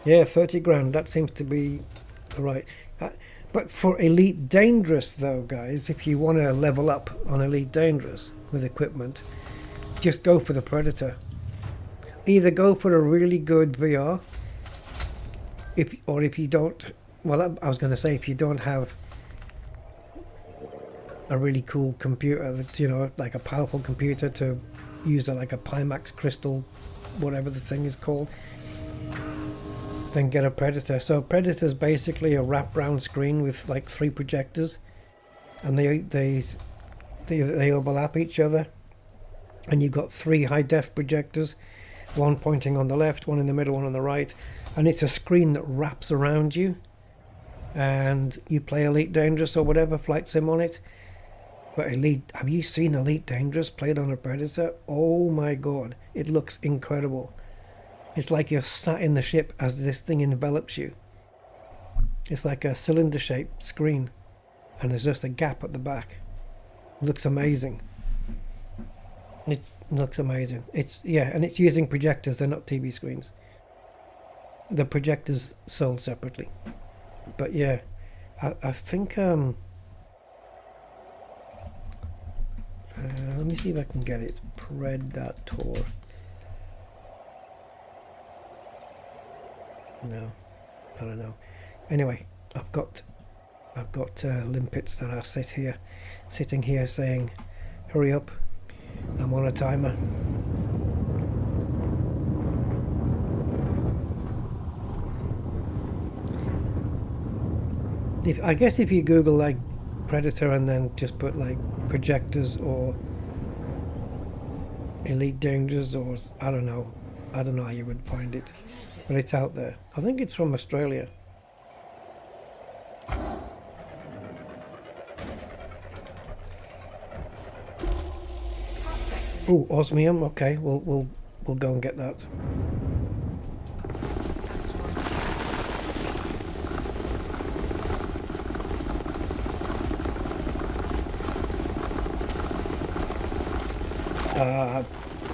Yeah, 30 grand. That seems to be right. But for Elite Dangerous, though, guys, if you want to level up on Elite Dangerous with equipment, just go for the Predator. Either go for a really good VR, or if you don't, well, I was going to say, if you don't have a really cool computer, that, you know, like a powerful computer to use like a Pimax Crystal, whatever the thing is called, then get a Predator. So Predator's basically a wraparound screen with like 3 projectors, and they overlap each other, and you've got 3 high def projectors, one pointing on the left, one in the middle, one on the right, and it's a screen that wraps around you, and you play Elite Dangerous or whatever flight sim on it. But have you seen Elite Dangerous played on a Predator? Oh my god, it looks incredible. It's like you're sat in the ship as this thing envelops you. It's like a cylinder shaped screen, and there's just a gap at the back. It looks amazing. It looks amazing. And it's using projectors, they're not TV screens. The projectors sold separately. But yeah, I think let me see if I can get it. Predator. No, I don't know. Anyway, I've got limpets that are sitting here saying, "Hurry up! I'm on a timer." I guess if you Google like Predator and then just put like projectors or Elite Dangerous, or I don't know how you would find it, but it's out there. I think it's from Australia. Oh, osmium. Okay, we'll go and get that.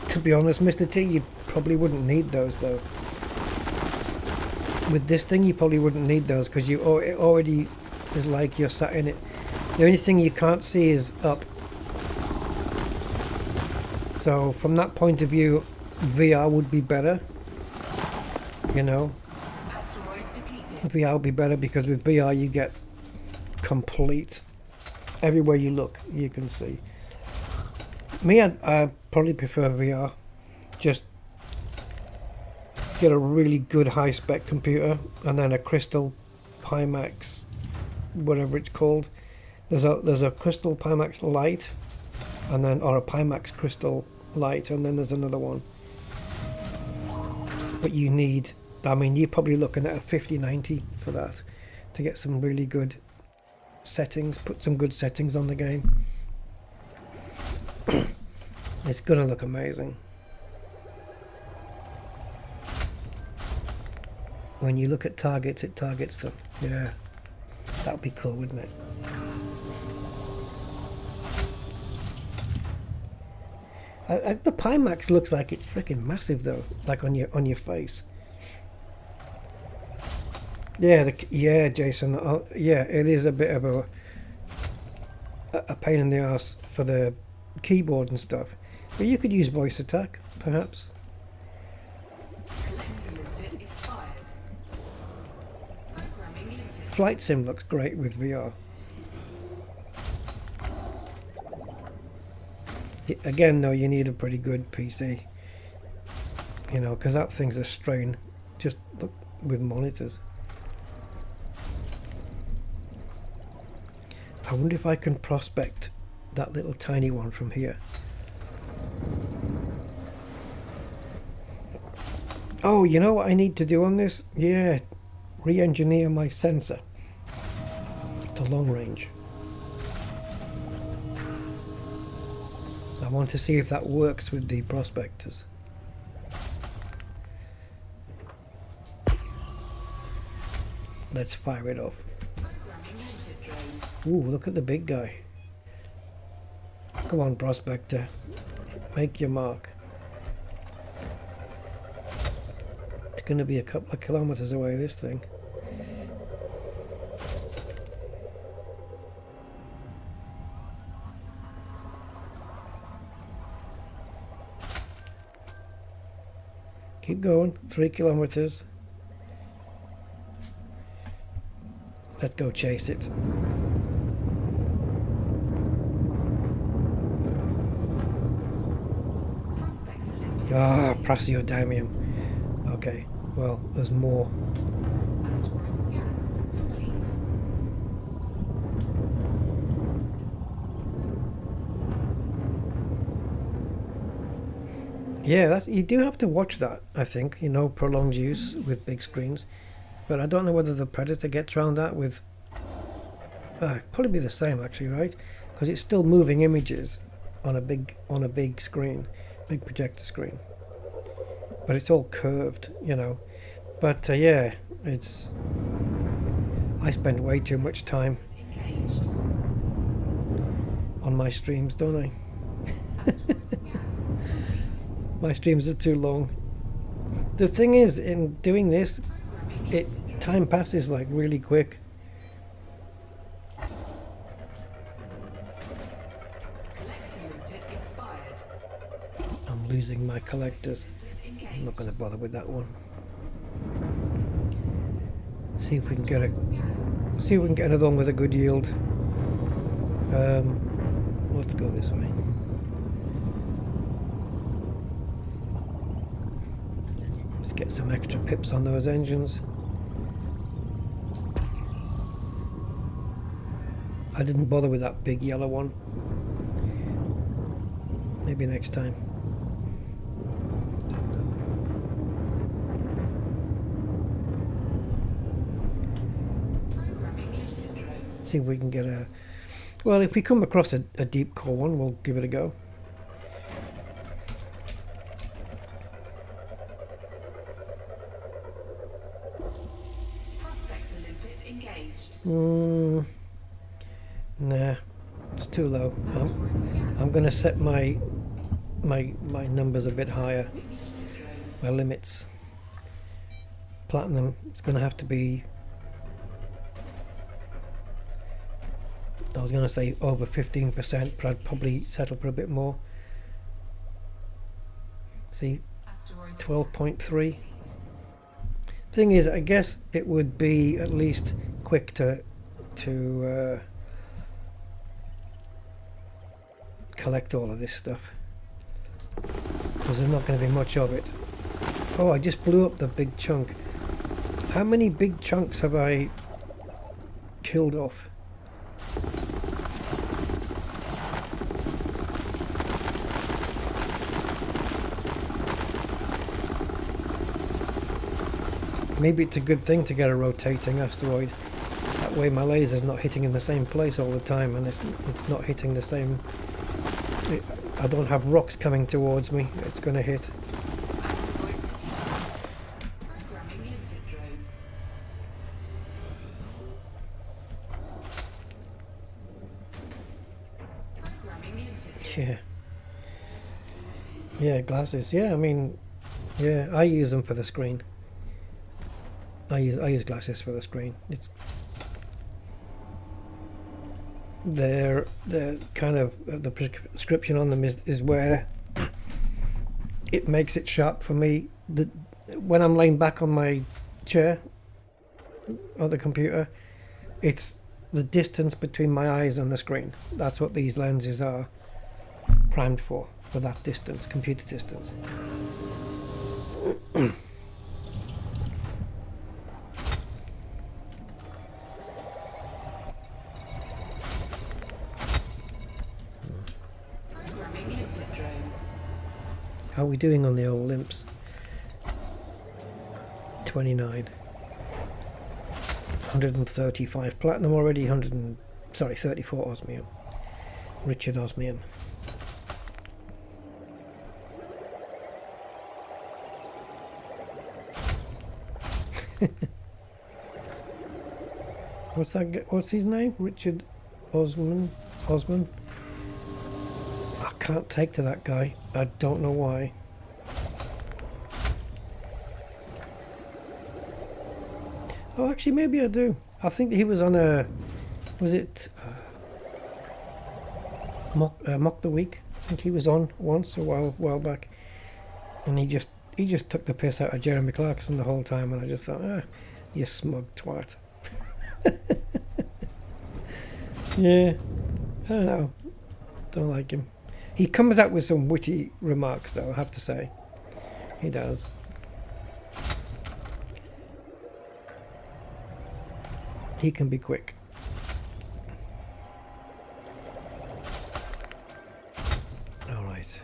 To be honest, Mr. T, you probably wouldn't need those though. With this thing, you probably wouldn't need those because it already is like you're sat in it. The only thing you can't see is up. So from that point of view, VR would be better. You know, VR would be better because with VR you get complete. Everywhere you look, you can see. Me, I probably prefer VR. Just get a really good high-spec computer and then a Crystal Pimax, whatever it's called. There's a Crystal Pimax Lite, and then or a Pimax Crystal Lite, and then there's another one. But you need, I mean, you're probably looking at a 5090 for that to get some really good settings. Put some good settings on the game. It's gonna look amazing. When you look at targets, it targets them. Yeah, that would be cool, wouldn't it? The Pimax looks like it's freaking massive though, like on your face. Yeah, yeah, Jason. Yeah, it is a bit of a pain in the ass for the keyboard and stuff. But you could use voice attack, perhaps. Flight sim looks great with VR. Again, though, you need a pretty good PC. You know, because that thing's a strain. Just look with monitors. I wonder if I can prospect that little tiny one from here. Oh, you know what I need to do on this? Yeah, re-engineer my sensor to long range. I want to see if that works with the prospectors. Let's fire it off. Ooh, look at the big guy. Come on, prospector. Make your mark. It's going to be a couple of kilometers away, this thing. Keep going. 3 kilometers. Let's go chase it. Ah, praseodymium. Okay, well, there's more. Yeah, that's, you do have to watch that, I think, you know, prolonged use with big screens. But I don't know whether the Predator gets around that with... probably be the same actually, right? Because it's still moving images on a big screen, big projector screen. But it's all curved, you know. But yeah, it's... I spend way too much time on my streams, don't I? My streams are too long. The thing is, in doing this, time passes like really quick. I'm losing my collectors. I'm not going to bother with that one. See if we can get another one with a good yield. Let's go this way. Let's get some extra pips on those engines. I didn't bother with that big yellow one. Maybe next time. See if we can get a... Well, if we come across a deep core one, we'll give it a go. Nah, it's too low. I'm going to set my numbers a bit higher. My limits. Platinum, it's going to have to be... I was going to say over 15%, but I'd probably settle for a bit more. See, 12.3. Thing is, I guess it would be at least quick to collect all of this stuff, because there's not going to be much of it. Oh, I just blew up the big chunk. How many big chunks have I killed off? Maybe it's a good thing to get a rotating asteroid. That way my laser's not hitting in the same place all the time, and it's not hitting the same... I don't have rocks coming towards me. It's going to hit. Yeah. Yeah, glasses. Yeah, I mean, yeah, I use them for the screen. I use glasses for the screen. They're kind of the prescription on them is where it makes it sharp for me. When I'm laying back on my chair or the computer, it's the distance between my eyes and the screen. That's what these lenses are primed for that distance, computer distance. How are we doing on the old limps? 29. 135 platinum already. 34 osmium. Richard osmium. What's his name? Richard Osman. I can't take to that guy. I don't know why. Oh, actually, maybe I do. I think he was on a... Was it... Mock the Week? I think he was on once a while back. And he just took the piss out of Jeremy Clarkson the whole time. And I just thought, you smug twat. Yeah. I don't know. Don't like him. He comes out with some witty remarks, though, I have to say. He does. He can be quick. All right.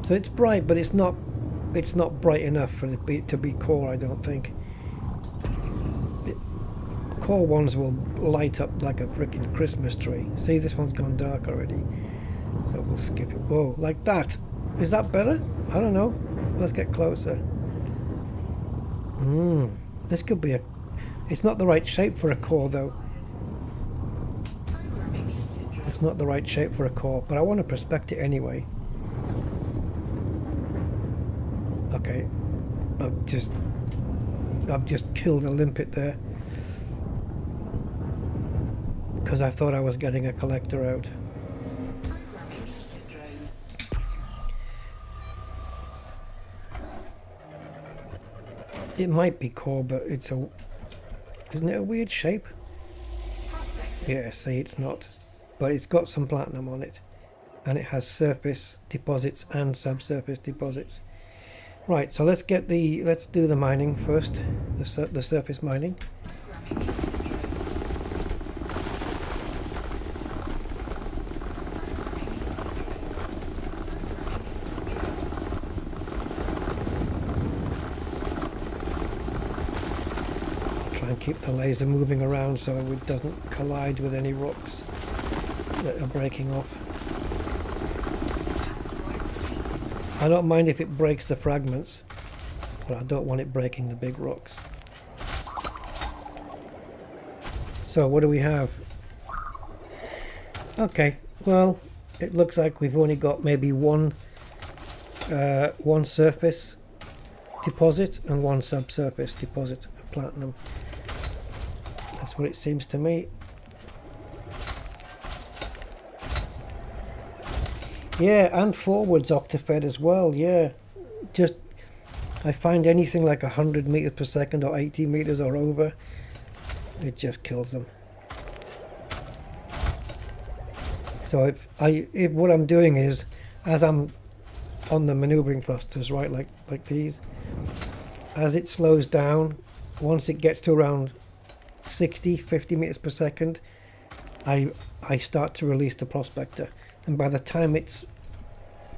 So it's bright, but it's not bright enough for it to be core, I don't think. Core ones will light up like a freaking Christmas tree. See, this one's gone dark already. So we'll skip it. Whoa, like that. Is that better? I don't know. Let's get closer. This could be a... It's not the right shape for a core, though. It's not the right shape for a core, but I want to prospect it anyway. Okay. I've just killed a limpet there. Because I thought I was getting a collector out. It might be core, but it's a... Isn't it a weird shape? Yeah, see, it's not. But it's got some platinum on it. And it has surface deposits and subsurface deposits. Right, so let's do the mining first. The surface mining. Keep the laser moving around so it doesn't collide with any rocks that are breaking off. I don't mind if it breaks the fragments, but I don't want it breaking the big rocks. So what do we have? Okay, well, it looks like we've only got maybe one surface deposit and one subsurface deposit of platinum. That's what it seems to me. Yeah, and forwards octafed as well, yeah. Just, I find anything like 100 meters per second or 80 meters or over, it just kills them. So if what I'm doing is, as I'm on the maneuvering thrusters, right, like these, as it slows down, once it gets to around 50 meters per second, I start to release the prospector, and by the time it's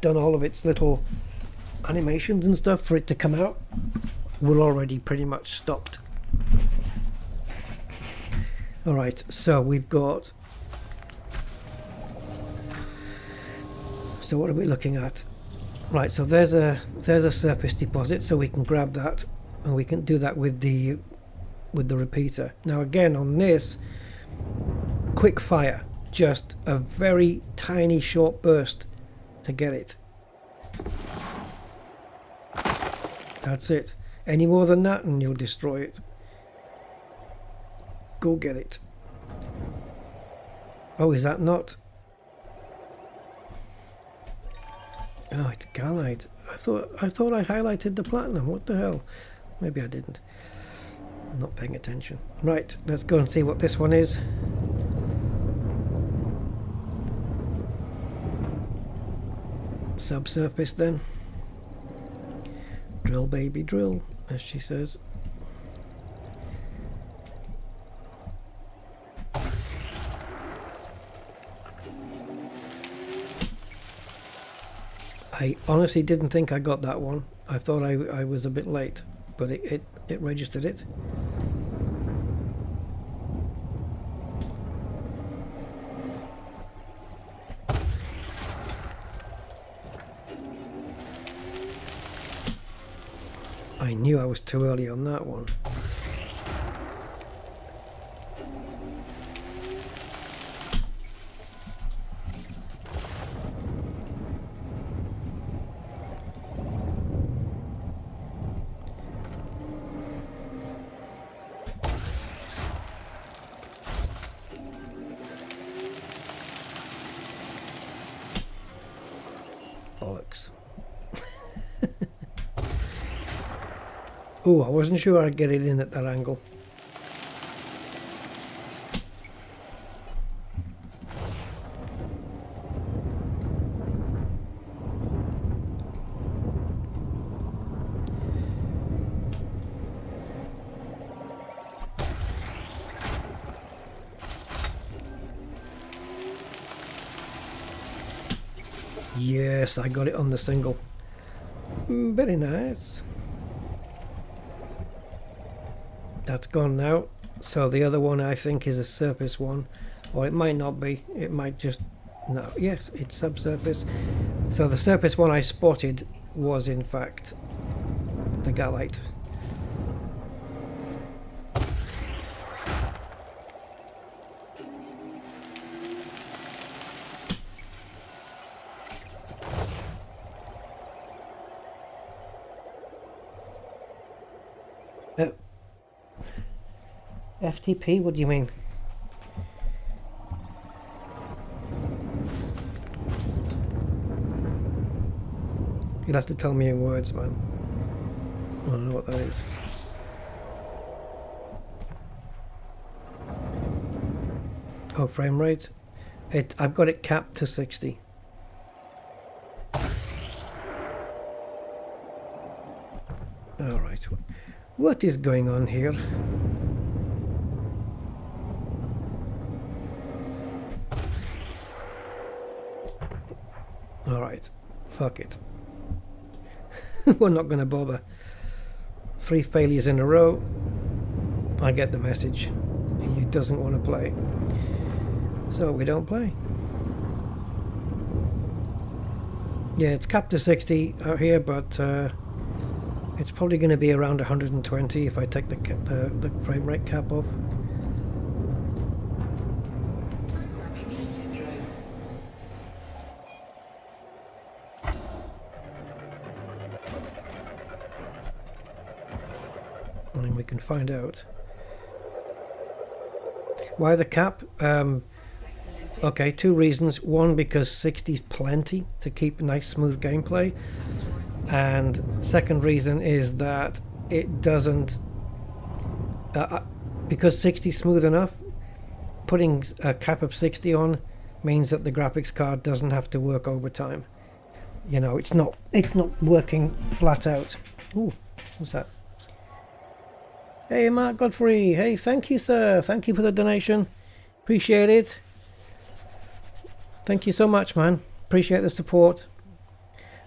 done all of its little animations and stuff for it to come out, we're already pretty much stopped. Alright, so we've got... So what are we looking at? Right, so there's a surface deposit, so we can grab that, and we can do that with the repeater. Now again, on this, quick fire, just a very tiny short burst to get it. That's it. Any more than that and you'll destroy it. Go get it. Oh, is that not? Oh, it's gallite. I thought I highlighted the platinum. What the hell? Maybe I didn't. I'm not paying attention. Right, let's go and see what this one is. Subsurface then. Drill baby drill, as she says. I honestly didn't think I got that one. I thought I was a bit late, but it registered it. I knew I was too early on that one. Bollocks. Oh, I wasn't sure I'd get it in at that angle. Yes, I got it on the single. Very nice. That's gone now. So the other one I think is a surface one, or it might not be. It might just, no, yes, it's subsurface. So the surface one I spotted was in fact the Galite. FTP? What do you mean? You'll have to tell me in words, man. I don't know what that is. Oh, frame rate? I've got it capped to 60. Alright. What is going on here? Alright, fuck it. We're not going to bother. 3 failures in a row. I get the message. He doesn't want to play. So we don't play. Yeah, it's capped to 60 out here, but it's probably going to be around 120 if I take the frame rate cap off. And we can find out why the cap. Okay, 2 reasons. One, because 60 is plenty to keep nice smooth gameplay, and second reason is that it doesn't because 60 is smooth enough. Putting a cap of 60 on means that the graphics card doesn't have to work overtime. You know, it's not working flat out. Ooh, what's that? Hey, Mark Godfrey. Hey, thank you, sir. Thank you for the donation. Appreciate it. Thank you so much, man. Appreciate the support.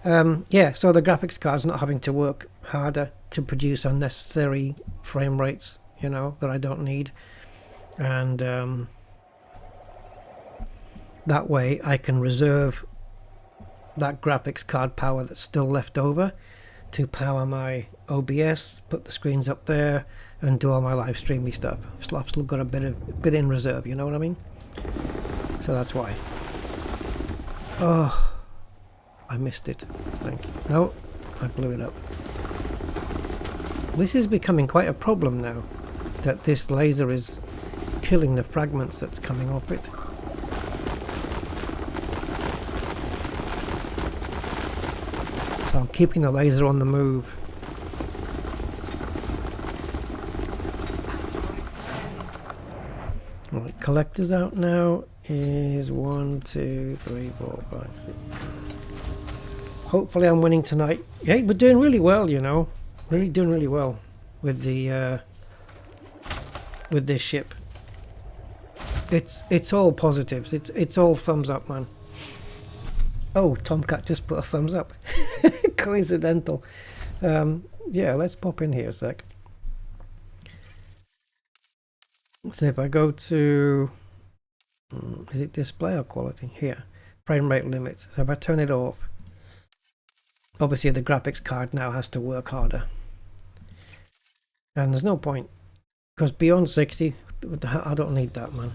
Yeah, so the graphics card's not having to work harder to produce unnecessary frame rates, you know, that I don't need. And that way I can reserve that graphics card power that's still left over to power my OBS, put the screens up there, and do all my live streamy stuff. I've still got a bit in reserve, you know what I mean? So that's why. Oh, I missed it. Thank you. No, I blew it up. This is becoming quite a problem now, that this laser is killing the fragments that's coming off it. So I'm keeping the laser on the move. Right, collectors out now is 1, 2, 3, 4, 5, 6. Hopefully I'm winning tonight. Yeah, we're doing really well, you know. Really doing really well with the with this ship. It's all positives. It's all thumbs up, man. Oh, Tomcat just put a thumbs up. Coincidental. Yeah, let's pop in here a sec. So if I go to, is it display or quality? Here, frame rate limits. So if I turn it off, obviously the graphics card now has to work harder. And there's no point, because beyond 60, I don't need that, man.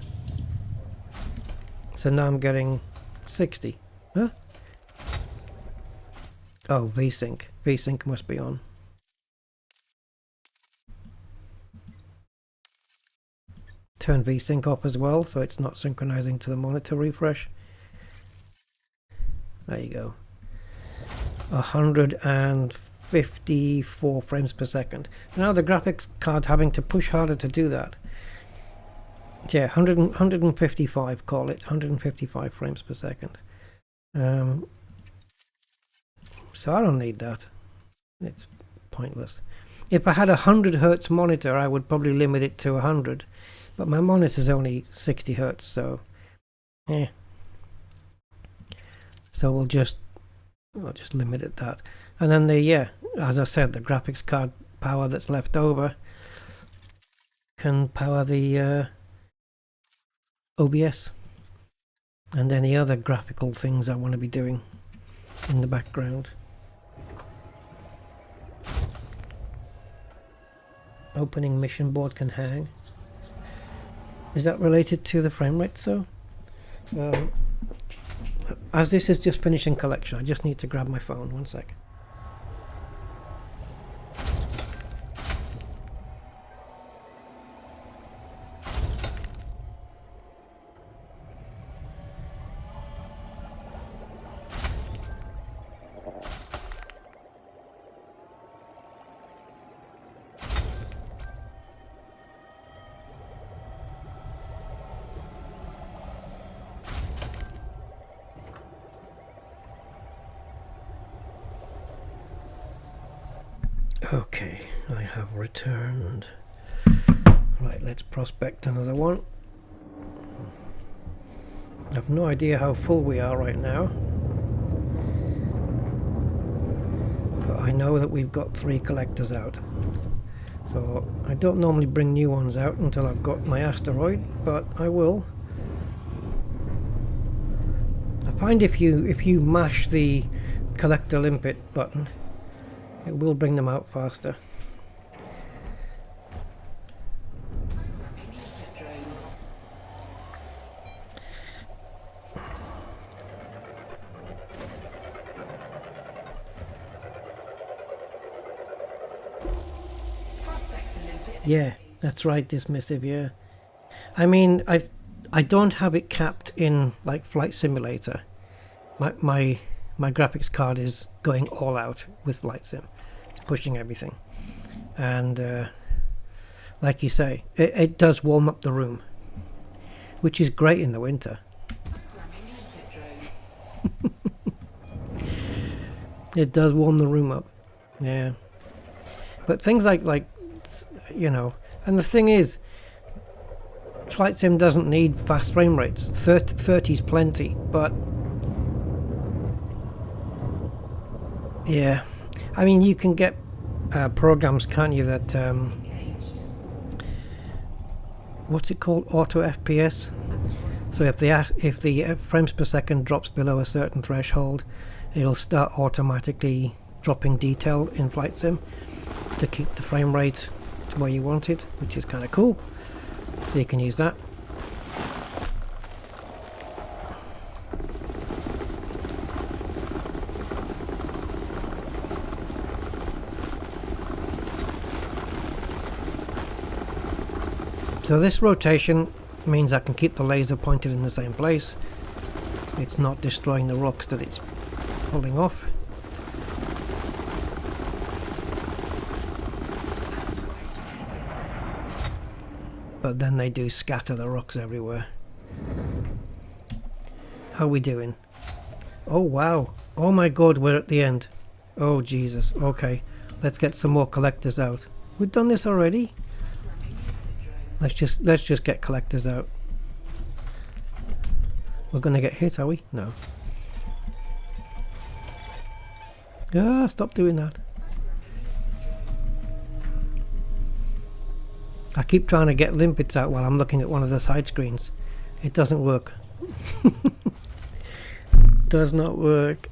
So now I'm getting 60. Huh? Oh, VSync. VSync must be on. Turn VSync off as well, so it's not synchronizing to the monitor refresh. There you go. 154 frames per second. Now the graphics card having to push harder to do that. Yeah, 155, call it 155 frames per second. So I don't need that. It's pointless. If I had a 100 Hertz monitor, I would probably limit it to 100. But my monitor is only 60 Hertz, so so I'll just limit it that. And then as I said, the graphics card power that's left over can power the OBS and any other graphical things I want to be doing in the background. Opening mission board can hang. Is that related to the frame rate though? As this is just finishing collection, I just need to grab my phone. One sec. Okay, I have returned. Right, let's prospect another one. I have no idea how full we are right now, but I know that we've got 3 collectors out. So I don't normally bring new ones out until I've got my asteroid, but I will. I find if you mash the collector limpet button, it will bring them out faster. Yeah, that's right, dismissive, yeah. I mean, I don't have it capped in like Flight Simulator. My graphics card is going all out with Flight Sim, pushing everything. And like you say, it does warm up the room, which is great in the winter. It does warm the room up, yeah. But things like you know, and the thing is, Flight Sim doesn't need fast frame rates. 30's plenty, but yeah, I mean, you can get programs, can't you, that what's it called, auto FPS. So if the frames per second drops below a certain threshold, it'll start automatically dropping detail in Flight Sim to keep the frame rate to where you want it, which is kind of cool. So you can use that. So this rotation means I can keep the laser pointed in the same place. It's not destroying the rocks that it's pulling off. But then they do scatter the rocks everywhere. How are we doing? Oh wow. Oh my god, we're at the end. Oh Jesus. Okay. Let's get some more collectors out. We've done this already? Let's just get collectors out. We're gonna get hit, are we? No. Ah, stop doing that. I keep trying to get limpets out while I'm looking at one of the side screens. It doesn't work. Does not work.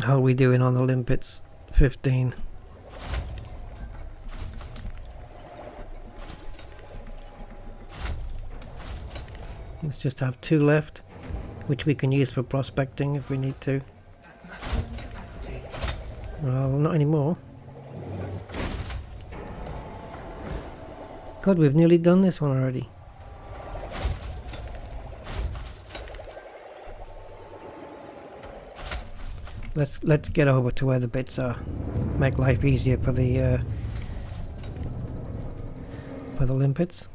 How are we doing on the limpets? 15. Let's just have 2 left, which we can use for prospecting if we need to. At maximum capacity. Well, not anymore. God, we've nearly done this one already. Let's get over to where the bits are. Make life easier for the limpets.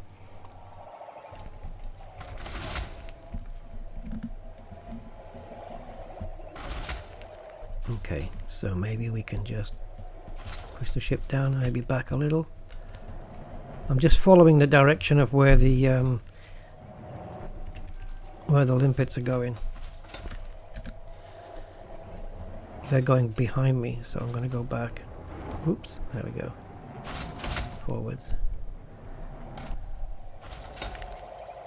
Okay, so maybe we can just push the ship down, maybe back a little. I'm just following the direction of where the limpets are going. They're going behind me, so I'm going to go back. Oops, there we go. Forwards.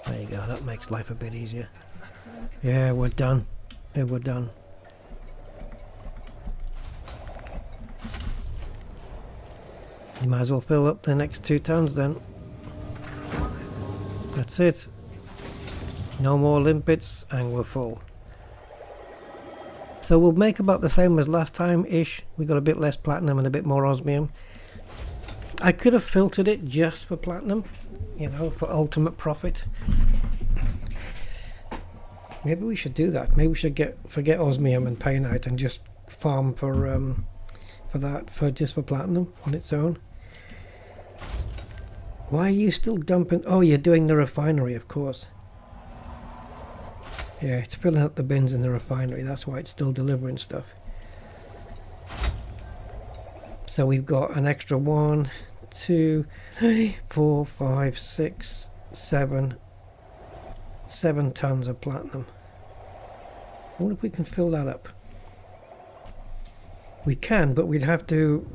There you go, that makes life a bit easier. Maximum Yeah, we're done. Yeah, we're done. You might as well fill up the next 2 tons then. That's it. No more limpets and we're full. So we'll make about the same as last time-ish. We got a bit less platinum and a bit more osmium. I could have filtered it just for platinum, you know, for ultimate profit. Maybe we should do that. Maybe we should forget osmium and painite and just farm for just for platinum on its own. Why are you still dumping? Oh, you're doing the refinery, of course. Yeah, it's filling up the bins in the refinery. That's why it's still delivering stuff. So we've got an extra 1, 2, 3, 4, 5, 6, 7 tons of platinum. I wonder if we can fill that up. We can, but we'd have to...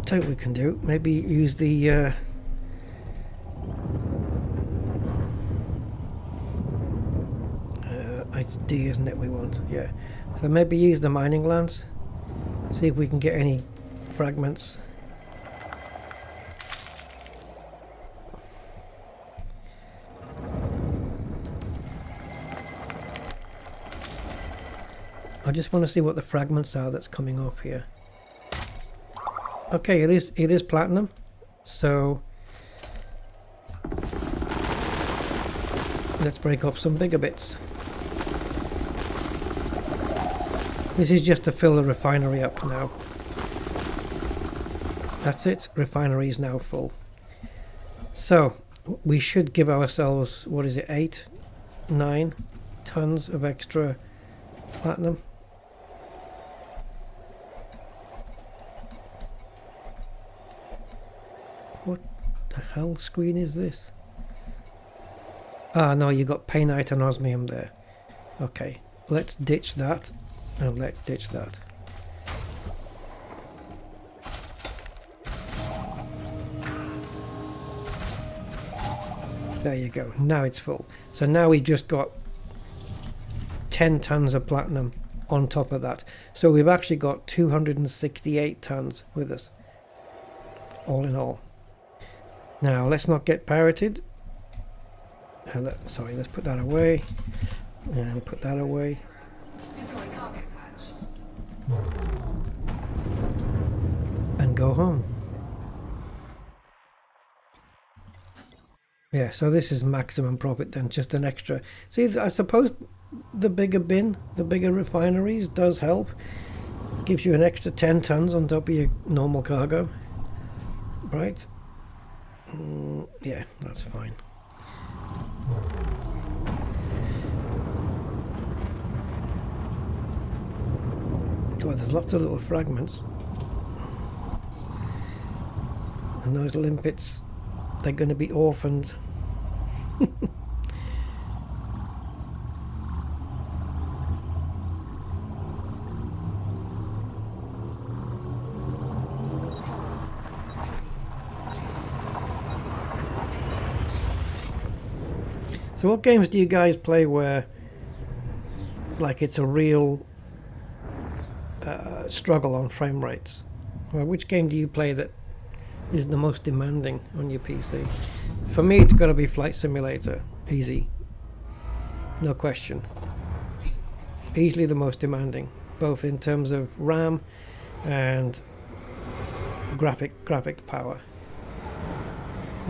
Tell you what we can do. Maybe use the... it's D, isn't it, we want? Yeah. So maybe use the mining lance. See if we can get any fragments. I just want to see what the fragments are that's coming off here. Okay, it is platinum. So let's break off some bigger bits. This is just to fill the refinery up now. That's it, refinery is now full. So we should give ourselves, what is it, 8, 9 tons of extra platinum. What the hell screen is this? Ah, no, you got painite and osmium there. Okay, let's ditch that. And let's ditch that. There you go. Now it's full. So now we've just got 10 tons of platinum on top of that. So we've actually got 268 tons with us. All in all. Now let's not get pirated. Sorry, let's put that away. And put that away. Deploy cargo patch. And go home. Yeah, so this is maximum profit then, just an extra. See, I suppose the bigger bin, the bigger refineries does help. Gives you an extra 10 tons on top of your normal cargo. Right? Yeah, that's fine. God, there's lots of little fragments. And those limpets, they're going to be orphaned. So what games do you guys play where like it's a real struggle on frame rates? Well, which game do you play that is the most demanding on your PC? For me, it's got to be Flight Simulator. Easy. No question. Easily the most demanding, both in terms of RAM and graphic power.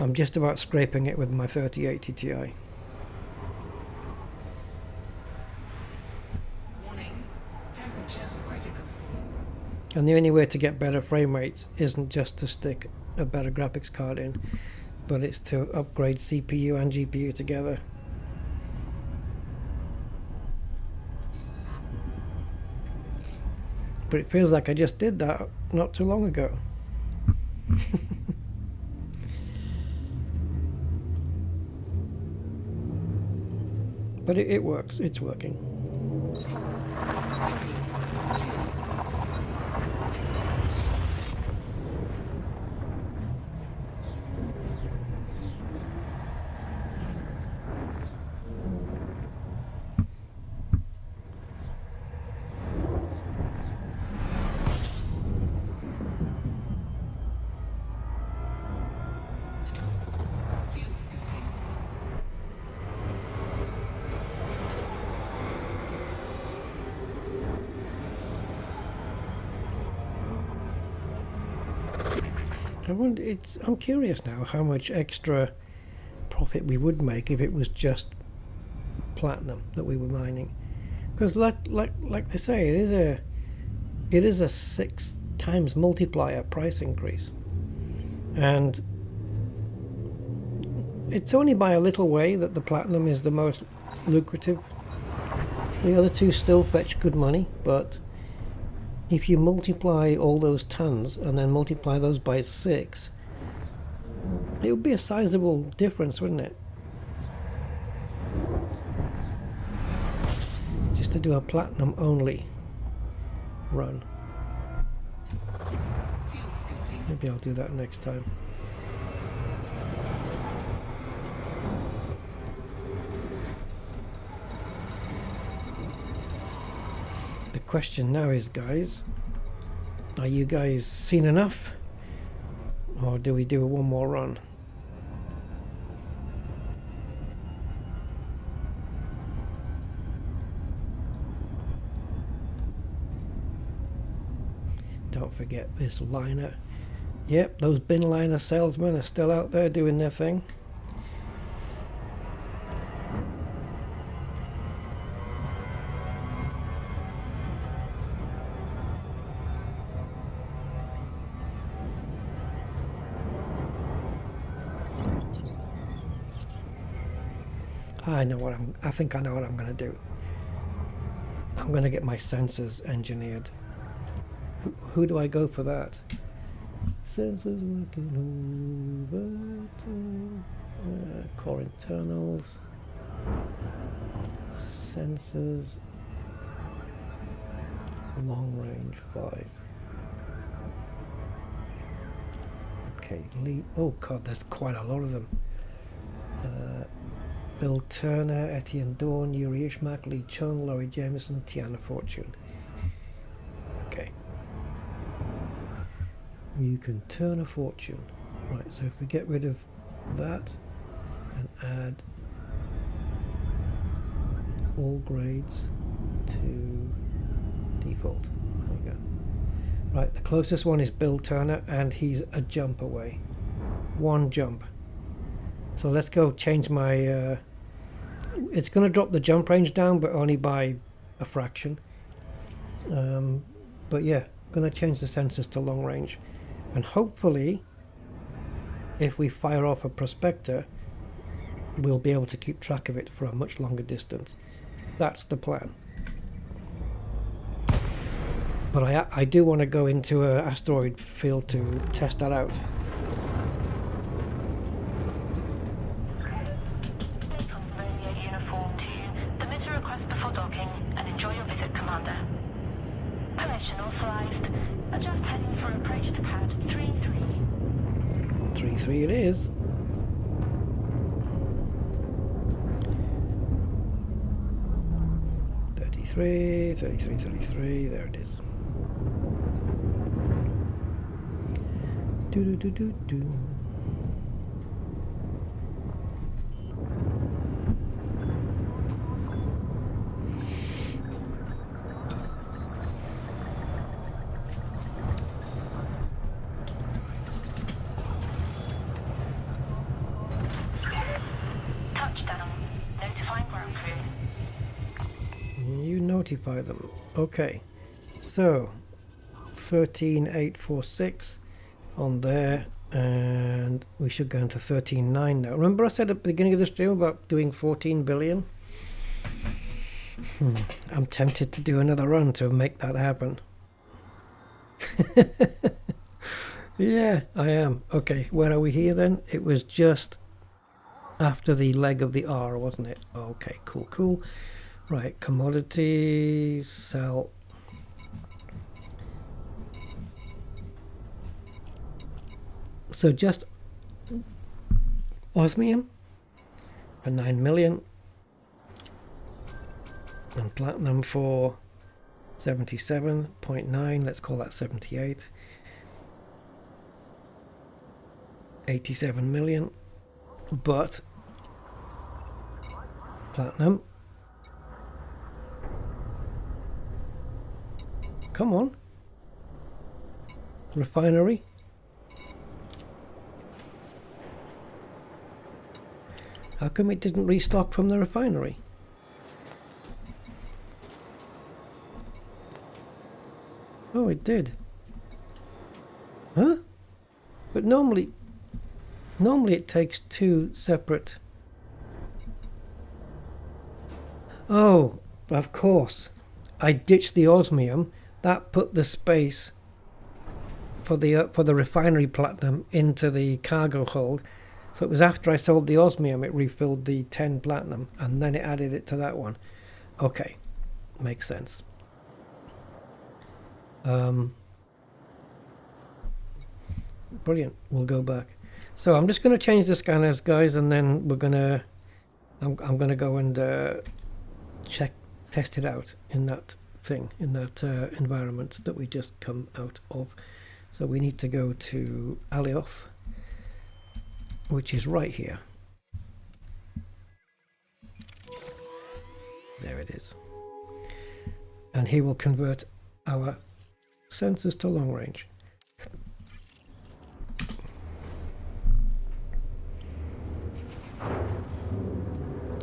I'm just about scraping it with my 3080 Ti. Warning. Temperature critical. And the only way to get better frame rates isn't just to stick a better graphics card in, but it's to upgrade CPU and GPU together. But it feels like I just did that not too long ago. But it works, it's working. 3, 2, fuel scooping. I'm curious now how much extra profit we would make if it was just platinum that we were mining, because like they say, it is a 6 times multiplier price increase, and it's only by a little way that the platinum is the most lucrative. The other two still fetch good money, but if you multiply all those tons and then multiply those by 6, it would be a sizable difference, wouldn't it? Just to do a platinum only run. Fuel scooping. Maybe I'll do that next time. The question now is, guys, are you guys seen enough? Or do we do one more run? Don't forget this liner. Yep, those bin liner salesmen are still out there doing their thing. I think I know what I'm going to do. I'm going to get my sensors engineered. Who do I go for that? Sensors working overtime. Core internals. Sensors. Long range 5. Okay, oh god, there's quite a lot of them. Bill Turner, Etienne Dawn, Yuri Ishmak, Lee Chung, Laurie Jameson, Tiana Fortune. Okay. You can turn a fortune. Right, so if we get rid of that and add all grades to default. There we go. Right, the closest one is Bill Turner and he's a jump away. One jump. So let's go change my it's going to drop the jump range down, but only by a fraction. But yeah, I'm going to change the sensors to long range, and hopefully if we fire off a prospector we'll be able to keep track of it for a much longer distance. That's the plan. But I do want to go into an asteroid field to test that out. It is. 33, 33, 33, there it is. Do do do do do. Touchdown. Notifying ground crew. You notify them. Okay. So 13846 on there, and we should go into 13.9 now. Remember I said at the beginning of the stream about doing 14 billion? I'm tempted to do another run to make that happen. Yeah, I am. Okay, where are we here then? It was just after the leg of the R, wasn't it? Okay, cool, cool. Right, commodities, sell. So just osmium for 9 million and platinum for 77.9, let's call that 78. 87 million, but platinum, come on, refinery, how come it didn't restock from the refinery? Oh, it did. Huh? But normally it takes two separate. Oh, of course. I ditched the osmium. That put the space for the refinery platinum into the cargo hold. So it was after I sold the osmium it refilled the 10 platinum and then it added it to that one. Okay, makes sense. Brilliant. We'll go back. So I'm just going to change the scanners, guys, and then we're gonna. I'm gonna go and test it out in that thing, in that environment that we just come out of. So we need to go to Alioth, which is right here. There it is. And he will convert our sensors to long range.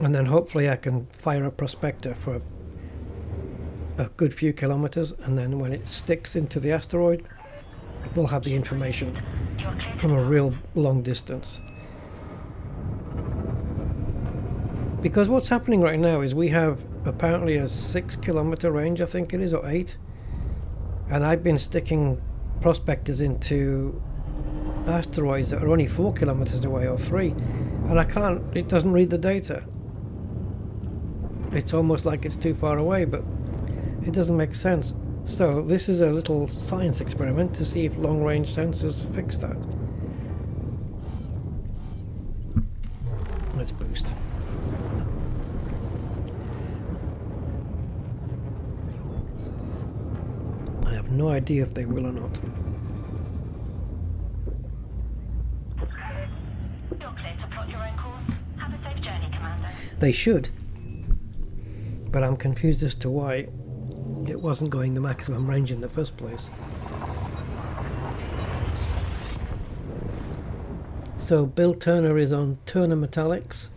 And then hopefully I can fire a prospector for a good few kilometers, and then when it sticks into the asteroid we'll have the information from a real long distance. Because what's happening right now is we have apparently a 6-kilometer range, I think it is, or 8, and I've been sticking prospectors into asteroids that are only 4 kilometers away or 3, and I can't, it doesn't read the data. It's almost like it's too far away, but it doesn't make sense. So this is a little science experiment to see if long-range sensors fix that. Let's boost. I have no idea if they will or not. You're clear to plot your own course. Have a safe journey, Commander. They should. But I'm confused as to why it wasn't going the maximum range in the first place. So Bill Turner is on Turner Metallics,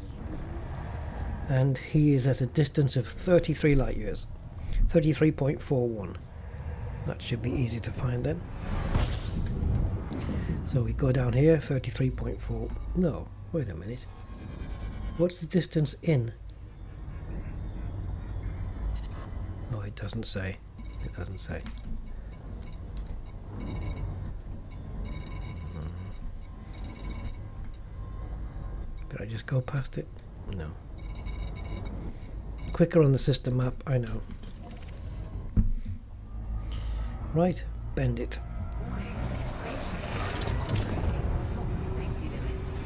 and he is at a distance of 33 light years, 33.41. That should be easy to find then. So we go down here, 33.4. No, wait a minute. What's the distance in? Oh, it doesn't say. It doesn't say. Did I just go past it? No. Quicker on the system map, I know. Right, bend it. Safety limits.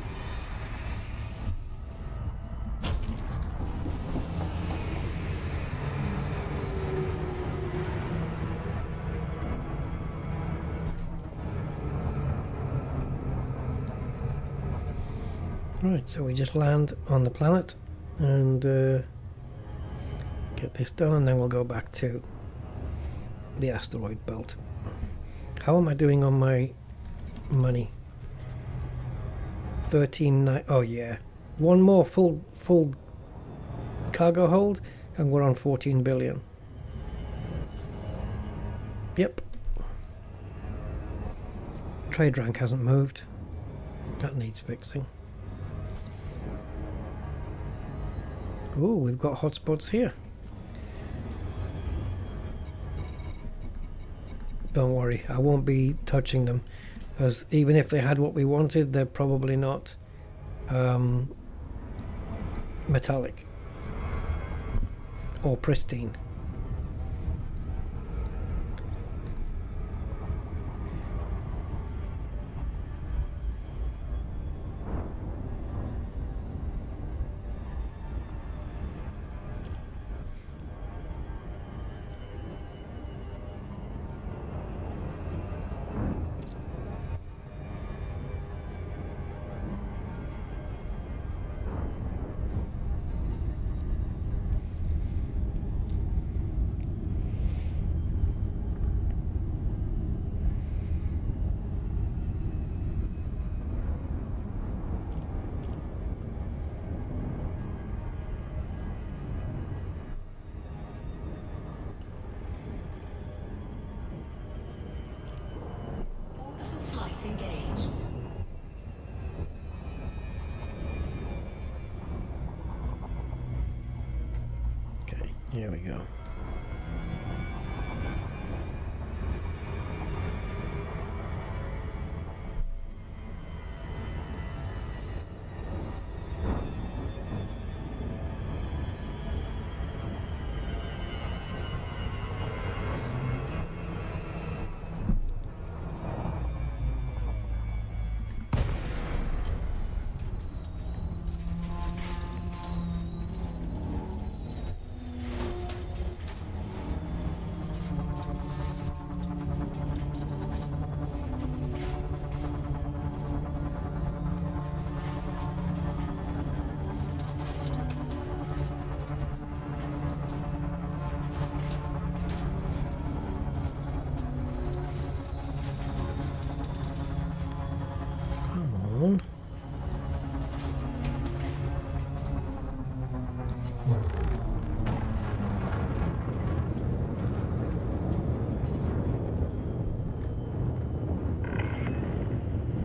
Right, so we just land on the planet and get this done, and then we'll go back to the asteroid belt. How am I doing on my money? 13.9. Oh yeah, one more full cargo hold and we're on 14 billion. Yep. Trade rank hasn't moved. That needs fixing. Oh, we've got hotspots here. Don't worry, I won't be touching them, because even if they had what we wanted, they're probably not metallic or pristine. Orbital flight engaged. Okay, here we go. Come on.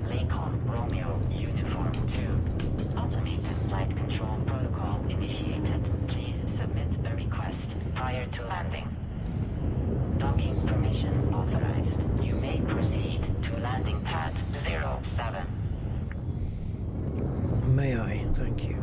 Lincoln Romeo Uniform 2. Automated flight control protocol initiated. Please submit a request prior to landing. Docking permission authorized. You may proceed to landing pad 07. May I? Thank you.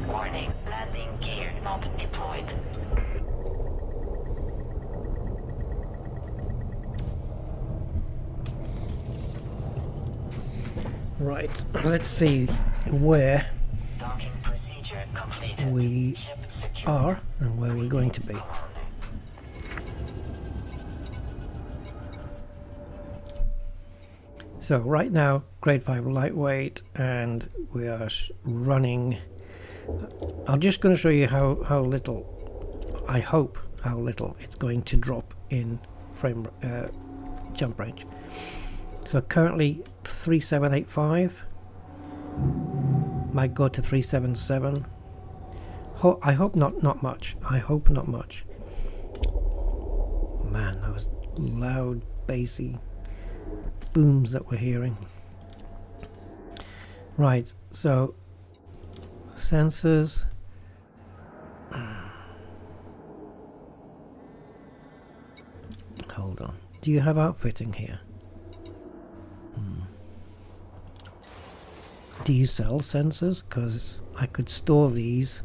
Warning, landing gear not deployed. Right, let's see where Docking procedure completed. we Ship secure. are and where we're going to be. So right now, grade 5 lightweight, and we are running. I'm just going to show you how little, I hope how little it's going to drop in frame jump range. So currently 3785, might go to 377. I hope not much. I hope not much. Man, those loud, bassy booms that we're hearing. Right, so sensors. Hold on. Do you have outfitting here? Do you sell sensors? Because I could store these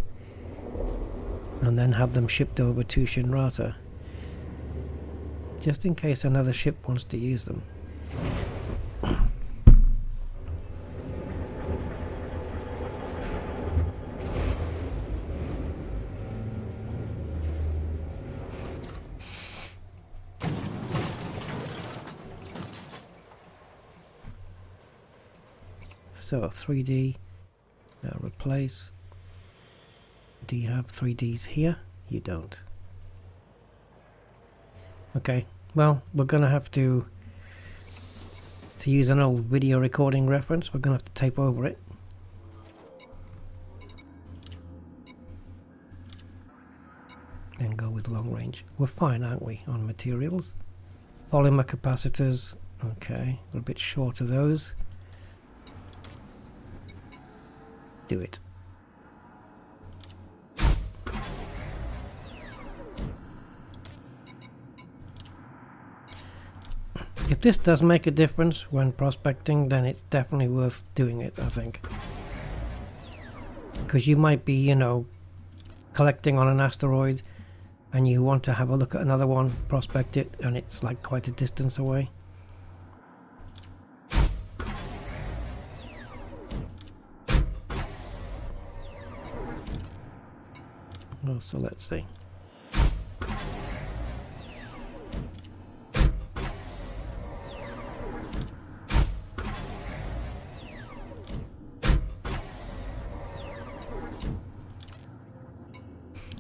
and then have them shipped over to Shinrata, just in case another ship wants to use them. So 3D, now replace. Do you have 3Ds here? You don't. Okay, well, we're gonna have to use an old video recording reference. We're gonna have to tape over it. Then go with long range. We're fine, aren't we, on materials? Polymer capacitors, okay, a little bit short of those. Do it. If this does make a difference when prospecting, then it's definitely worth doing it, I think. Because you might be, you know, collecting on an asteroid and you want to have a look at another one, prospect it, and it's like quite a distance away. Oh, so let's see.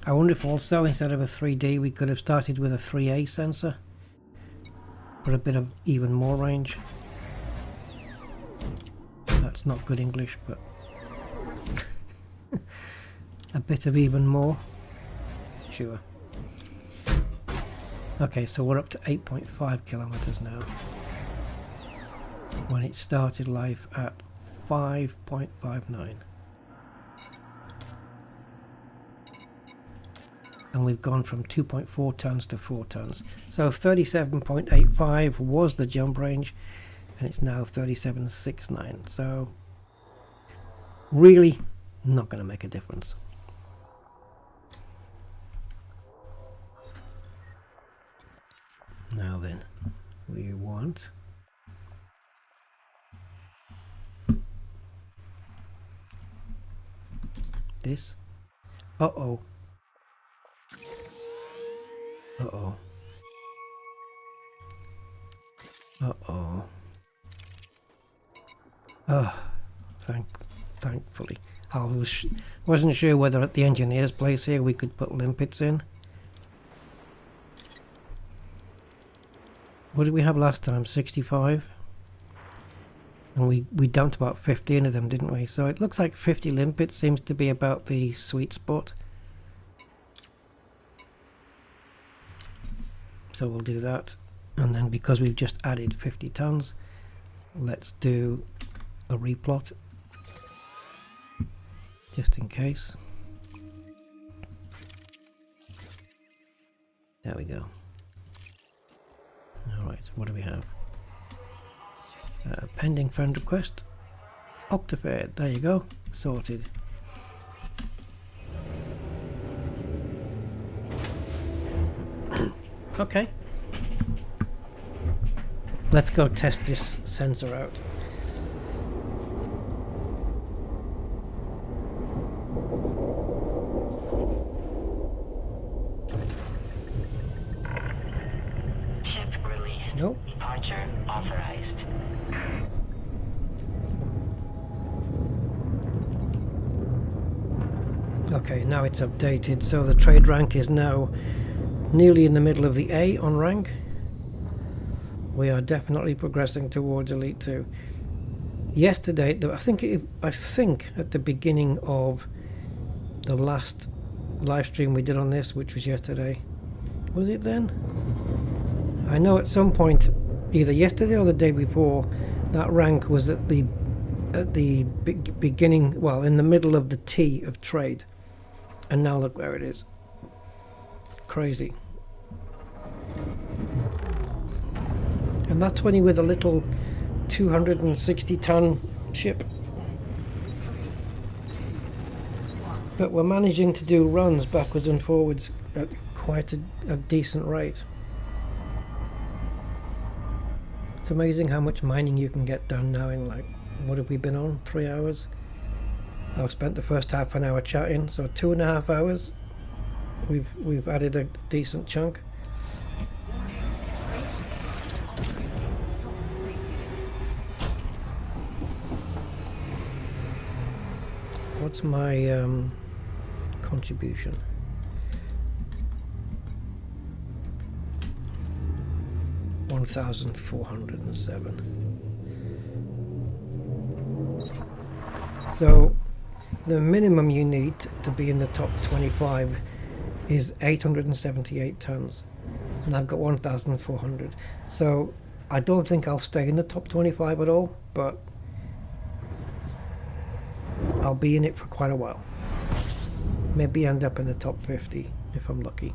I wonder if also instead of a 3D we could have started with a 3A sensor for a bit of even more range. That's not good English, but a bit of even more. Sure. Okay, so we're up to 8.5 kilometers now. When it started life at 5.59. And we've gone from 2.4 tons to 4 tons. So 37.85 was the jump range, and it's now 37.69. So really not going to make a difference. Now then, we want this. Uh-oh. Uh-oh. Uh-oh. Oh, thankfully. I wasn't sure whether at the engineer's place here we could put limpets in. What did we have last time? 65? And we dumped about 15 of them, didn't we? So it looks like 50 limpets seems to be about the sweet spot. So we'll do that, and then because we've just added 50 tons, let's do a replot just in case. There we go. Alright, what do we have? Pending friend request. Octafed, there you go, sorted. Okay. Let's go test this sensor out. Ship released. Nope. Departure authorized. Okay, now it's updated, so the trade rank is now nearly in the middle of the A on rank. We are definitely progressing towards Elite 2. Yesterday, I think at the beginning of the last live stream we did on this, which was yesterday, was it then? I know at some point, either yesterday or the day before, that rank was at the beginning, well, in the middle of the T of trade, and now look where it is. Crazy. And that's only with a little 260 ton ship. But we're managing to do runs backwards and forwards at quite a decent rate. It's amazing how much mining you can get done now in, like, what have we been on? 3 hours? I've spent the first half an hour chatting, so 2.5 hours. We've added a decent chunk. What's my contribution? $1,407. So the minimum you need to be in the top 25 is 878 tons, and I've got 1,400. So I don't think I'll stay in the top 25 at all, but I'll be in it for quite a while. Maybe end up in the top 50 if I'm lucky.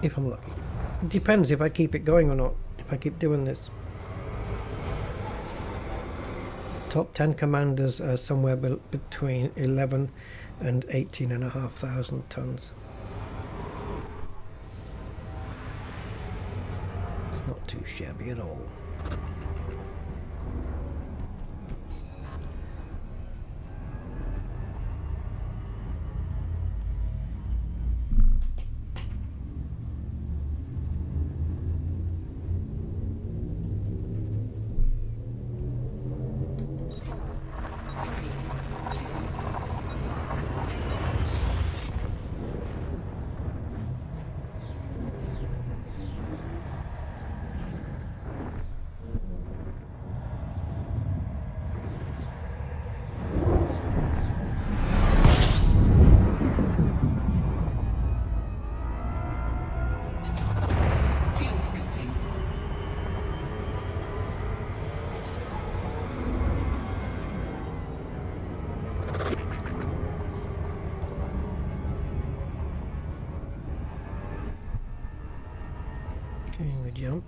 If I'm lucky. It depends if I keep it going or not, if I keep doing this. Top 10 commanders are somewhere between 11 and 18,500 tons. It's not too shabby at all. Okay, we jump.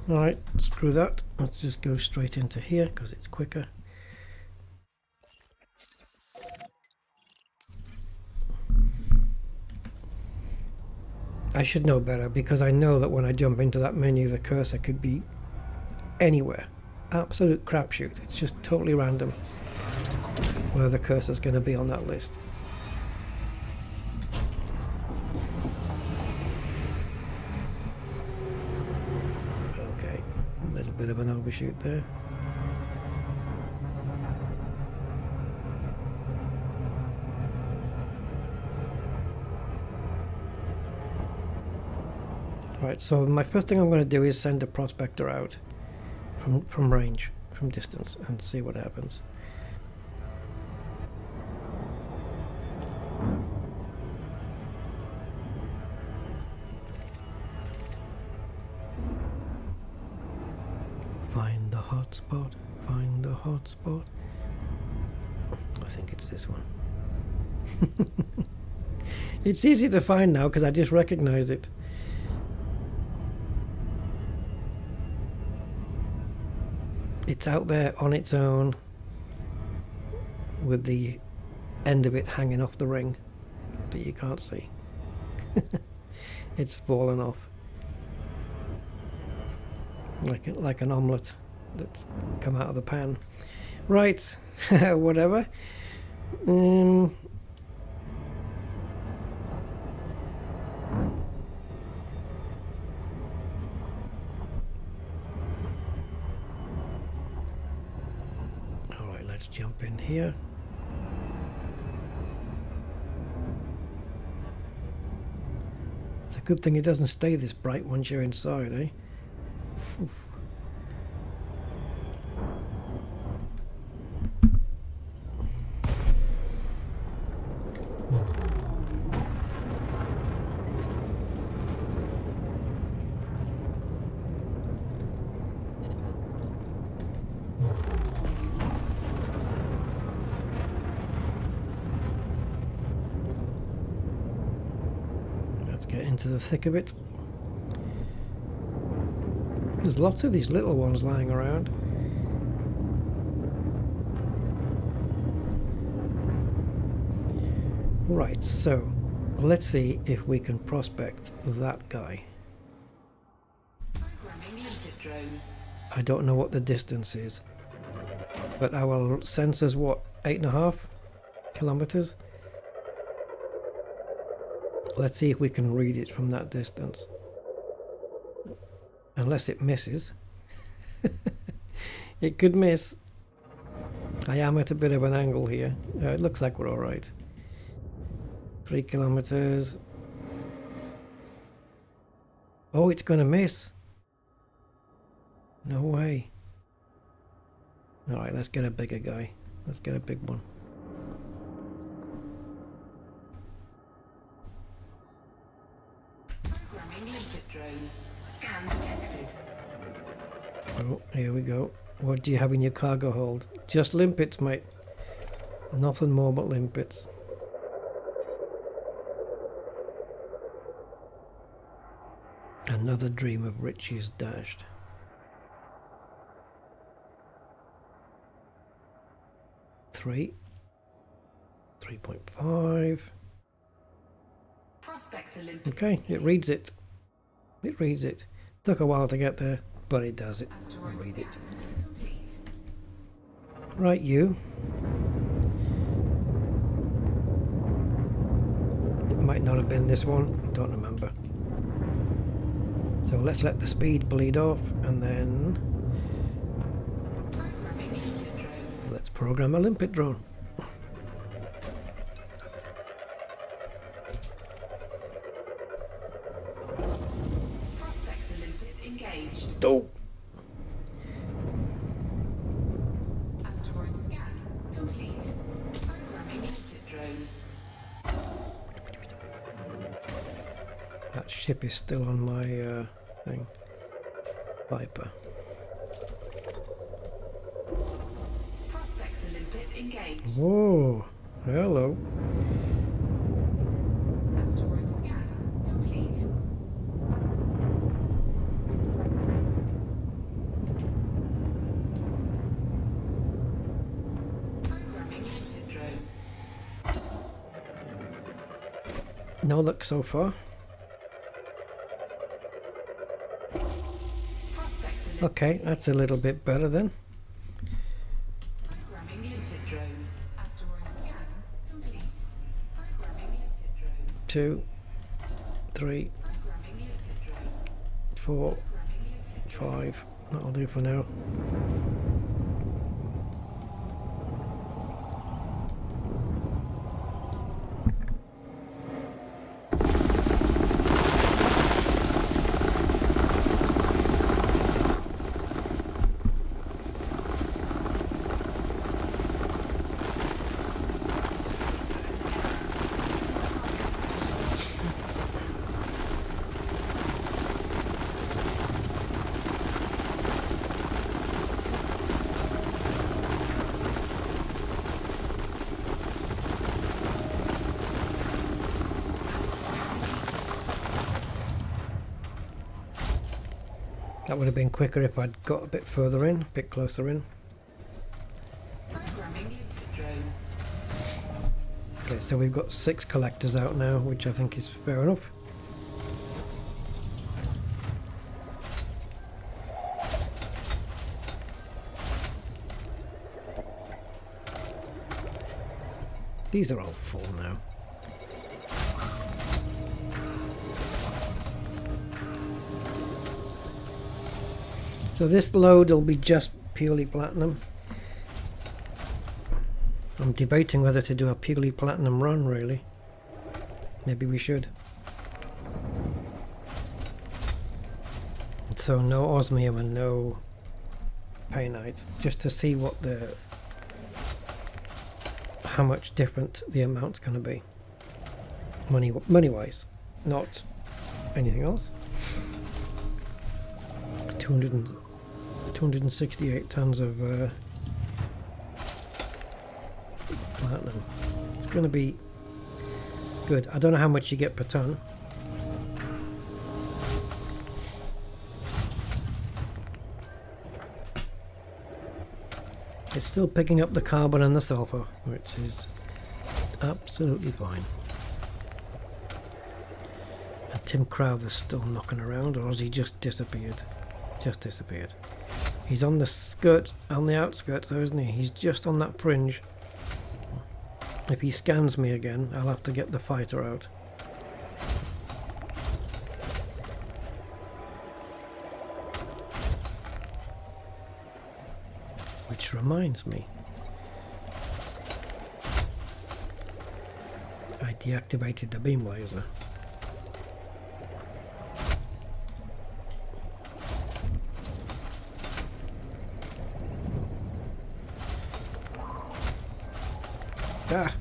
Alright, screw that. Let's just go straight into here because it's quicker. I should know better because I know that when I jump into that menu the cursor could be anywhere. Absolute crapshoot. It's just totally random where the cursor's going to be on that list. Bit of an overshoot there. Right, so my first thing I'm going to do is send a prospector out from range, from distance, and see what happens. Find the hotspot, find the hotspot. I think it's this one. It's easy to find now because I just recognize it. It's out there on its own with the end of it hanging off the ring that you can't see. It's fallen off. Like an omelette that's come out of the pan. Right, whatever. Alright, let's jump in here. It's a good thing it doesn't stay this bright once you're inside, eh? Oof. Let's get into the thick of it. There's lots of these little ones lying around. Right, so let's see if we can prospect that guy. Programming limpet drone. I don't know what the distance is, but our sensor's what, 8.5 kilometers? Let's see if we can read it from that distance. Unless it misses. It could miss. I am at a bit of an angle here. It looks like we're alright. 3 kilometers. Oh, it's gonna miss. No way. Alright, let's get a bigger guy. Let's get a big one. Programming limpet drone. Scan detected. Oh, here we go. What do you have in your cargo hold? Just limpets, mate. Nothing more but limpets. Another dream of Richie's dashed. Three. 3.5. Prospector limpet. Okay, it reads it. It reads it. Took a while to get there, but it does it. Asteroid Read it. scan complete. Right, you. It might not have been this one. I don't remember. So let's let the speed bleed off, and then Programming limpet drone. let's program a limpet drone. Prospector limpet engaged. Oh! Asteroid scan complete. Programming limpet drone. That ship is still on my thing. Viper. Prospector limpet engaged. Whoa! Hello. Asteroid scan complete. Programming limpet drone. No luck so far. Prospector limpet. Okay, that's a little bit better then. Programming limpet drone. Asteroid scan complete. Programming limpet drone. 2, 3, Programming limpet drone. 4, Programming limpet drone. 5. That'll do for now. That would have been quicker if I'd got a bit further in, a bit closer in. Programming limpet drone. Okay, so we've got 6 collectors out now, which I think is fair enough. These are all full now. So this load will be just purely platinum. I'm debating whether to do a purely platinum run, really. Maybe we should. So no osmium and no painite, just to see what how much different the amount's going to be. Money wise, not anything else. 268 tons of platinum. It's going to be good. I don't know how much you get per ton. It's still picking up the carbon and the sulfur, which is absolutely fine. And Tim Crowther's still knocking around, or has he just disappeared? Just disappeared. He's on the skirt, on the outskirts though, isn't he? He's just on that fringe. If he scans me again, I'll have to get the fighter out. Which reminds me, I deactivated the beam laser. Ah!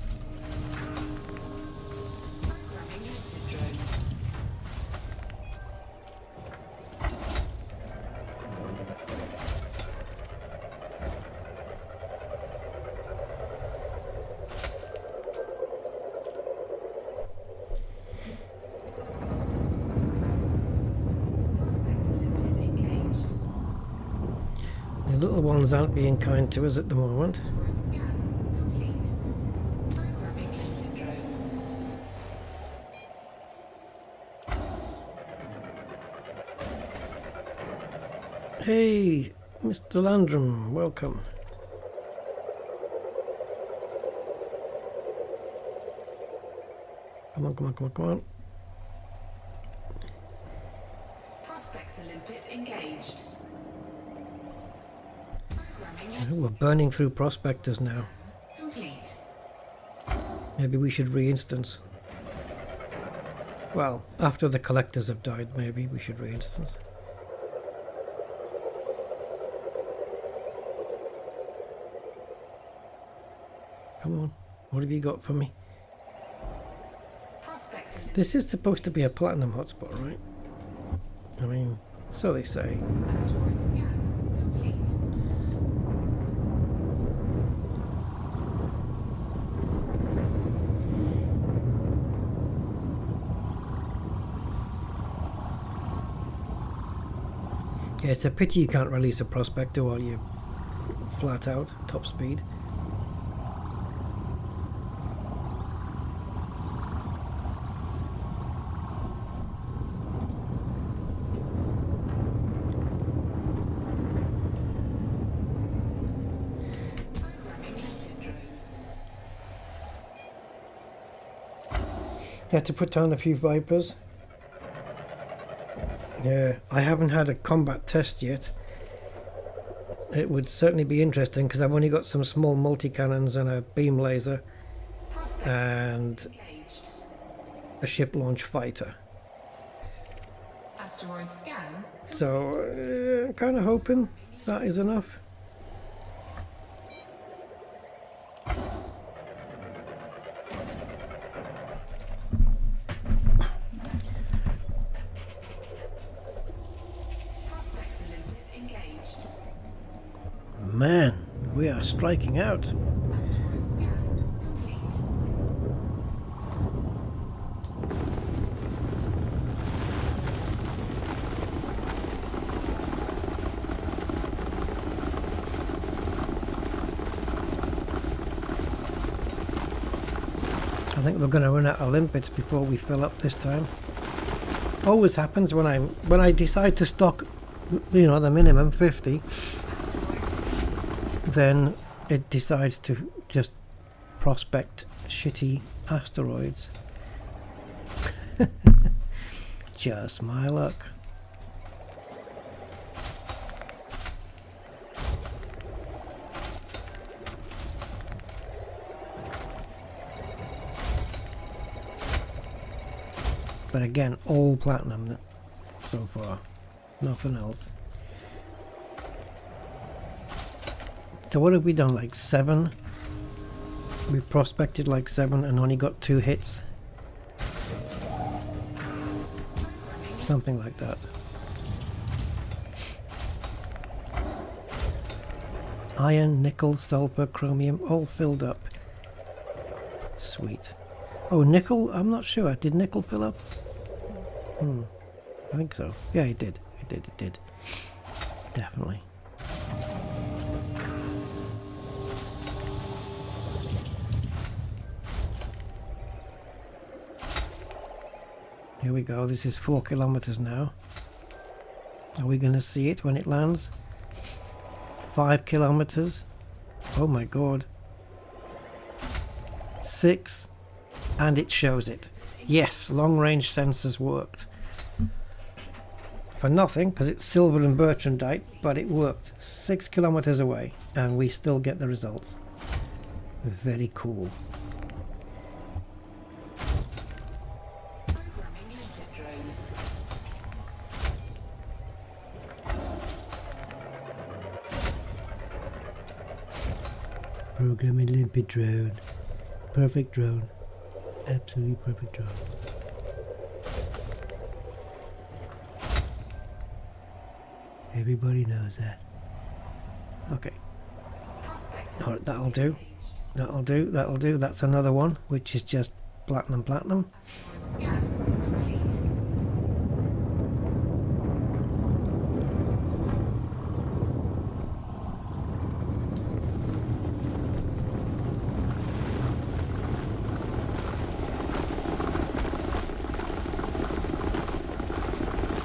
The little ones aren't being kind to us at the moment. Hey, Mr. Landrum, welcome. Come on, come on, come on, come on. Prospector limpet engaged. We're burning through prospectors now. Complete. Maybe we should re-instance. Well, after the collectors have died, maybe we should re-instance. Come on, what have you got for me? Prospector This is supposed to be a platinum hotspot, right? I mean, so they say. asteroid scan complete. Yeah, it's a pity you can't release a prospector while you're flat out, top speed. Had to put down a few Vipers. Yeah, I haven't had a combat test yet. It would certainly be interesting because I've only got some small multi-cannons and a beam laser and Engaged. a ship launch fighter. Asteroid scan. So, I'm kind of hoping that is enough. Prospector limpet engaged. Man, we are striking out. Asteroid scan complete. I think we're going to run out of limpets before we fill up this time. Always happens when I decide to stock, you know, the minimum 50, then it decides to just prospect shitty asteroids. Just my luck. But again, all platinum so far, nothing else. So what have we done, like 7? We prospected like 7 and only got 2 hits. Something like that. Iron, nickel, sulfur, chromium, all filled up. Sweet. Oh, nickel, I'm not sure. Did nickel fill up? I think so. Yeah, it did. It did. Definitely. Here we go. This is 4 kilometers now. Are we going to see it when it lands? 5 kilometers. Oh my god. 6. And it shows it. Yes, long range sensors worked. For nothing, because it's silver and bertrandite, but it worked. 6 kilometers away, and we still get the results. Very cool. Programming limpet drone. Programming limpid drone. Perfect drone. Absolutely perfect drone. Everybody knows that. Okay. Prospector Alright, that'll do. engaged. That'll do. That'll do. That's another one, which is just platinum. Asteroid scan complete.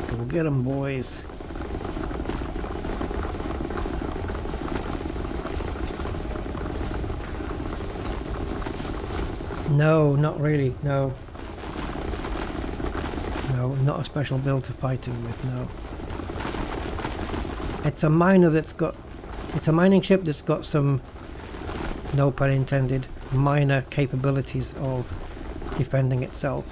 Go get 'em, boys. No, not really. No. No, not a special build to fighting with. No. It's a miner that's got. It's a mining ship that's got some, no pun intended, minor capabilities of defending itself.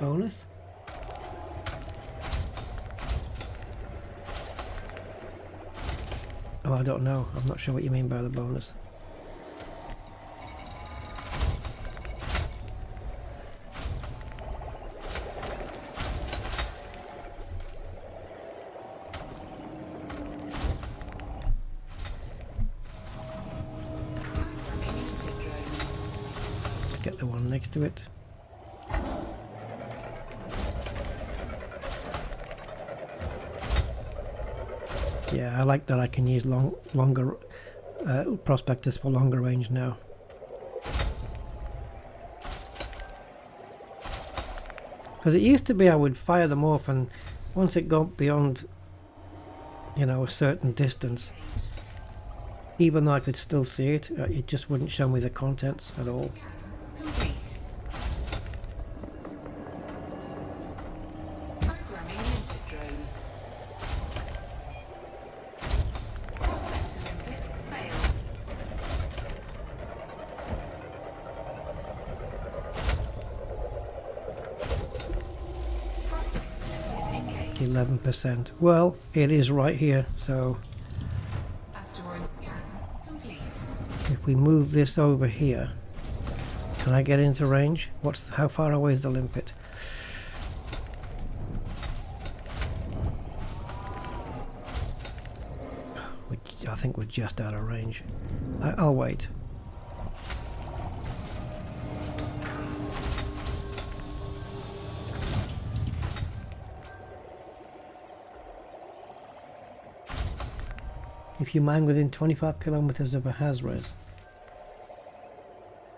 Bonus? Oh, I don't know. I'm not sure what you mean by the bonus. Programming limpet drone. Let's get the one next to it. Yeah, I like that I can use longer prospectors for longer range now. Because it used to be I would fire them off, and once it got beyond, you know, a certain distance, even though I could still see it, it just wouldn't show me the contents at all. Complete. Programming limpet drone. Prospector limpet failed. Prospector limpet engaged. 11%. Well, it is right here, so Asteroid scan complete. if we move this over here, can I get into range? How far away is the limpet? I think we're just out of range. I'll wait. If you mine within 25 kilometers of a Hazres,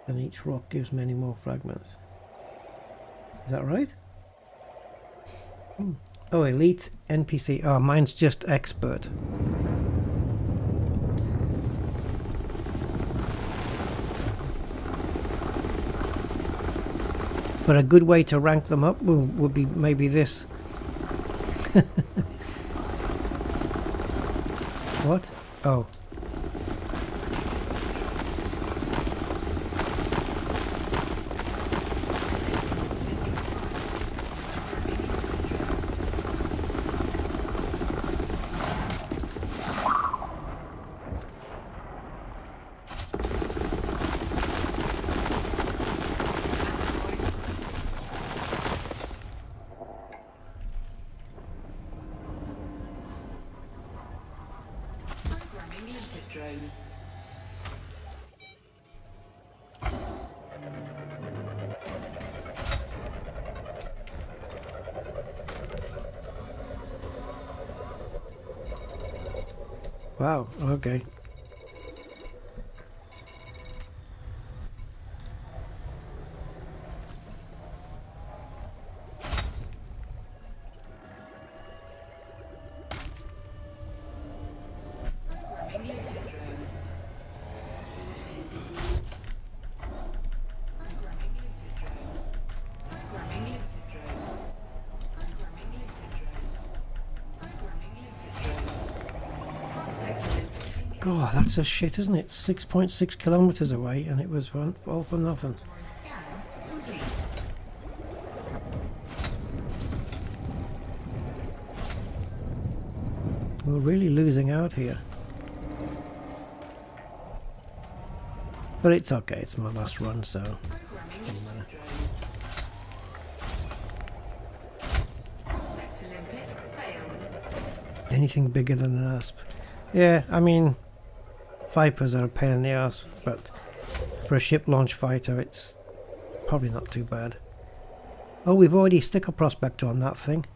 then each rock gives many more fragments. Is that right? Oh, elite NPC. Oh, mine's just expert. But a good way to rank them up would be maybe this. What? Oh. Programming limpet drone. Wow, okay. Programming limpet drone. Programming limpet drone. Programming limpet drone. Programming limpet drone. Programming limpet drone. Prospector limpet engaged. God, that's a shit, isn't it? 6.6 kilometers away, and it was all for nothing. Asteroid scan complete. We're really losing out here. But it's okay, it's my last run, so... Programming limpet drone. Prospector limpet failed. Anything bigger than an asp. Yeah, I mean... Vipers are a pain in the ass, but... For a ship launch fighter, it's... probably not too bad. Oh, we've already stick a prospector on that thing.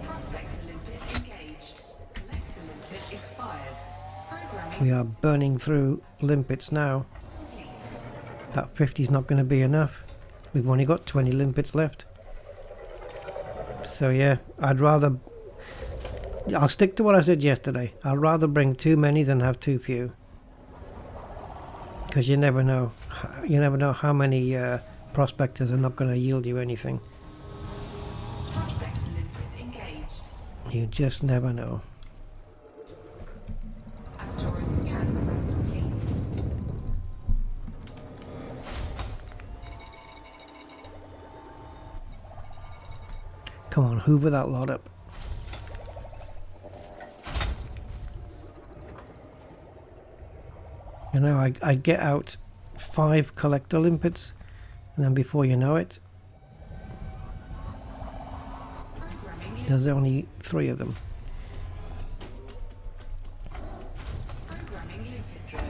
Prospector limpet engaged. Collector limpet expired. Programming We are burning through limpets now. complete. That 50's not going to be enough. We've only got 20 limpets left. So yeah, I'd rather... I'll stick to what I said yesterday. I'd rather bring too many than have too few. Because you never know. You never know how many prospectors are not going to yield you anything. Prospector limpet engaged. You just never know. Asteroid scan complete. Come on, hoover that lot up. You know, I get out 5 collector limpets, and then before you know it, Programming limpet. there's only 3 of them. Programming limpet drone.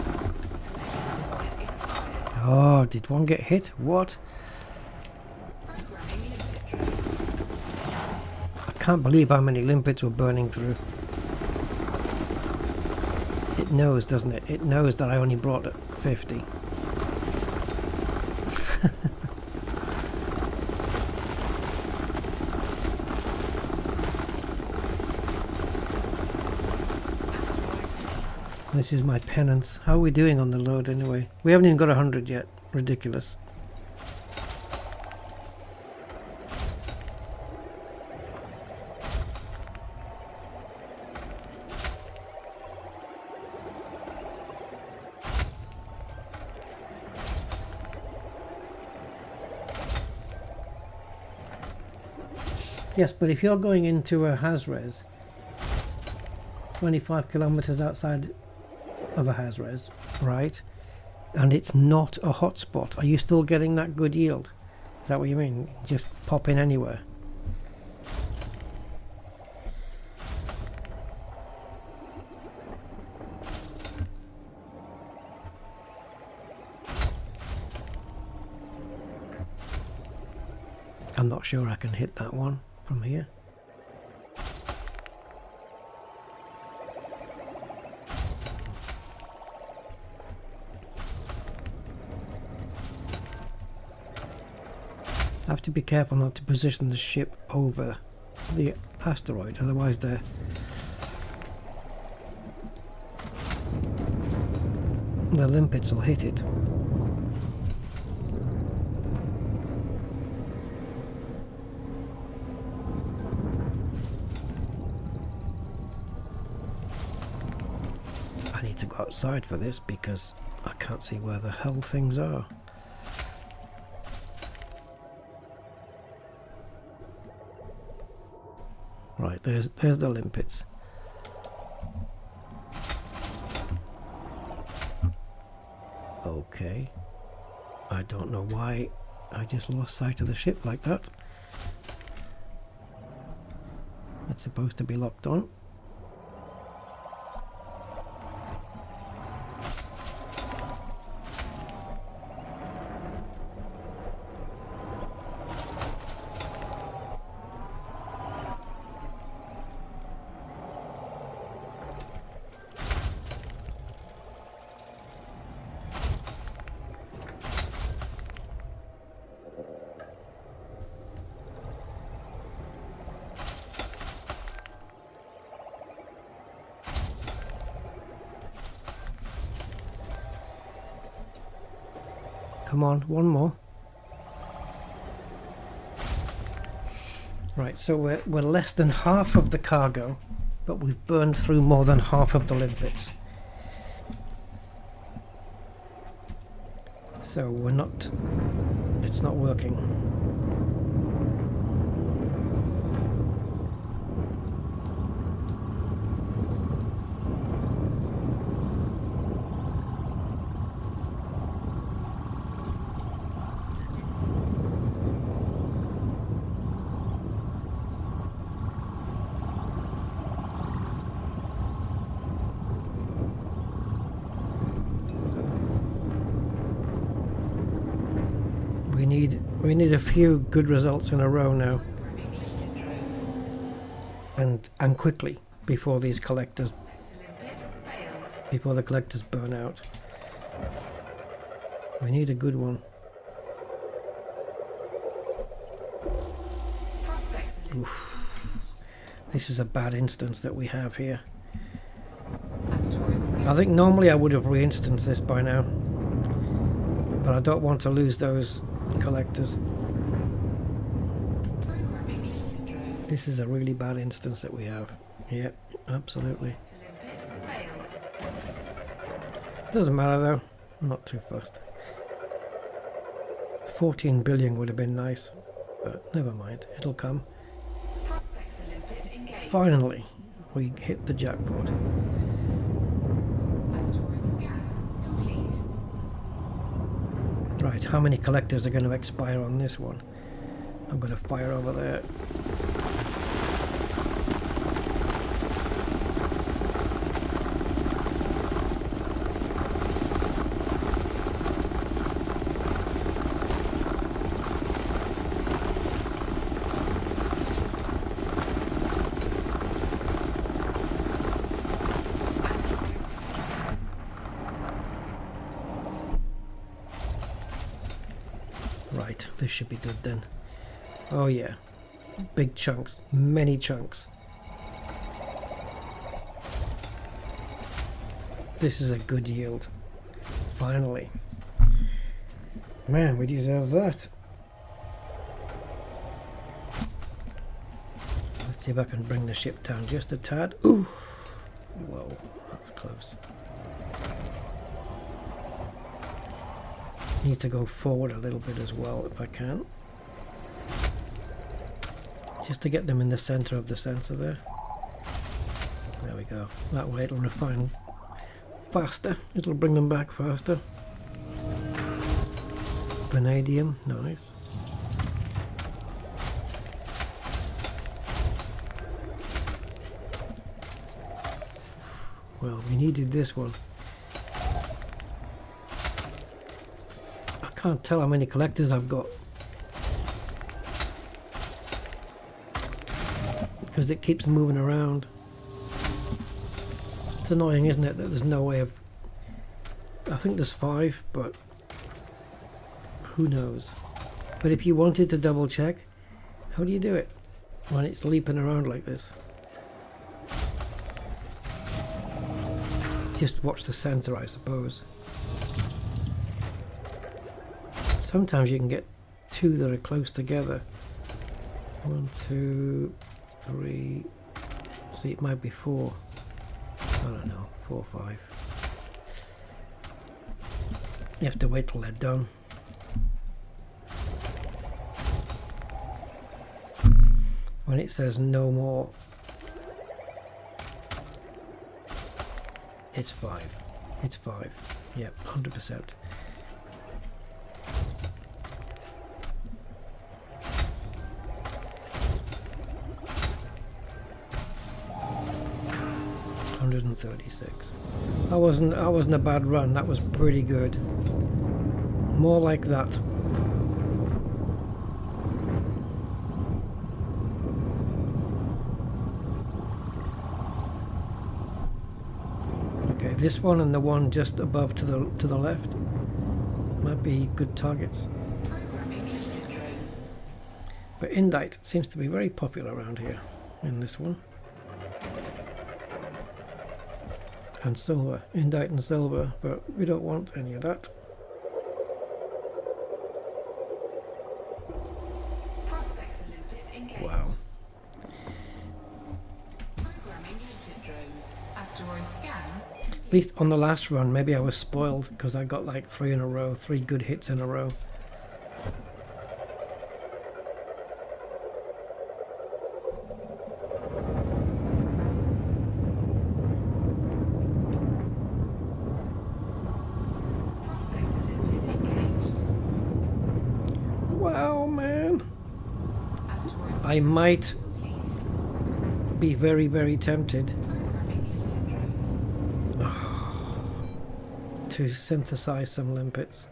Collector limpet expired. Oh, did one get hit? What? Programming limpet drone. I can't believe how many limpets we're burning through. It knows, doesn't it? It knows that I only brought 50. This is my penance. How are we doing on the load anyway? We haven't even got 100 yet. Ridiculous. Yes, but if you're going into a HazRes, 25 kilometers outside of a HazRes, right? And it's not a hotspot, are you still getting that good yield? Is that what you mean? Just pop in anywhere? I'm not sure I can hit that one from here. I have to be careful not to position the ship over the asteroid, otherwise the limpets will hit it. I need to go outside for this because I can't see where the hell things are. Right, there's the limpets. Okay. I don't know why I just lost sight of the ship like that. It's supposed to be locked on. Come on, one more. Right, so we're less than half of the cargo, but we've burned through more than half of the limpets. So we're not... it's not working. We need a few good results in a row now, and quickly before these collectors, before the collectors burn out. We need a good one. Oof. This is a bad instance that we have here. I think normally I would have re-instanced this by now, but I don't want to lose those collectors. This is a really bad instance that we have. Yep, absolutely. Doesn't matter though, I'm not too fussed. 14 billion would have been nice, but never mind, it'll come. Finally, we hit the jackpot. Right, how many collectors are going to expire on this one? I'm going to fire over there. Right, this should be good then. Oh yeah, big chunks, many chunks. This is a good yield. Finally. Man, we deserve that. Let's see if I can bring the ship down just a tad. Ooh! Whoa, that was close. Need to go forward a little bit as well if I can. Just to get them in the center of the sensor there. There we go. That way it'll refine faster. It'll bring them back faster. Vanadium, nice. Well, we needed this one. I can't tell how many collectors I've got because it keeps moving around. It's annoying, isn't it, that there's no way of... I think there's 5, but who knows. But if you wanted to double check, how do you do it when it's leaping around like this? Just watch the sensor, I suppose. Sometimes you can get 2 that are close together. 1, 2, 3. See, it might be 4. I don't know, 4, 5. You have to wait till they're done. When it says no more, it's 5. It's 5. Yep, 100%. 36. That wasn't a bad run. That was pretty good. More like that. Okay, this one and the one just above to the left might be good targets. But Indite seems to be very popular around here in this one. And silver, Indite and silver, but we don't want any of that. Prospector limpet engaged. Wow. Programming limpet drone. Asteroid scan. At least on the last run, maybe I was spoiled because I got like 3 in a row, 3 good hits in a row. Prospector limpet engaged. Wow, man. Asteroid I scan might complete. be very, very tempted Programming limpet drone. to synthesize some limpets.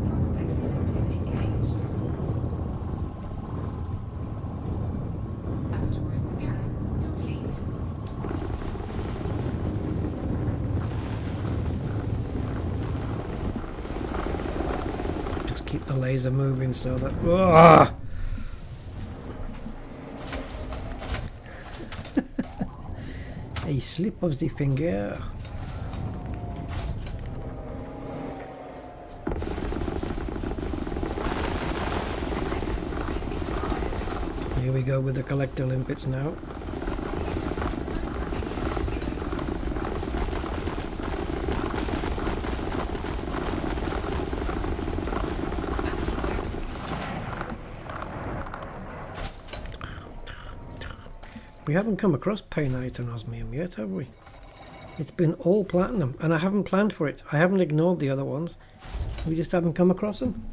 Prospector limpet engaged. Asteroid scan complete. Just keep the laser moving so that... Ugh! A slip of the finger. Here we go with the collector limpets now. We haven't come across Painite and Osmium yet, have we? It's been all platinum, and I haven't planned for it. I haven't ignored the other ones. We just haven't come across them.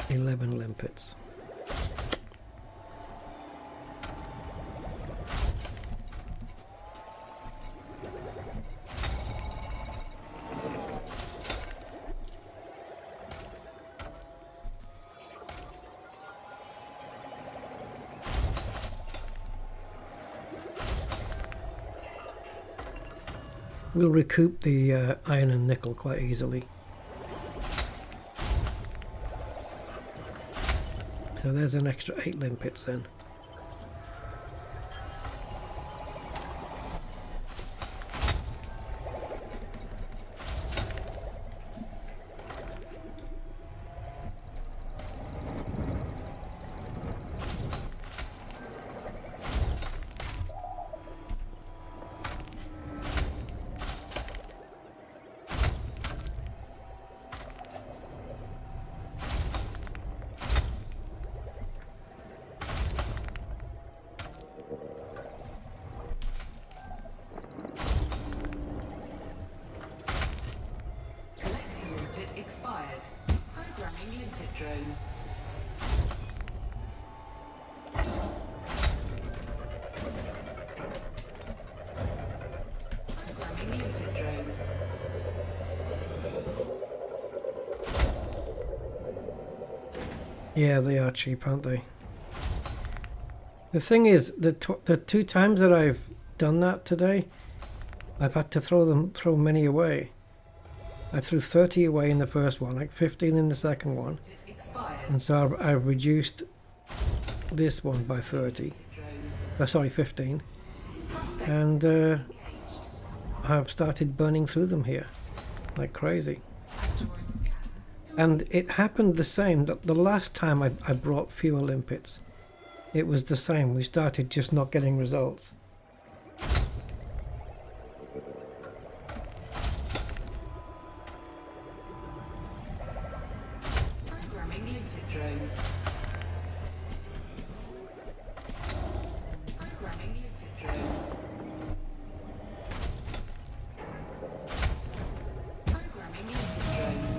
$11 limpets. We'll recoup the iron and nickel quite easily. So there's an extra 8 limpets then. Collector limpet expired. Programming limpet drone. Programming limpet drone. Yeah, they are cheap, aren't they? The thing is, the 2 times that I've done that today, I've had to throw many away. I threw 30 away in the first one, like 15 in the second one, Limpet expired. and so I've reduced this one by 30. Drone. Sorry, 15, Prospect and engaged. I've started burning through them here, like crazy. Asteroid scan And it happened the same that the last time I brought fewer limpets. It was the same. We started just not getting results. Programming limpet drone. Programming limpet drone. Programming limpet drone.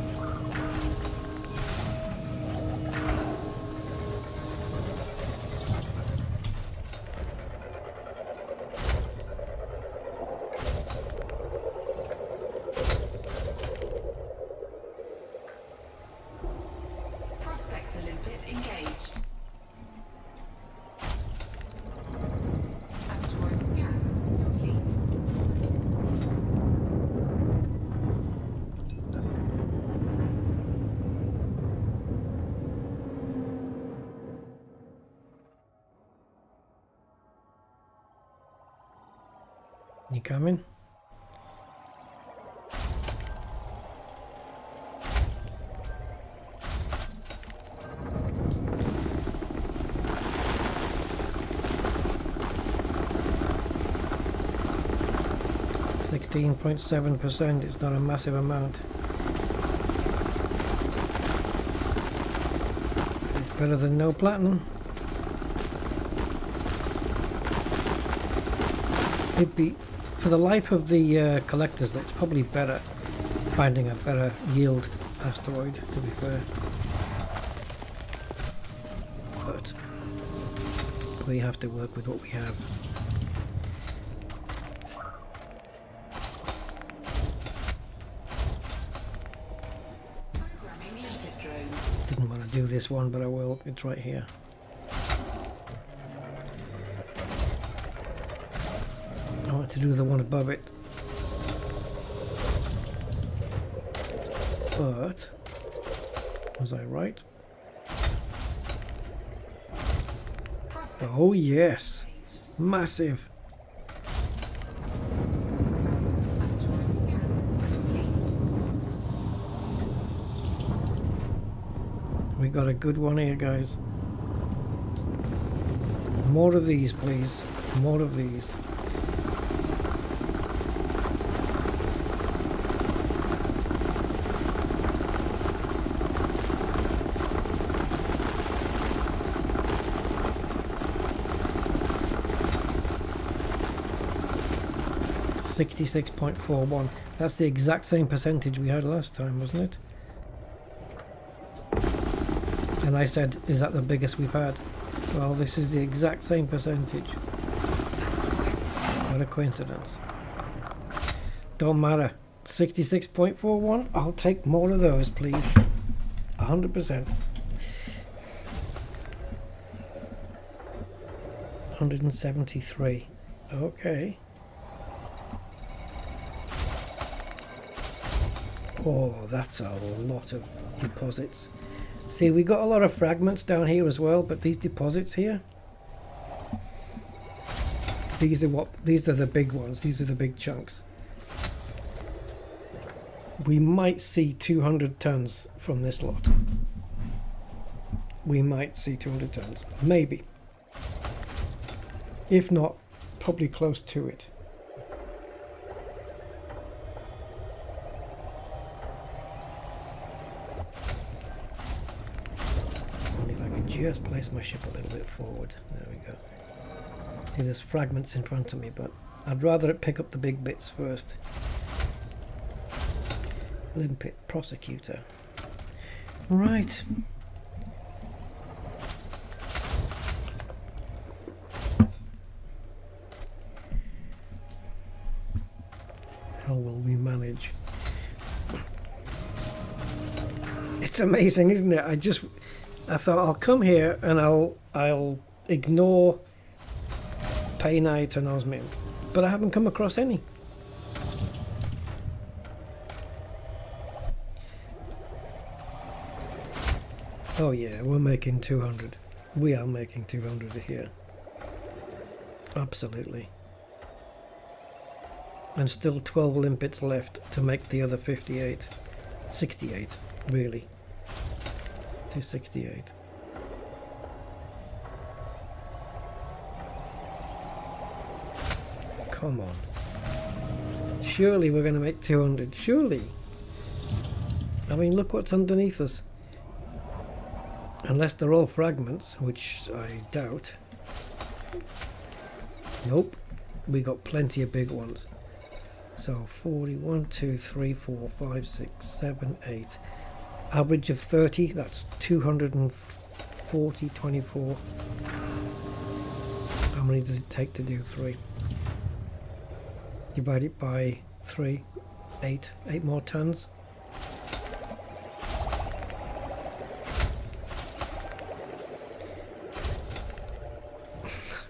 Prospector limpet engaged. Asteroid scan complete. You coming? %16.7%, it's not a massive amount. It's better than no platinum. It'd be, for the life of the collectors, it's probably better finding a better yield asteroid, to be fair. But we have to work with what we have. Programming limpet drone. Didn't want to do this one, but I will. It's right here. I want to do the one above it. But was I right? Prospector Oh yes, massive. asteroid scan complete. We got a good one here, guys. More of these, please. More of these. $66.41. That's the exact same percentage we had last time, wasn't it? And I said, is that the biggest we've had? Well, this is the exact same percentage. What a coincidence. Don't matter. 66.41. I'll take more of those, please. 100%. 173. Okay. Oh, that's a lot of deposits. See, we got a lot of fragments down here as well, but these deposits here, these are the big ones. These are the big chunks. We might see 200 tons from this lot. We might see 200 tons, maybe. If not, probably close to it. Just place my ship a little bit forward. There we go. See, there's fragments in front of me, but I'd rather it pick up the big bits first. Limpet prosecutor. Right. How will we manage? It's amazing, isn't it? I thought I'll come here and I'll ignore Paynite and Osmin, but I haven't come across any. Oh yeah, we're making 200. We are making 200 here. Absolutely. And still 12 limpets left to make the other 58. 68, really. 268. Come on. Surely we're going to make 200. Surely. I mean, look what's underneath us. Unless they're all fragments, which I doubt. Nope. We got plenty of big ones. So 40, 1, 2, 3, 4, 5, 6, 7, 8. Average of 30, that's 240, 24. How many does it take to do 3? Divide it by 3, 8. 8 more tons.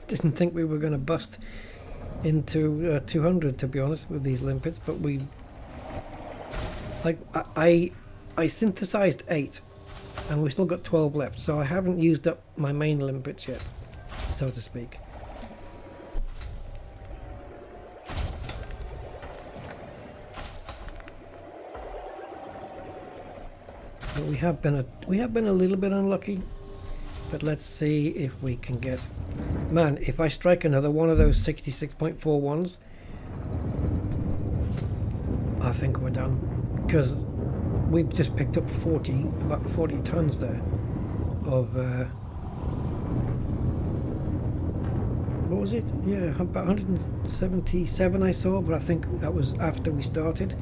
Didn't think we were going to bust into 200, to be honest, with these limpets, but we, like, I synthesized 8 and we still got 12 left, so I haven't used up my main limpets yet, so to speak. But we have been a little bit unlucky, but let's see if we can get. Man, if I strike another one of those 66.4 ones, I think we're done. Because we've just picked up about 40 tons there of, what was it? Yeah, about 177 I saw, but I think that was after we started.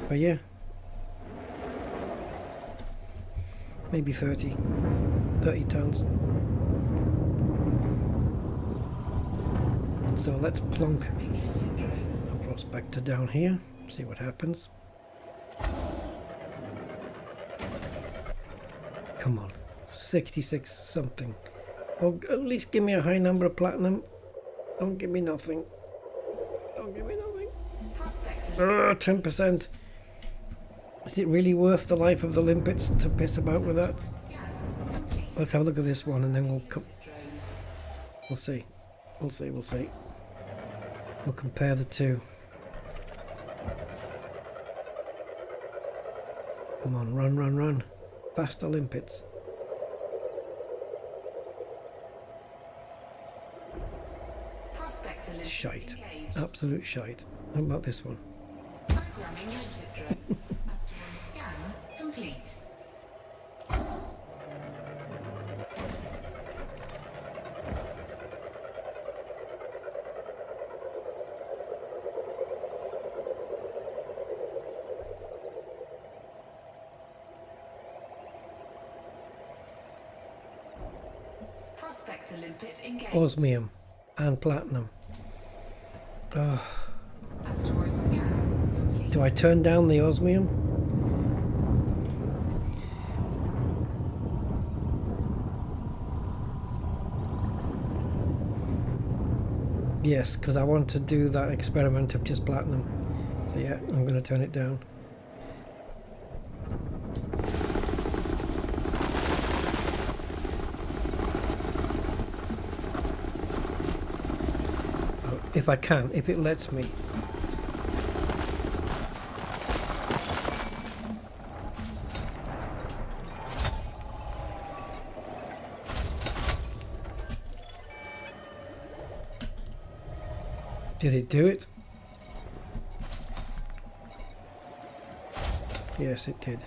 But yeah. Maybe 30 tons. So let's plonk a prospector down here, see what happens. Come on, 66 something. Or at least give me a high number of platinum. Don't give me nothing. Don't give me nothing. 10%. Is it really worth the life of the limpets to piss about with that? Let's have a look at this one and then we'll see. We'll see. We'll compare the two. Come on, run. Faster limpets. Shite. Absolute shite. How about this one? Programming limpet drone. Asteroid scan complete. Prospector limpet engaged. Osmium and platinum. Asteroid scan complete. Do I turn down the osmium? Yes, because I want to do that experiment of just platinum. So yeah, I'm going to turn it down. If I can, if it lets me. Did it do it? Yes, it did.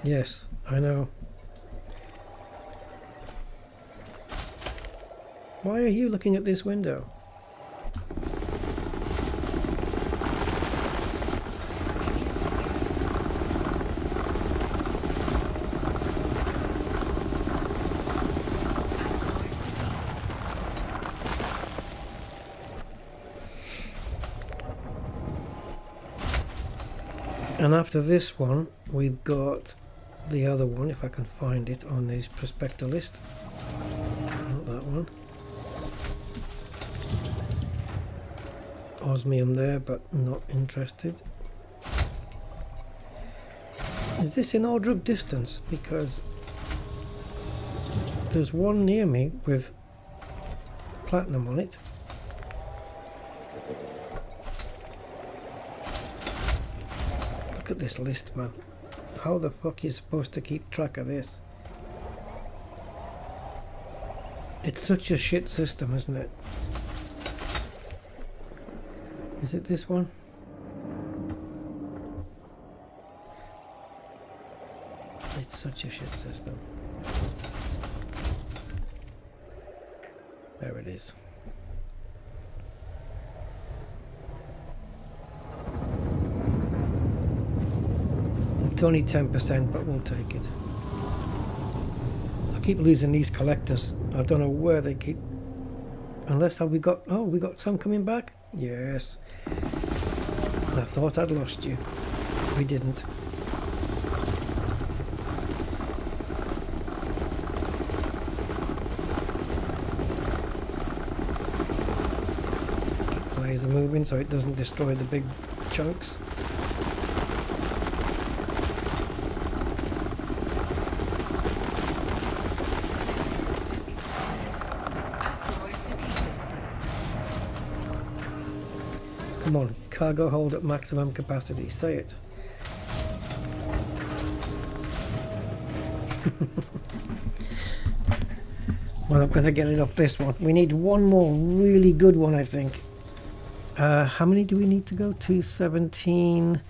Yes, I know. Why are you looking at this window? And after this one, we've got the other one, if I can find it on this prospector list. osmium there, but not interested. Is this in order of distance? Because there's one near me with platinum on it. Look at this list, man. How the fuck are you supposed to keep track of this? It's such a shit system, isn't it? Is it this one? It's such a shit system. There it is. It's only 10%, but we'll take it. I keep losing these collectors. I don't know where they keep. Unless have we got? Oh, we got some coming back. Yes. I thought I'd lost you. We didn't. Keep the laser moving so it doesn't destroy the big chunks. Come on, cargo hold at maximum capacity. Say it. Well, I'm going to get it up this one. We need one more really good one, I think. How many do we need to go? 217.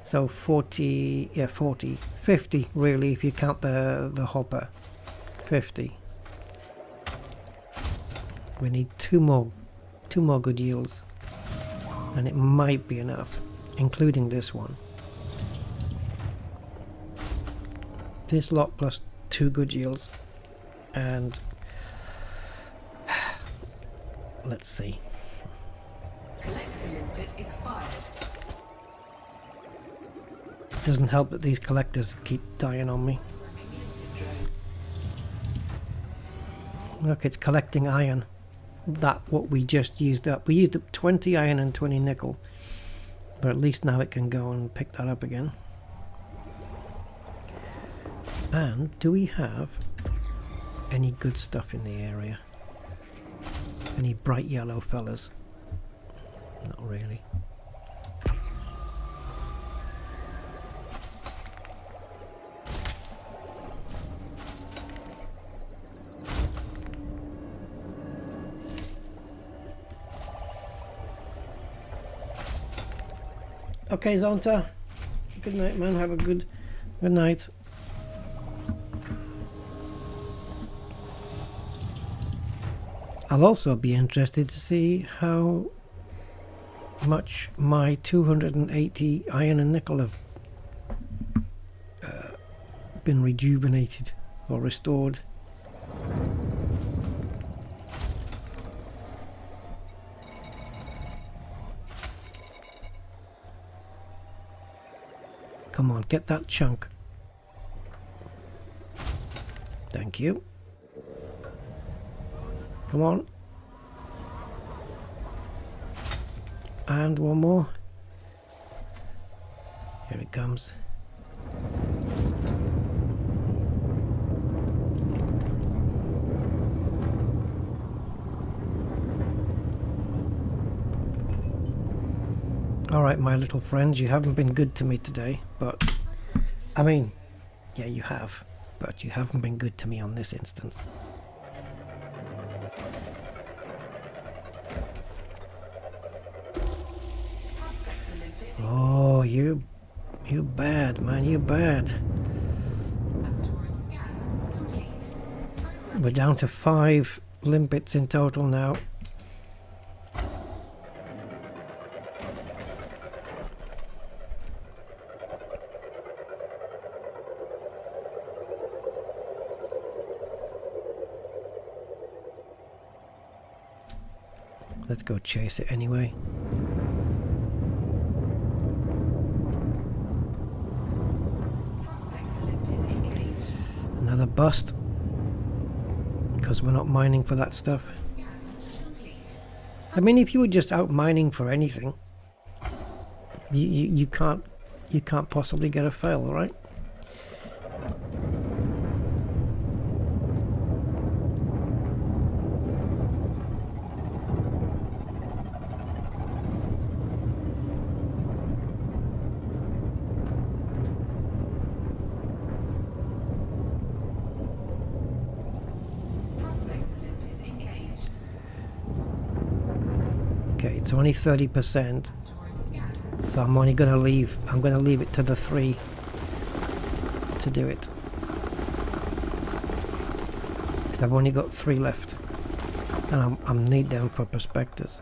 So 40. Yeah, 40. 50, really, if you count the hopper. 50. We need two more good yields. And it might be enough, including this one. This lot plus 2 good yields. And let's see. Collector limpet expired. It doesn't help that these collectors keep dying on me. Look, it's collecting iron. That what we just used up. We used up 20 iron and 20 nickel. But at least now it can go and pick that up again. And do we have any good stuff in the area? Any bright yellow fellas? Not really. Okay, Zonta. Good night, man. Have a good night. I'll also be interested to see how much my 280 iron and nickel have been rejuvenated or restored. Come on, get that chunk. Thank you. Come on. And one more. Here it comes. Alright, my little friends, you haven't been good to me today, but I mean, yeah, you have, but you haven't been good to me on this instance. Oh, you bad, man, you bad. Asteroid scan complete. We're down to 5 limpets in total now. Let's go chase it anyway. Prospector limpet engaged. Another bust. Because we're not mining for that stuff. Scan complete. I mean, if you were just out mining for anything, you can't possibly get a fail, right? Prospector limpet engaged. Okay, it's only 30%, Asteroid scan. so I'm only going to leave. I'm going to leave it to the 3 to do it. Because I've only got 3 left, and I need them for prospectors.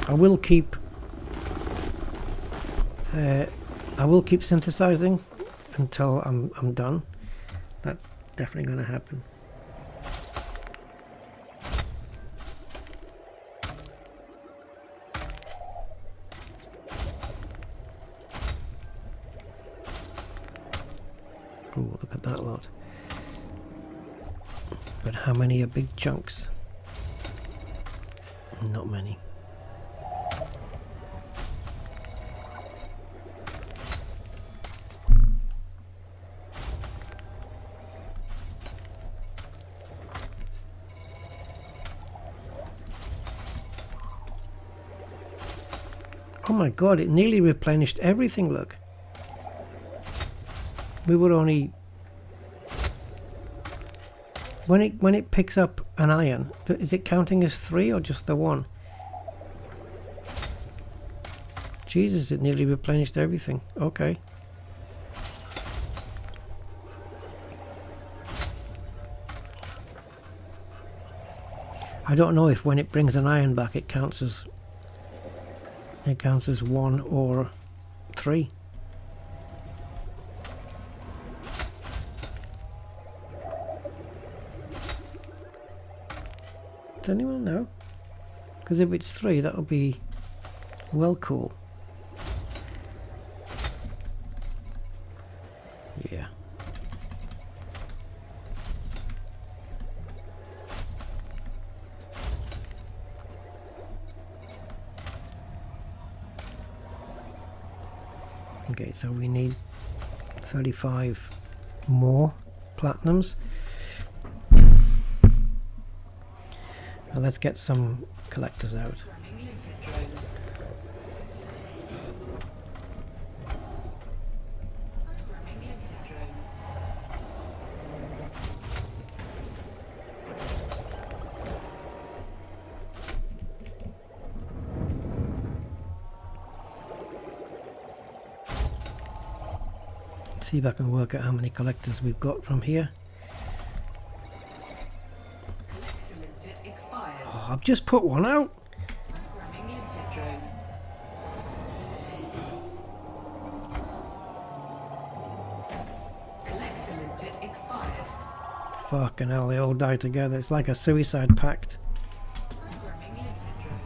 I will keep synthesizing until I'm done. That's definitely going to happen. Ooh, look at that lot. But how many are big chunks? Not many. Oh my god, it nearly replenished everything, look. We were only... When it picks up an iron, is it counting as 3 or just the 1? Jesus, it nearly replenished everything. Okay. I don't know if when it brings an iron back it counts as 1 or 3. Does anyone know? Because if it's 3, that'll be well cool. Yeah. Okay, so we need 35 more platinums. Now let's get some collectors out. Programming limpet drone. Programming limpet drone. See if I can work out how many collectors we've got from here. Collector limpet expired. Oh, I've just put one out. Programming limpet drone. Collector limpet expired. Fucking hell, they all die together. It's like a suicide pact. Programming limpet drone.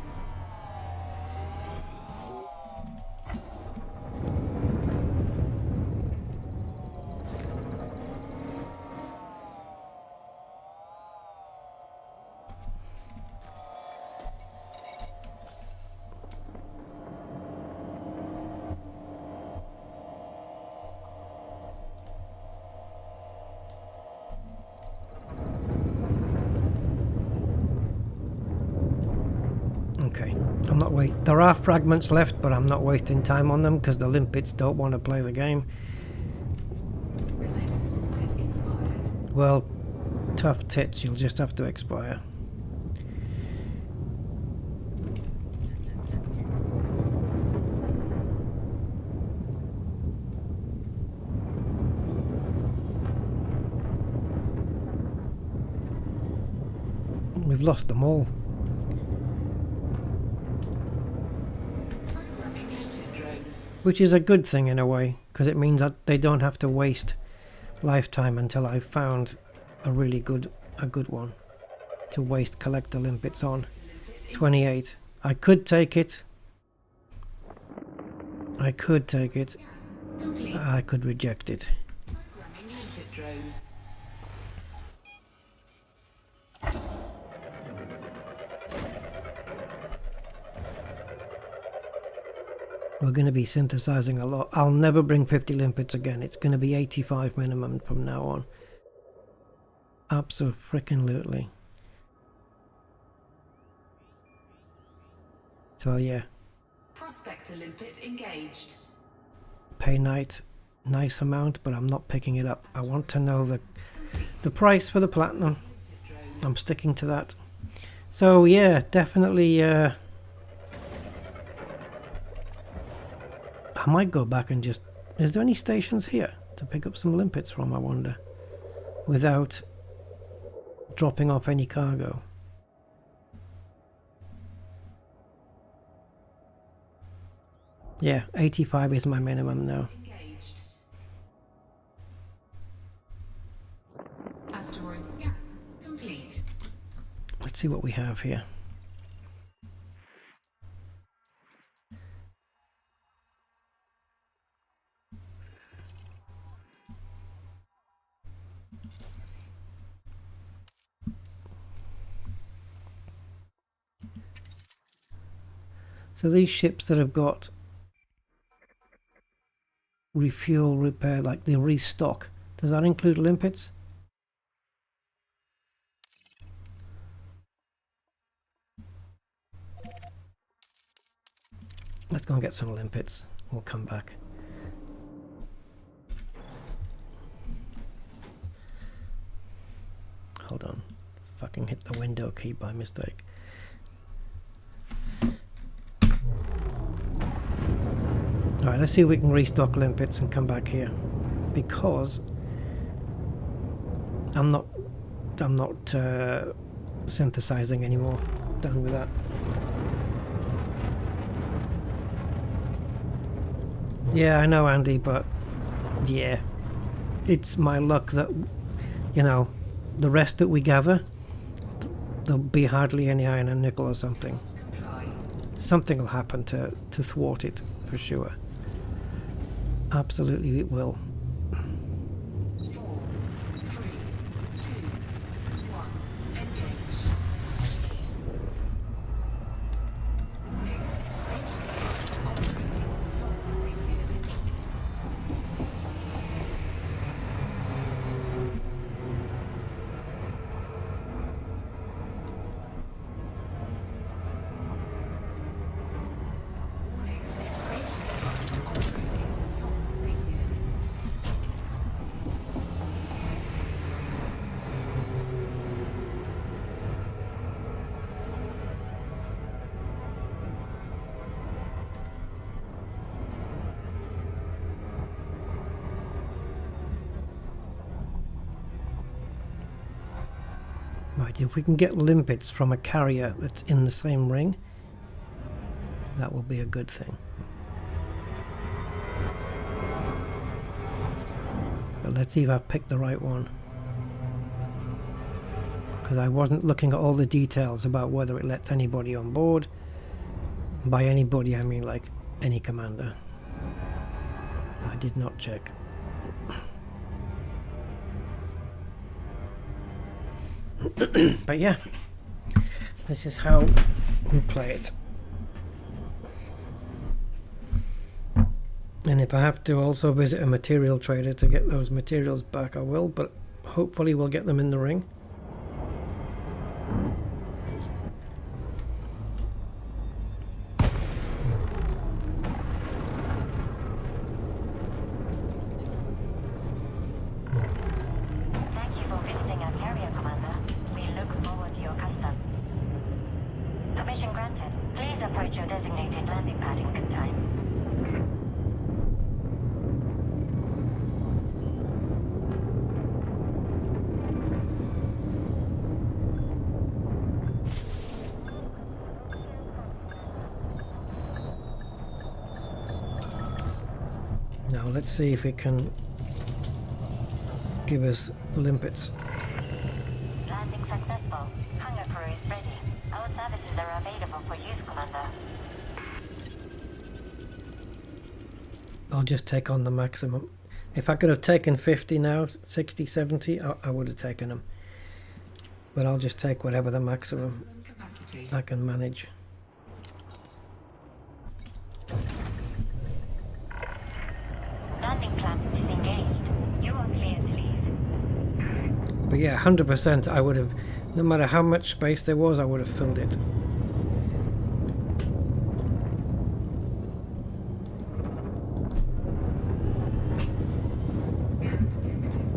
Okay, I'm not there are fragments left, but I'm not wasting time on them because the limpets don't want to play the game. Collector limpet expired. Well, tough tits, you'll just have to expire. We've lost them all. Programming limpet drone. Which is a good thing in a way, because it means that they don't have to waste lifetime until I've found a good one to waste collector limpets on. 28. I could take it, I could take it. Complete. I could reject it. Programming limpet drone. We're going to be synthesizing a lot. I'll never bring 50 limpets again. It's going to be 85 minimum from now on. Abso-freaking-lutely. So yeah, Prospector limpet engaged. pay night, nice amount, but I'm not picking it up. I want to know the price for the platinum. Limpet drone. I'm sticking to that. So yeah, definitely I might go back and just... Is there any stations here to pick up some limpets from, I wonder? Without dropping off any cargo. Yeah, 85 is my minimum now. Engaged. Asteroid scan complete. Let's see what we have here. So these ships that have got refuel, repair, like they restock, does that include limpets? Let's go and get some limpets. We'll come back. Hold on. Fucking hit the window key by mistake. Alright, let's see if we can restock limpets and come back here. Because I'm not synthesizing anymore. Done with that. Yeah, I know, Andy, but yeah, it's my luck that, you know, the rest that we gather, there'll be hardly any iron and nickel or something. Comply. Something will happen to thwart it, for sure. Absolutely it will. 4, 3, 2, 1. Engage. Warning. Operating beyond safety limits. Warning. Operating beyond safety limits. Right, if we can get limpets from a carrier that's in the same ring, that will be a good thing. But let's see if I've picked the right one. Because I wasn't looking at all the details about whether it lets anybody on board. By anybody I mean like any commander. I did not check. But yeah, this is how we play it. And if I have to also visit a material trader to get those materials back, I will, but hopefully we'll get them in the ring. Thank you for visiting our carrier, Commander. We look forward to your custom. Permission granted. Please approach your designated landing pad in good time. Now let's see if it can give us limpets. Landing successful. Hangar crew is ready. Our services are available for use, Commander. I'll just take on the maximum. If I could have taken 50 now, 60, 70, I would have taken them. But I'll just take whatever the maximum Capacity. I can manage. Landing plan disengaged. You are clear to leave. But yeah, 100% I would have, no matter how much space there was, I would have filled it. Scan detected.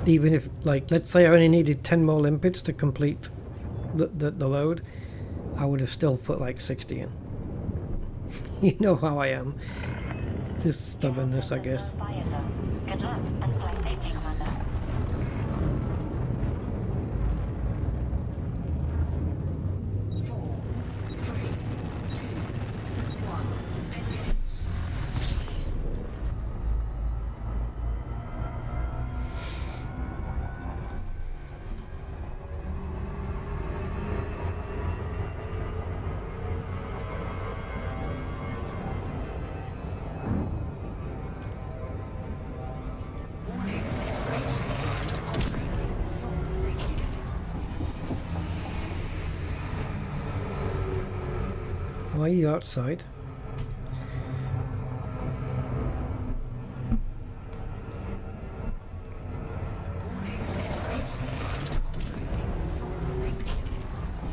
Even if, like, let's say I only needed 10 more limpets to complete the load, I would have still put like 60 in. You know how I am. Just stubbornness, I guess. Fire zone. Good luck and fly safely, Commander. 4, 3, 2, 1. Engage. Warning. Rate decline operating beyond safety limits. Why are you outside? Warning. Rate decline operating beyond safety limits. Warning.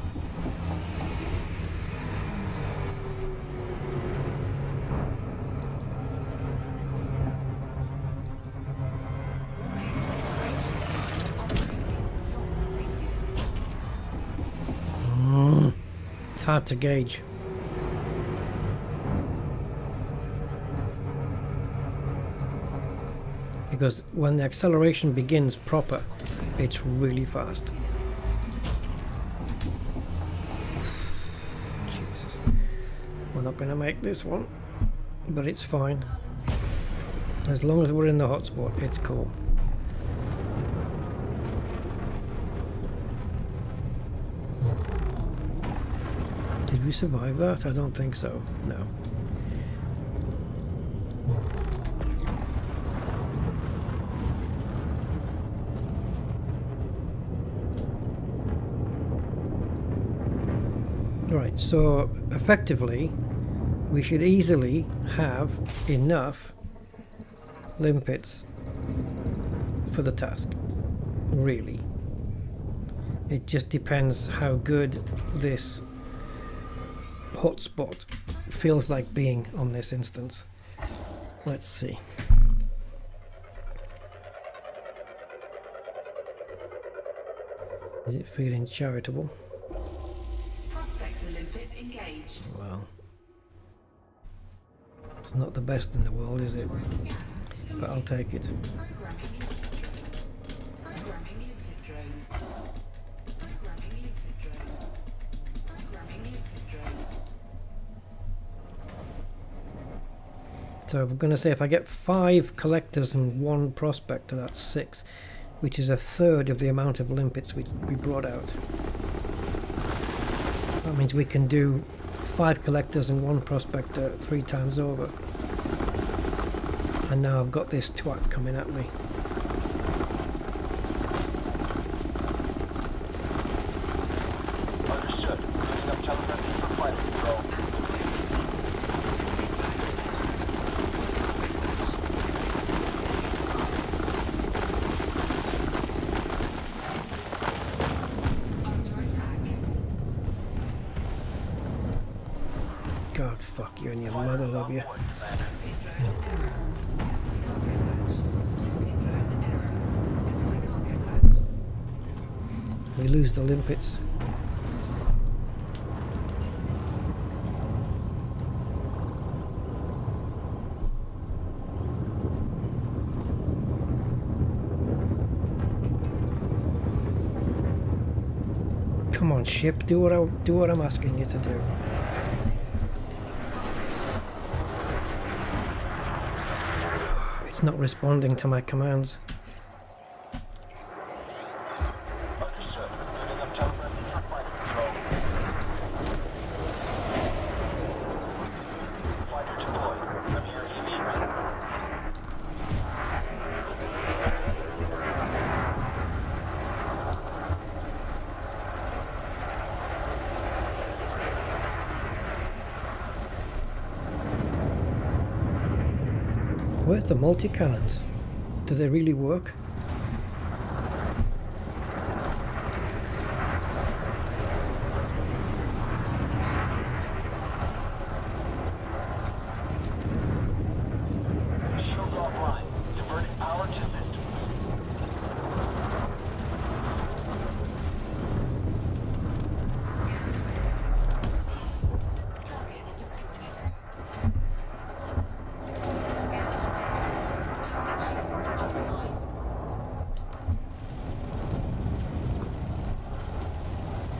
Rate decline operating beyond safety limits. It's hard to gauge. Because when the acceleration begins proper, it's really fast. Jesus. We're not going to make this one, but it's fine. As long as we're in the hotspot, it's cool. Did we survive that? I don't think so. No. Right, so effectively we should easily have enough limpets for the task, really. It just depends how good this hotspot feels like being on this instance. Let's see. Is it feeling charitable? Prospector limpet engaged. Well, it's not the best in the world, is it? Scan. But I'll take it. Programming limpet drone. Programming limpet drone. Programming limpet drone. So we're going to say if I get 5 collectors and 1 prospector, that's 6, which is a third of the amount of limpets we brought out. That means we can do 5 collectors and 1 prospector 3 times over. And now I've got this twat coming at me. Understood. Using up telemetry for flight control. Under attack. God, fuck you and your mother love you. Limpet drone error. Deploy cargo hatch. Limpet drone error. Deploy cargo hatch. We lose the limpets. Come on, ship, do what I'm asking you to do. It's not responding to my commands. Where's the multi-cannons? Do they really work? Shields offline. Diverting power to systems. Target destroyed. Scanner detected. Target shields offline.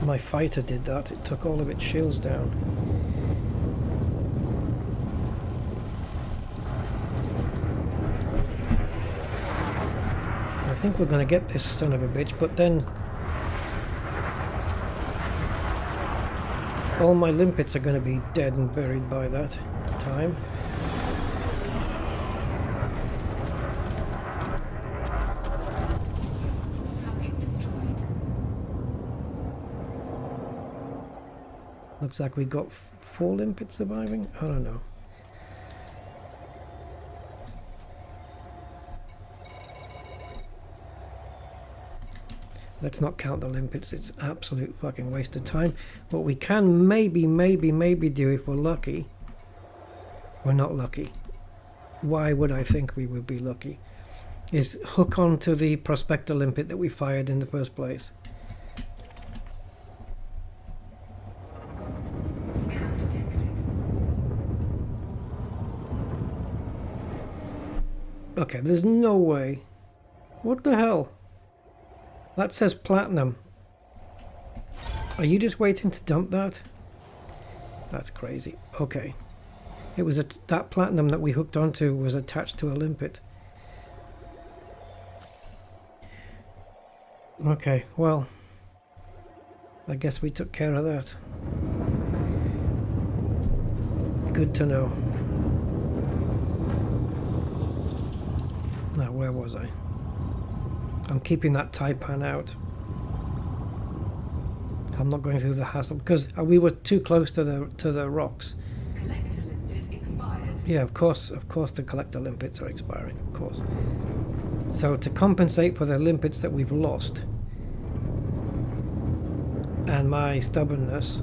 My fighter did that. It took all of its shields down. I think we're going to get this son of a bitch, but then all my limpets are going to be dead and buried by that time. Target destroyed. Looks like we got 4 limpets surviving. I don't know. Let's not count the limpets. It's absolute fucking waste of time. What we can maybe do if we're lucky. We're not lucky. Why would I think we would be lucky? Is hook onto the prospector limpet that we fired in the first place. Scan detected. Okay, there's no way. What the hell? That says platinum. Are you just waiting to dump that? That's crazy. Okay. It was that platinum that we hooked onto was attached to a limpet. Okay, well, I guess we took care of that. Good to know. Now, where was I? I'm keeping that Taipan out. I'm not going through the hassle because we were too close to the rocks. Collector limpet expired. Yeah, of course the collector limpets are expiring, of course. So to compensate for the limpets that we've lost and my stubbornness,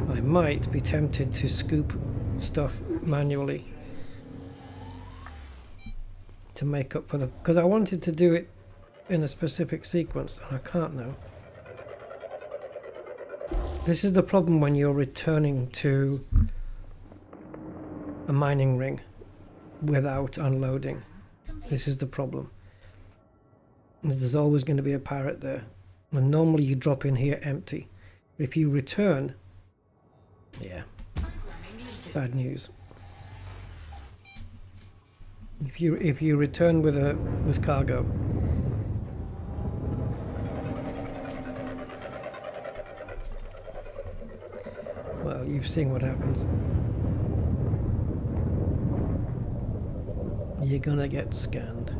I might be tempted to scoop stuff manually to make up for the, because I wanted to do it in a specific sequence and I can't now. This is the problem when you're returning to a mining ring without unloading. This is the problem. There's always going to be a parrot there. And normally you drop in here empty. If you return, yeah, bad news. If you return with cargo, well, you've seen what happens. You're gonna get scanned.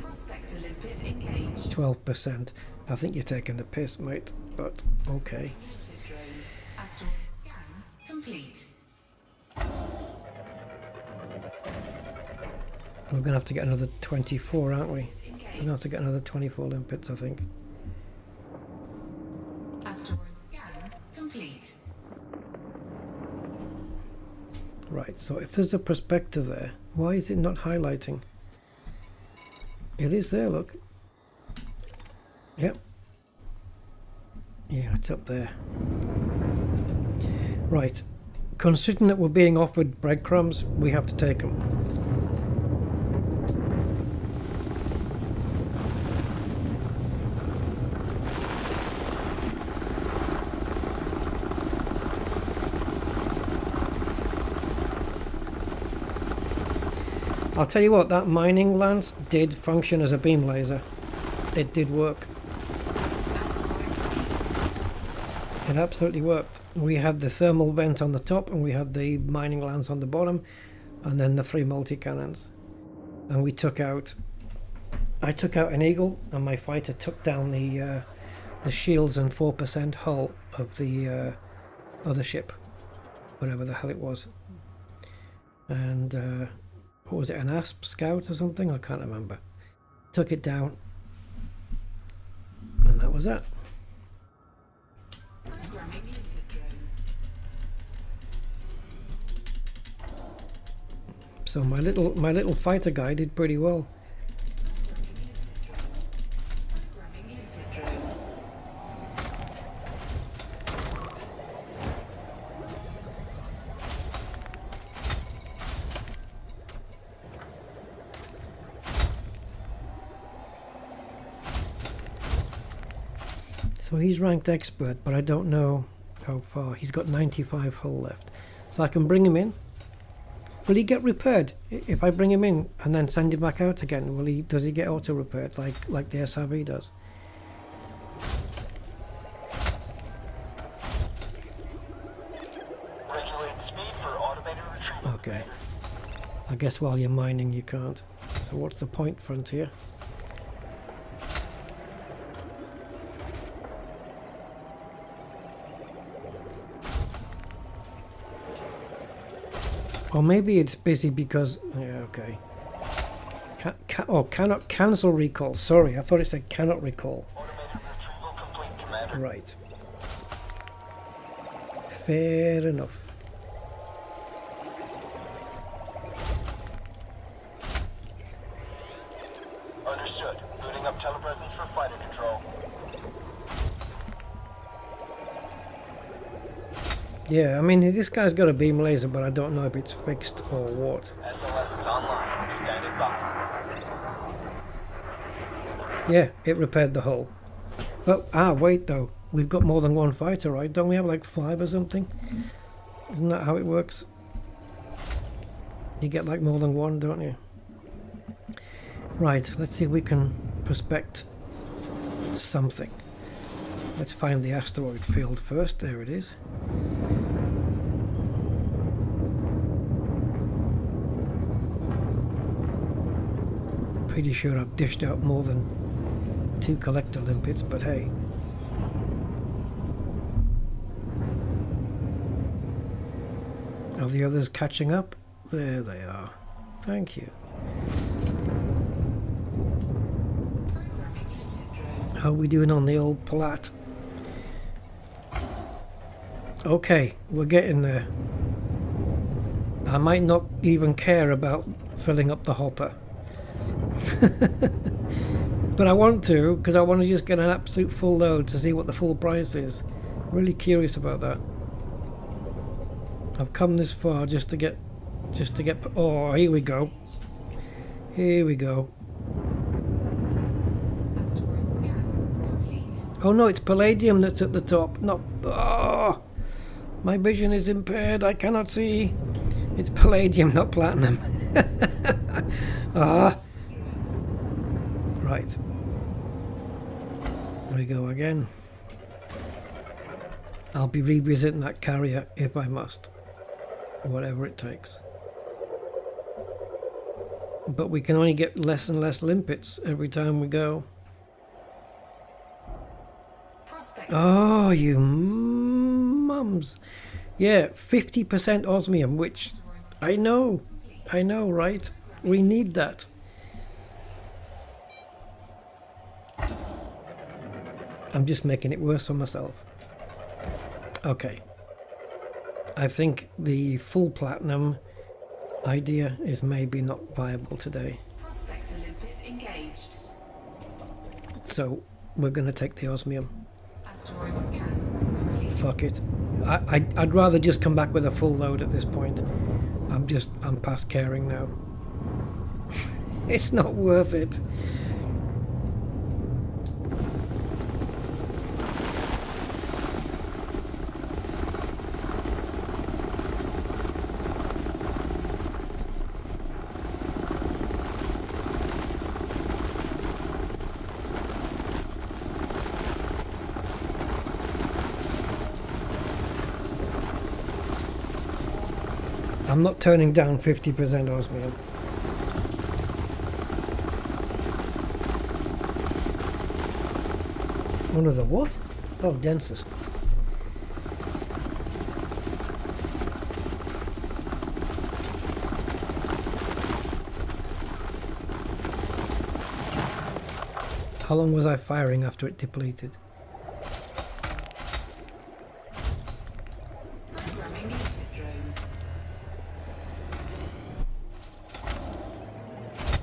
Prospector limpet engaged. 12%. I think you're taking the piss, mate, but okay. Limpet drone. Asteroid scan complete. We're gonna have to get another 24, aren't we? We're gonna have to get another 24 limpets, I think. Asteroid scan complete. Right, so if there's a prospector there, why is it not highlighting? It is there, look. Yep. Yeah, it's up there. Right. Considering that we're being offered breadcrumbs, we have to take them. I'll tell you what, that mining lance did function as a beam laser. It did work. It absolutely worked. We had the thermal vent on the top and we had the mining lance on the bottom and then the 3 multi-cannons. And we took out... I took out an eagle and my fighter took down the shields and 4% hull of the other ship. Whatever the hell it was. and what was it, an ASP Scout or something? I can't remember. Took it down, and that was that. Programming input drone. So my little fighter guy did pretty well. Programming input drone. So he's ranked expert, but I don't know how far. He's got 95 hull left. So I can bring him in. Will he get repaired if I bring him in and then send him back out again? Will he? Does he get auto repaired like the SRV does? Regulate speed for automated retrieval. Okay. I guess while you're mining you can't. So what's the point frontier? Or maybe it's busy because... Yeah, okay. Cannot cancel recall. Sorry, I thought it said cannot recall. Automated retrieval complete, Commander. Right. Fair enough. Understood. Booting up telepresence for fighter control. Yeah, I mean, this guy's got a beam laser, but I don't know if it's fixed or what. SLS is online. Standing by. Yeah, it repaired the hull. Well, wait though. We've got more than one fighter, right? Don't we have like 5 or something? Isn't that how it works? You get like more than one, don't you? Right, let's see if we can prospect something. Let's find the asteroid field first. There it is. Pretty sure I've dished out more than 2 collector limpets, but hey. Are the others catching up? There they are. Thank you. Programming input drone. How are we doing on the old plat? Okay, we're getting there. I might not even care about filling up the hopper. But I want to, because I want to just get an absolute full load to see what the full price is. Really curious about that. I've come this far just to get, oh, here we go. Here we go. Asteroid scan complete. Oh no, it's palladium that's at the top. No, oh, my vision is impaired. I cannot see. It's palladium, not platinum. Ah. Right. There we go again. I'll be revisiting that carrier if I must. Whatever it takes. But we can only get less and less limpets every time we go. Prospect. Oh, you mums. Yeah, 50% osmium, which I know, right? We need that. I'm just making it worse for myself. Okay. I think the full platinum idea is maybe not viable today. Prospector limpet engaged. So we're going to take the osmium. Asteroid scan complete. Fuck it. I'd rather just come back with a full load at this point. I'm past caring now. It's not worth it. I'm not turning down 50% osmium. One of the what? Oh, densest. How long was I firing after it depleted? Programming limpet drone.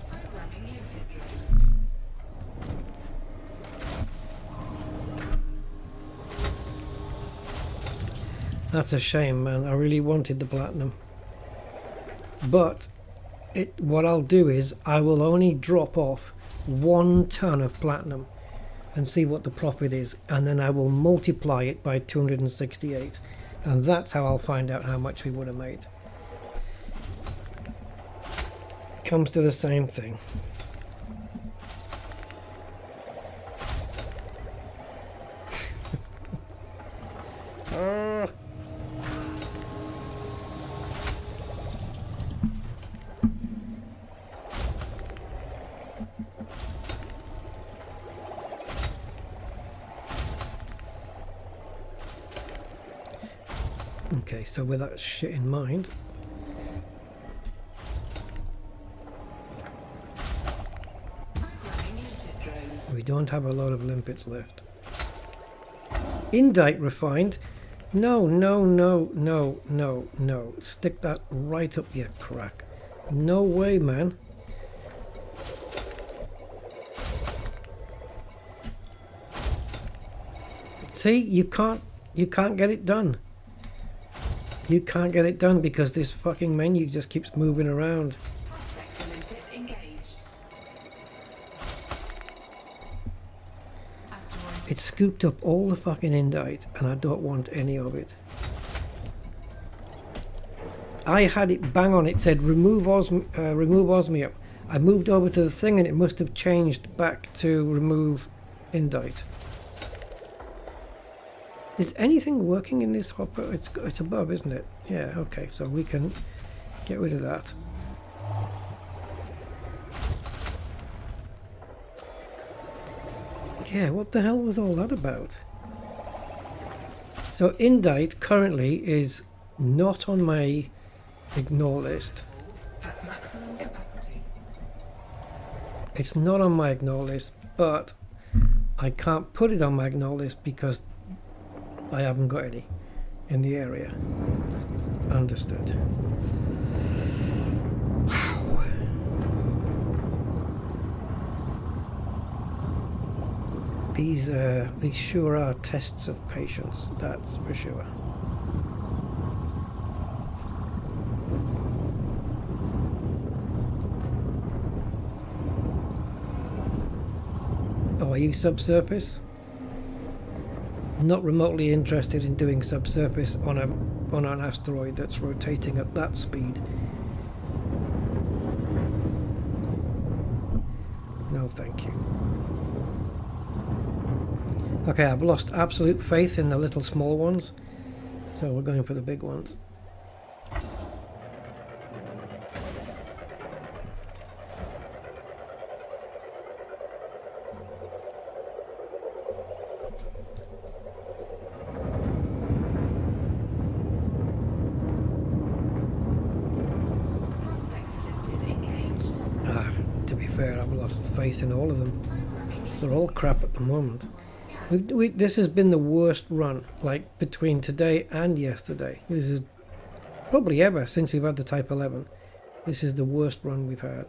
Programming limpet drone. That's a shame, man. I really wanted the platinum. But what I'll do is I will only drop off 1 ton of platinum and see what the profit is, and then I will multiply it by 268, and that's how I'll find out how much we would have made. Comes to the same thing. Okay, so with that shit in mind, Programming limpet drone. we don't have a lot of limpets left. Indite refined? No, no, no, no, no, no. Stick that right up your crack. No way, man. See, you can't get it done. You can't get it done because this fucking menu just keeps moving around. Prospector limpet engaged. Asteroids. It scooped up all the fucking indite and I don't want any of it. I had it bang on, it said remove osmium. I moved over to the thing and it must have changed back to remove indite. Is anything working in this hopper? It's above, isn't it? Yeah, okay, so we can get rid of that. Yeah, what the hell was all that about? So indite currently is not on my ignore list. At maximum capacity. It's not on my ignore list, but I can't put it on my ignore list because I haven't got any in the area. Understood. Wow. These sure are tests of patience, that's for sure. Oh, are you subsurface? Not remotely interested in doing subsurface on an asteroid that's rotating at that speed. No, thank you. Okay, I've lost absolute faith in the little small ones, so we're going for the big ones. I've lost faith in all of them. They're all crap at the moment. This has been the worst run, like between today and yesterday. This is probably ever since we've had the Type 11. This is the worst run we've had.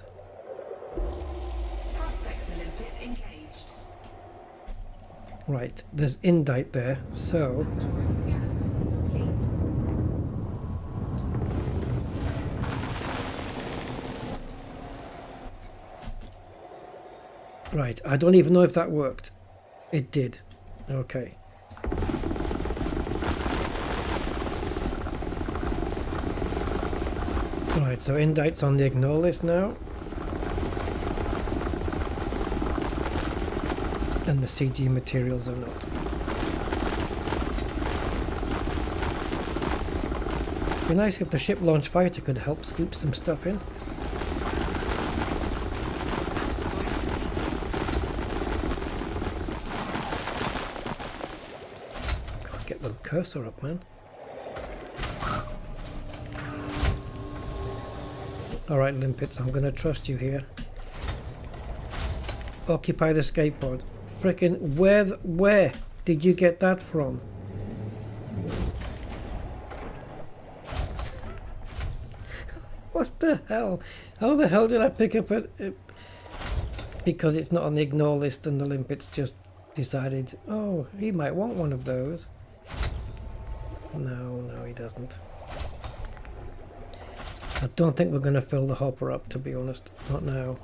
Prospector limpet engaged. Right, there's indite there, so Asteroid scan complete. right, I don't even know if that worked. It did. Okay. Right, so indite's on the ignore list now. And the CG materials are not. It'd be nice if the ship launch fighter could help scoop some stuff in. God, get the cursor up, man. Alright, limpets, I'm going to trust you here. Occupy the skateboard. Frickin' where did you get that from? What the hell? How the hell did I pick up it? Because it's not on the ignore list and the limpets just decided, oh, he might want one of those. No, he doesn't. I don't think we're going to fill the hopper up, to be honest. Not now.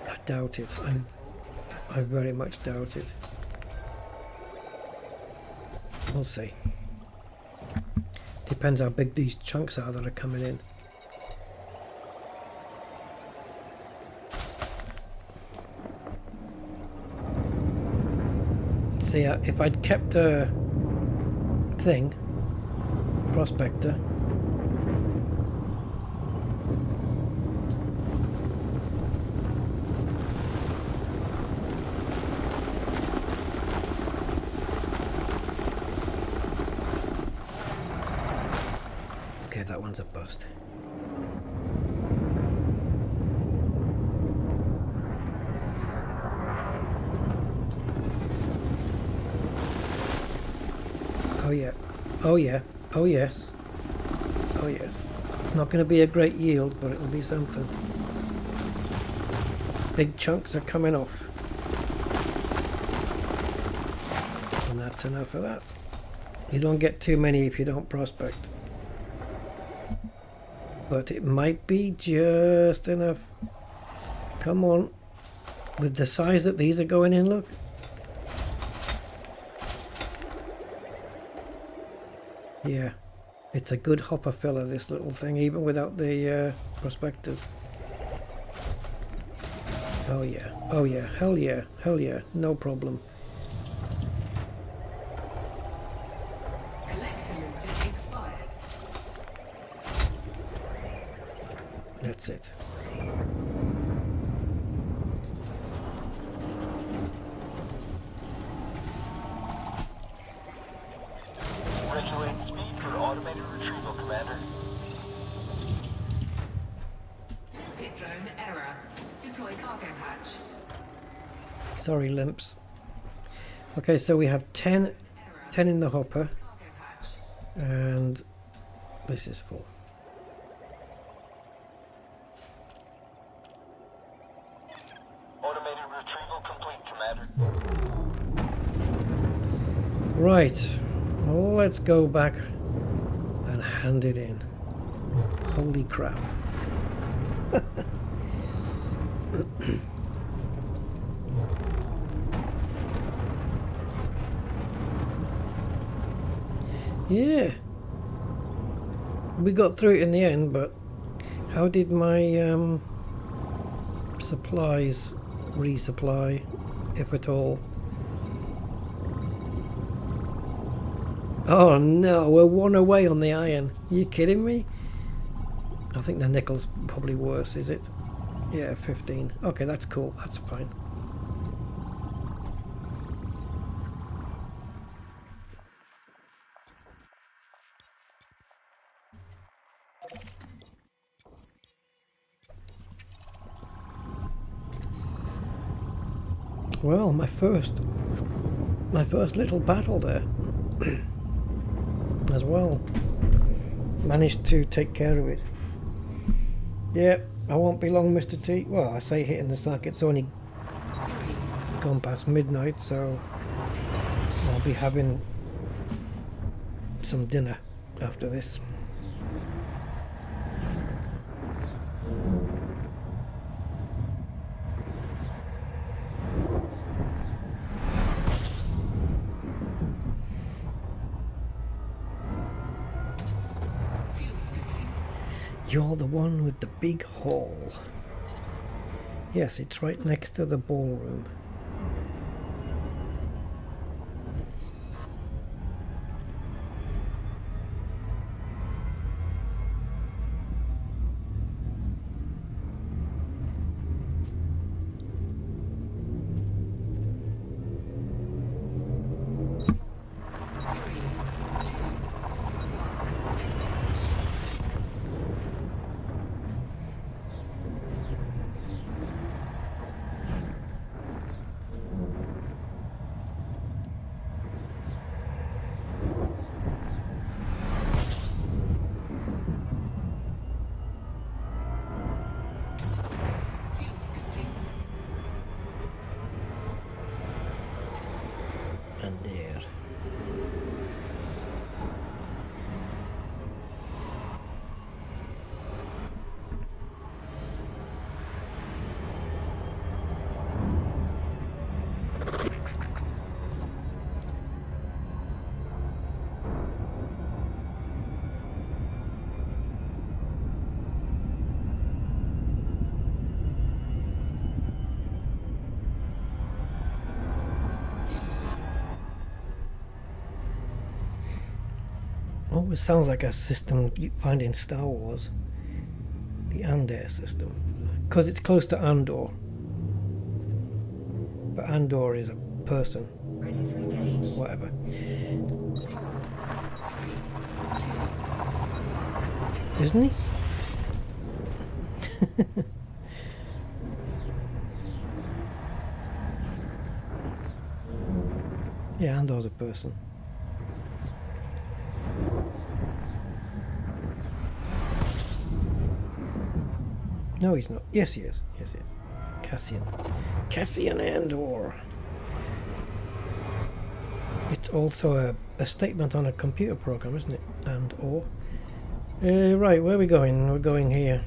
I doubt it. I very much doubt it. We'll see. Depends how big these chunks are that are coming in. See, if I'd kept a thing, prospector, okay, that one's a bust. Oh yeah, oh yeah, oh yes, oh yes. It's not going to be a great yield, but it'll be something. Big chunks are coming off. And that's enough of that. You don't get too many if you don't prospect. But it might be just enough. Come on. With the size that these are going in, look. Yeah, it's a good hopper filler, this little thing, even without the prospectors. Oh yeah, oh yeah, hell yeah, no problem. Collector limpet expired. That's it. Regulate speed for automated retrieval, Commander. Limpet drone error. Deploy cargo hatch. Sorry, limps. Okay, so we have 10 in the hopper, Cargo hatch. and this is full. Automated retrieval complete, Commander. Right, well, let's go back and hand it in. Holy crap. Yeah, we got through it in the end, but how did my supplies resupply, if at all? Oh no, we're one away on the iron. Are you kidding me? I think the nickel's probably worse, is it? Yeah, 15. Okay, that's cool, that's fine. Well, my first little battle there as well. Managed to take care of it. Yeah, I won't be long, Mr. T. Well, I say hitting the sack, it's only gone past midnight, so I'll be having some dinner after this. You're the one with the big hall. Yes, it's right next to the ballroom. It sounds like a system you find in Star Wars. The Andor system. Because it's close to Andor. But Andor is a person. Ready to engage. Whatever. 4, 3, 2. Isn't he? Yeah, Andor's a person. No, he's not. Yes, he is. Yes, he is. Cassian Andor. It's also a statement on a computer program, isn't it? And/or. Right, where are we going? We're going here.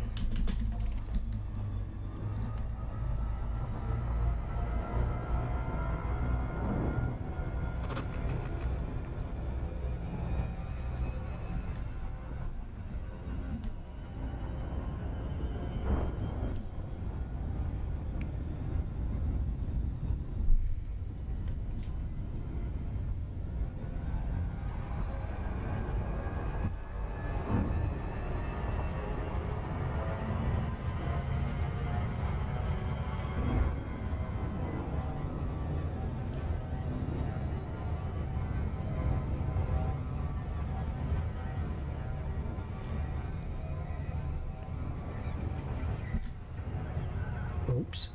Oops.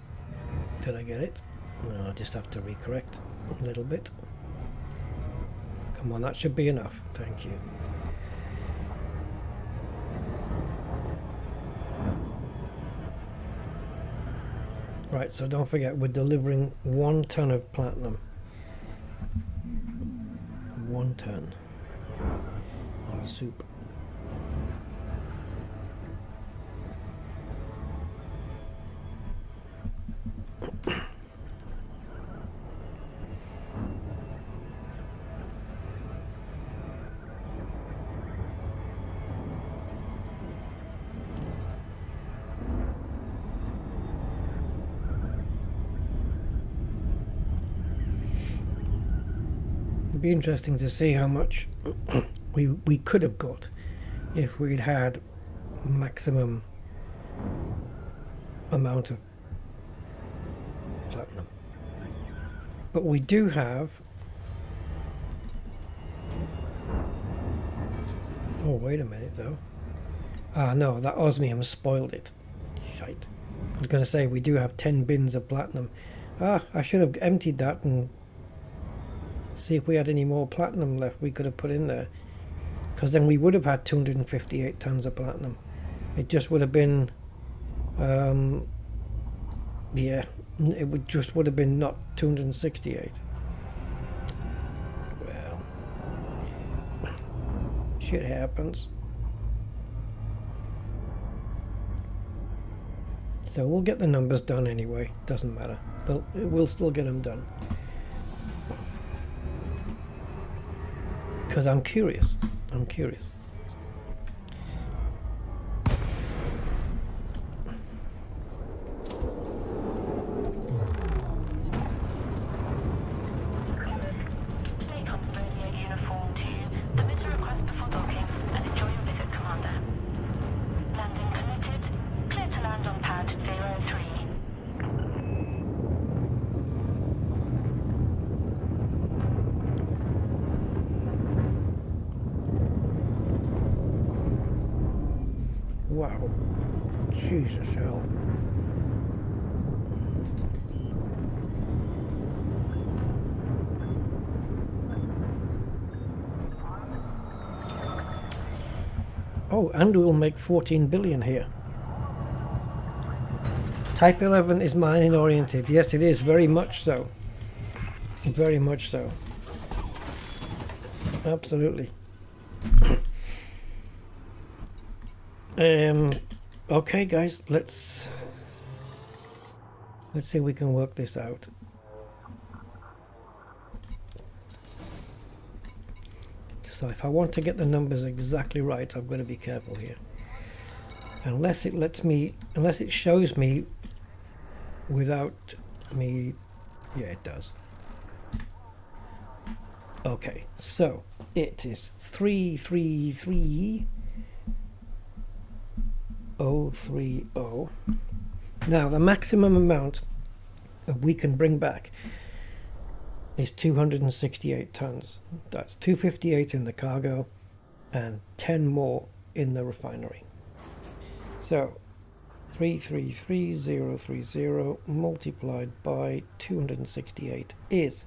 Did I get it? No, I just have to recorrect a little bit. Come on, that should be enough. Thank you. Right, so don't forget, we're delivering 1 ton of platinum. 1 ton. Soup. Be interesting to see how much we could have got if we'd had maximum amount of platinum. But we do have. Oh, wait a minute though. Ah, no, that osmium spoiled it. Shite. I was going to say we do have 10 bins of platinum. Ah, I should have emptied that and see if we had any more platinum left we could have put in there, because then we would have had 258 tons of platinum. It just would have been yeah, it would have been not 268. Well, shit happens. So we'll get the numbers done anyway, doesn't matter, we'll still get them done. Because I'm curious. Stay comfortable in your uniform to submit a request before docking and enjoy your visit, Commander. Landing permitted. Clear to land on pad 03. Wow. Jesus hell. Oh, and we'll make 14 billion here. Type 11 is mining oriented. Yes, it is. Very much so. Very much so. Absolutely. Okay guys, let's see if we can work this out. So if I want to get the numbers exactly right, I've got to be careful here. Unless it shows me without me. Yeah, it does. Okay, so It is 333030. Now the maximum amount that we can bring back is 268 tons. That's 258 in the cargo and 10 more in the refinery. So 333030 multiplied by 268 is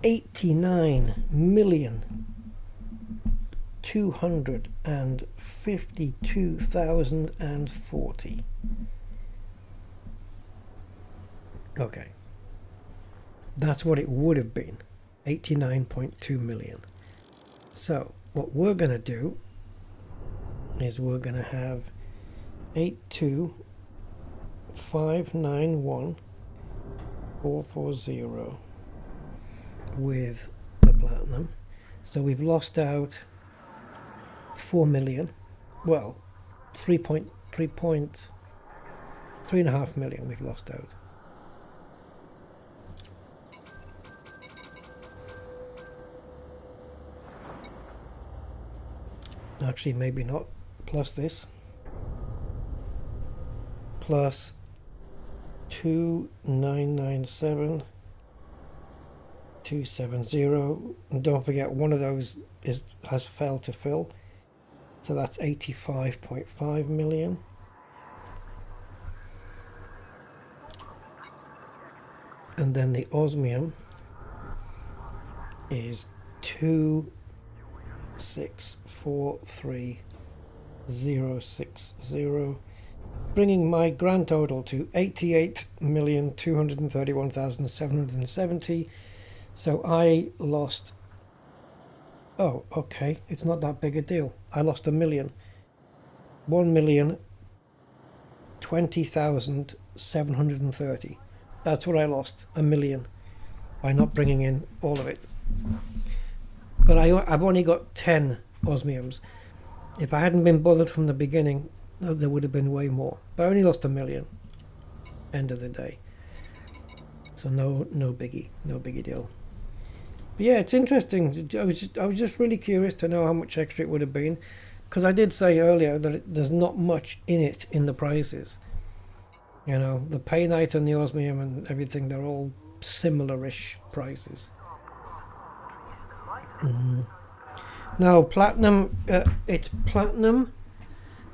89,252,040. Okay, that's what it would have been, 89.2 million. So what we're going to do is we're going to have 82591,440 with the platinum. So we've lost out 4 million. Well, 3.5 million we've lost out. Actually, maybe not. Plus this. Plus 2,997,270. And don't forget, one of those has failed to fill. So that's 85.5 million. And then the osmium is 2,643,060, bringing my grand total to 88,231,770. So I lost, oh okay, it's not that big a deal. I lost 1,020,730. That's what I lost, 1 million, by not bringing in all of it. But I've only got 10 osmiums. If I hadn't been bothered from the beginning, there would have been way more. But I only lost 1 million. End of the day. So no biggie, no biggie deal. But yeah, it's interesting. I was just really curious to know how much extra it would have been, because I did say earlier that there's not much in it in the prices. You know, the painite and the osmium and everything, they're all similar-ish prices. Now platinum, it's platinum,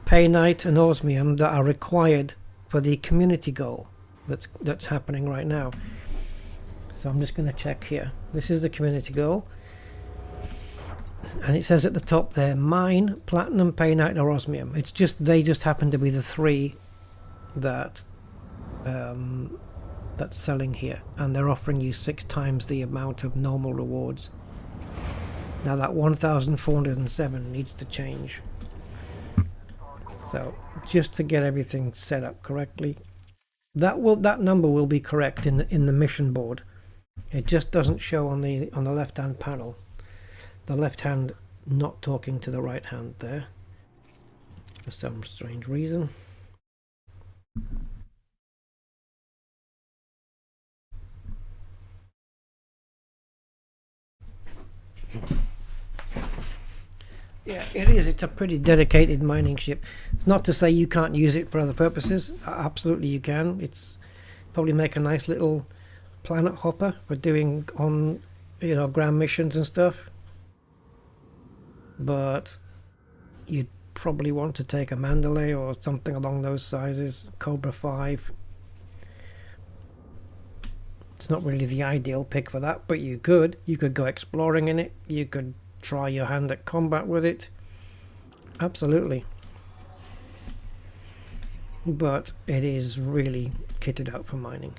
painite and osmium that are required for the community goal that's happening right now. So I'm just going to check here. This is the community goal, and it says at the top there, mine, platinum, painite or osmium. It's just, they just happen to be the three that that's selling here, and they're offering you 6 times the amount of normal rewards. Now that 1,407 needs to change. So just to get everything set up correctly, that number will be correct in the mission board. It just doesn't show on the left hand panel. The left hand not talking to the right hand there for some strange reason. Yeah, it is. It's a pretty dedicated mining ship. It's not to say you can't use it for other purposes. Absolutely you can. It's probably make a nice little planet hopper for doing on, you know, ground missions and stuff. But you'd probably want to take a Mandalay or something along those sizes. Cobra 5. It's not really the ideal pick for that, but you could go exploring in it. You could try your hand at combat with it. Absolutely. But it is really kitted out for mining.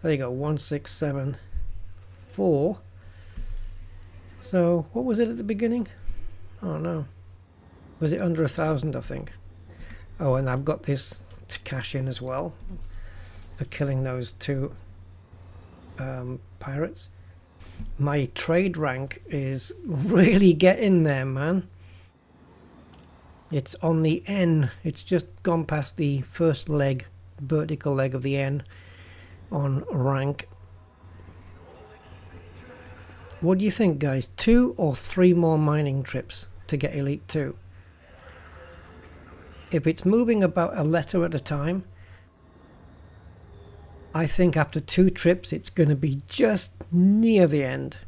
There you go, 1674. So what was it at the beginning? Oh no, was it under 1,000? I think. Oh, and I've got this to cash in as well for killing those 2 pirates. My trade rank is really getting there, man. It's on the N. It's just gone past the first leg, vertical leg of the N on rank. What do you think, guys? 2 or 3 more mining trips to get Elite 2? If it's moving about a letter at a time, I think after 2 trips it's going to be just near the end.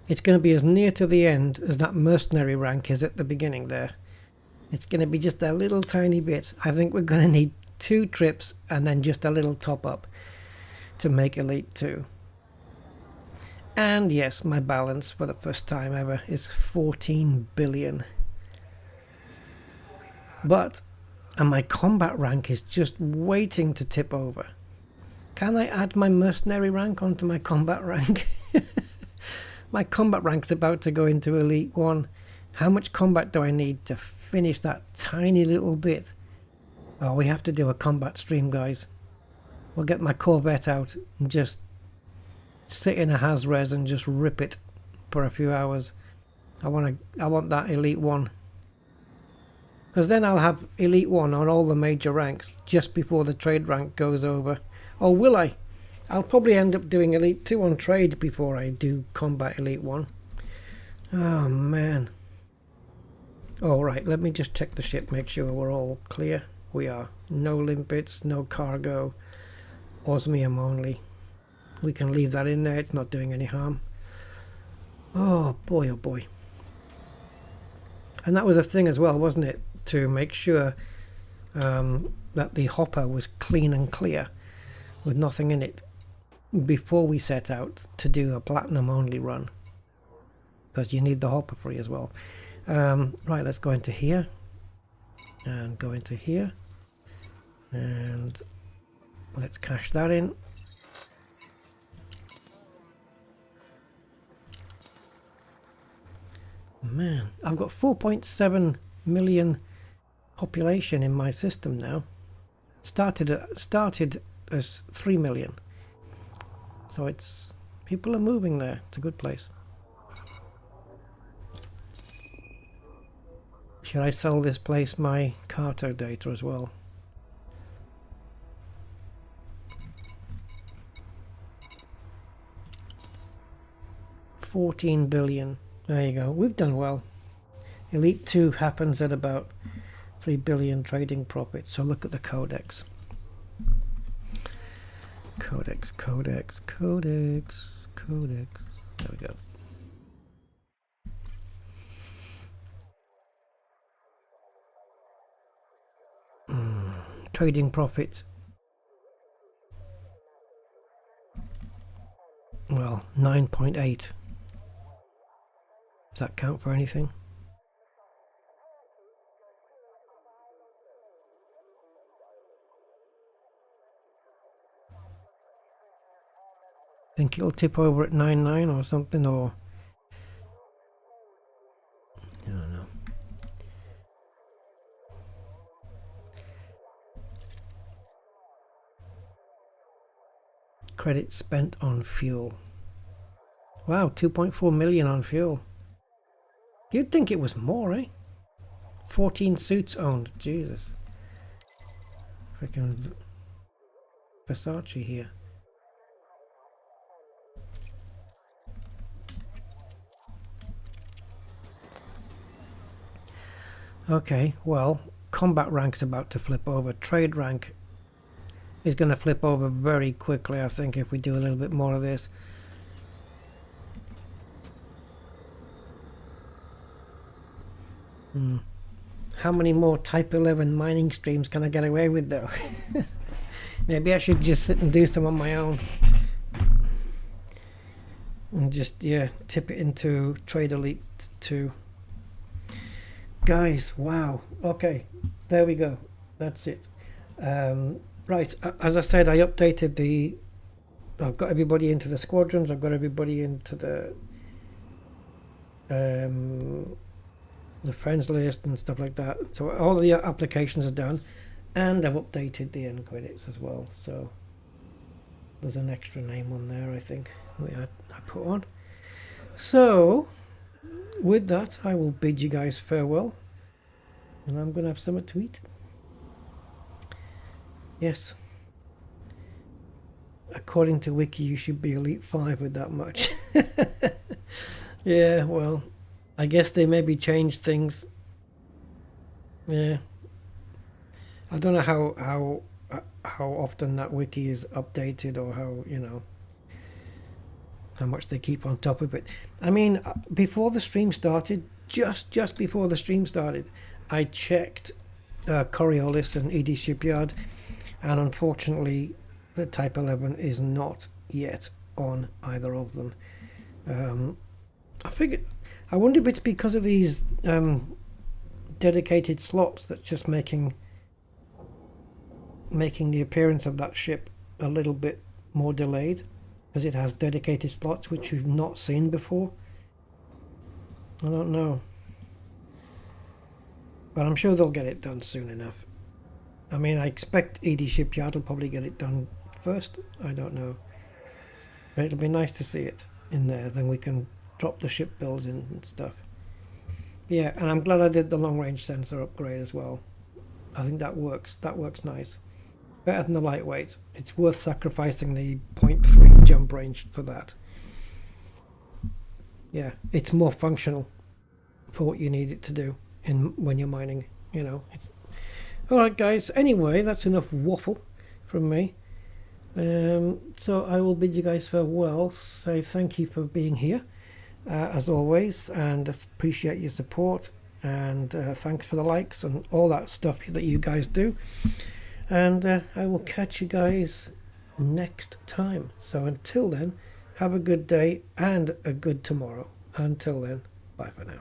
It's going to be as near to the end as that mercenary rank is at the beginning there. It's going to be just a little tiny bit. I think we're going to need 2 trips and then just a little top up to make Elite 2. And yes, my balance for the first time ever is 14 billion. And my combat rank is just waiting to tip over. Can I add my mercenary rank onto my combat rank? My combat rank's about to go into Elite 1. How much combat do I need to finish that tiny little bit? Oh, we have to do a combat stream, guys. We'll get my Corvette out and just sit in a Has-Res and just rip it for a few hours. I want that Elite 1. Because then I'll have Elite 1 on all the major ranks just before the trade rank goes over. Or will I? I'll probably end up doing Elite 2 on trade before I do Combat Elite 1. Oh man. Alright, let me just check the ship, make sure we're all clear. We are. No limpets, no cargo. Osmium only. We can leave that in there, it's not doing any harm. Oh boy, oh boy. And that was a thing as well, wasn't it? To make sure that the hopper was clean and clear with nothing in it before we set out to do a platinum only run, because you need the hopper free as well. Right, let's go into here and go into here and let's cash that in. Man, I've got 4.7 million population in my system now. Started as 3 million. So it's, people are moving there. It's a good place. Should I sell this place my Carter data as well? $14 billion. There you go. We've done well. Elite 2 happens at about 3 billion trading profit. So look at the codex. Codex. There we go. Trading profit. Well, 9.8. Does that count for anything? Think it'll tip over at 9.9 or something, or I don't know. Credit spent on fuel. Wow, 2.4 million on fuel. You'd think it was more, eh? 14 suits owned. Jesus. Freaking Versace here. Okay, well, combat rank's about to flip over. Trade rank is going to flip over very quickly, I think, if we do a little bit more of this. How many more Type 11 mining streams can I get away with, though? Maybe I should just sit and do some on my own. And just, yeah, tip it into Trade Elite 2. Guys, wow. Okay, there we go. That's it. Right, as I said, I updated the... I've got everybody into the squadrons. I've got everybody into the friends list and stuff like that. So all the applications are done. And I've updated the end credits as well. So there's an extra name on there, I think, I put on. So... with that, I will bid you guys farewell, and I'm going to have something to eat. Yes. according to Wiki, you should be Elite 5 with that much. Yeah, well, I guess they maybe changed things. Yeah. I don't know how often that wiki is updated, or how, you know, how much they keep on top of it. I mean, before the stream started, just before the stream started, I checked Coriolis and ED Shipyard, and unfortunately the Type 11 is not yet on either of them. I wonder if it's because of these dedicated slots that's just making the appearance of that ship a little bit more delayed, because it has dedicated slots which we've not seen before. I don't know, but I'm sure they'll get it done soon enough. I mean, I expect ED Shipyard will probably get it done first. I don't know, but it'll be nice to see it in there. Then we can drop the ship bills in and stuff. Yeah, and I'm glad I did the long range sensor upgrade as well. I think that works. That works nice. Better than the lightweight. It's worth sacrificing the 0.3 jump range for that. Yeah, it's more functional for what you need it to do when you're mining. You know, it's all right, guys. Anyway, that's enough waffle from me. So I will bid you guys farewell. Say thank you for being here, as always, and appreciate your support. And thanks for the likes and all that stuff that you guys do. And I will catch you guys next time. So until then, have a good day and a good tomorrow. Until then, bye for now.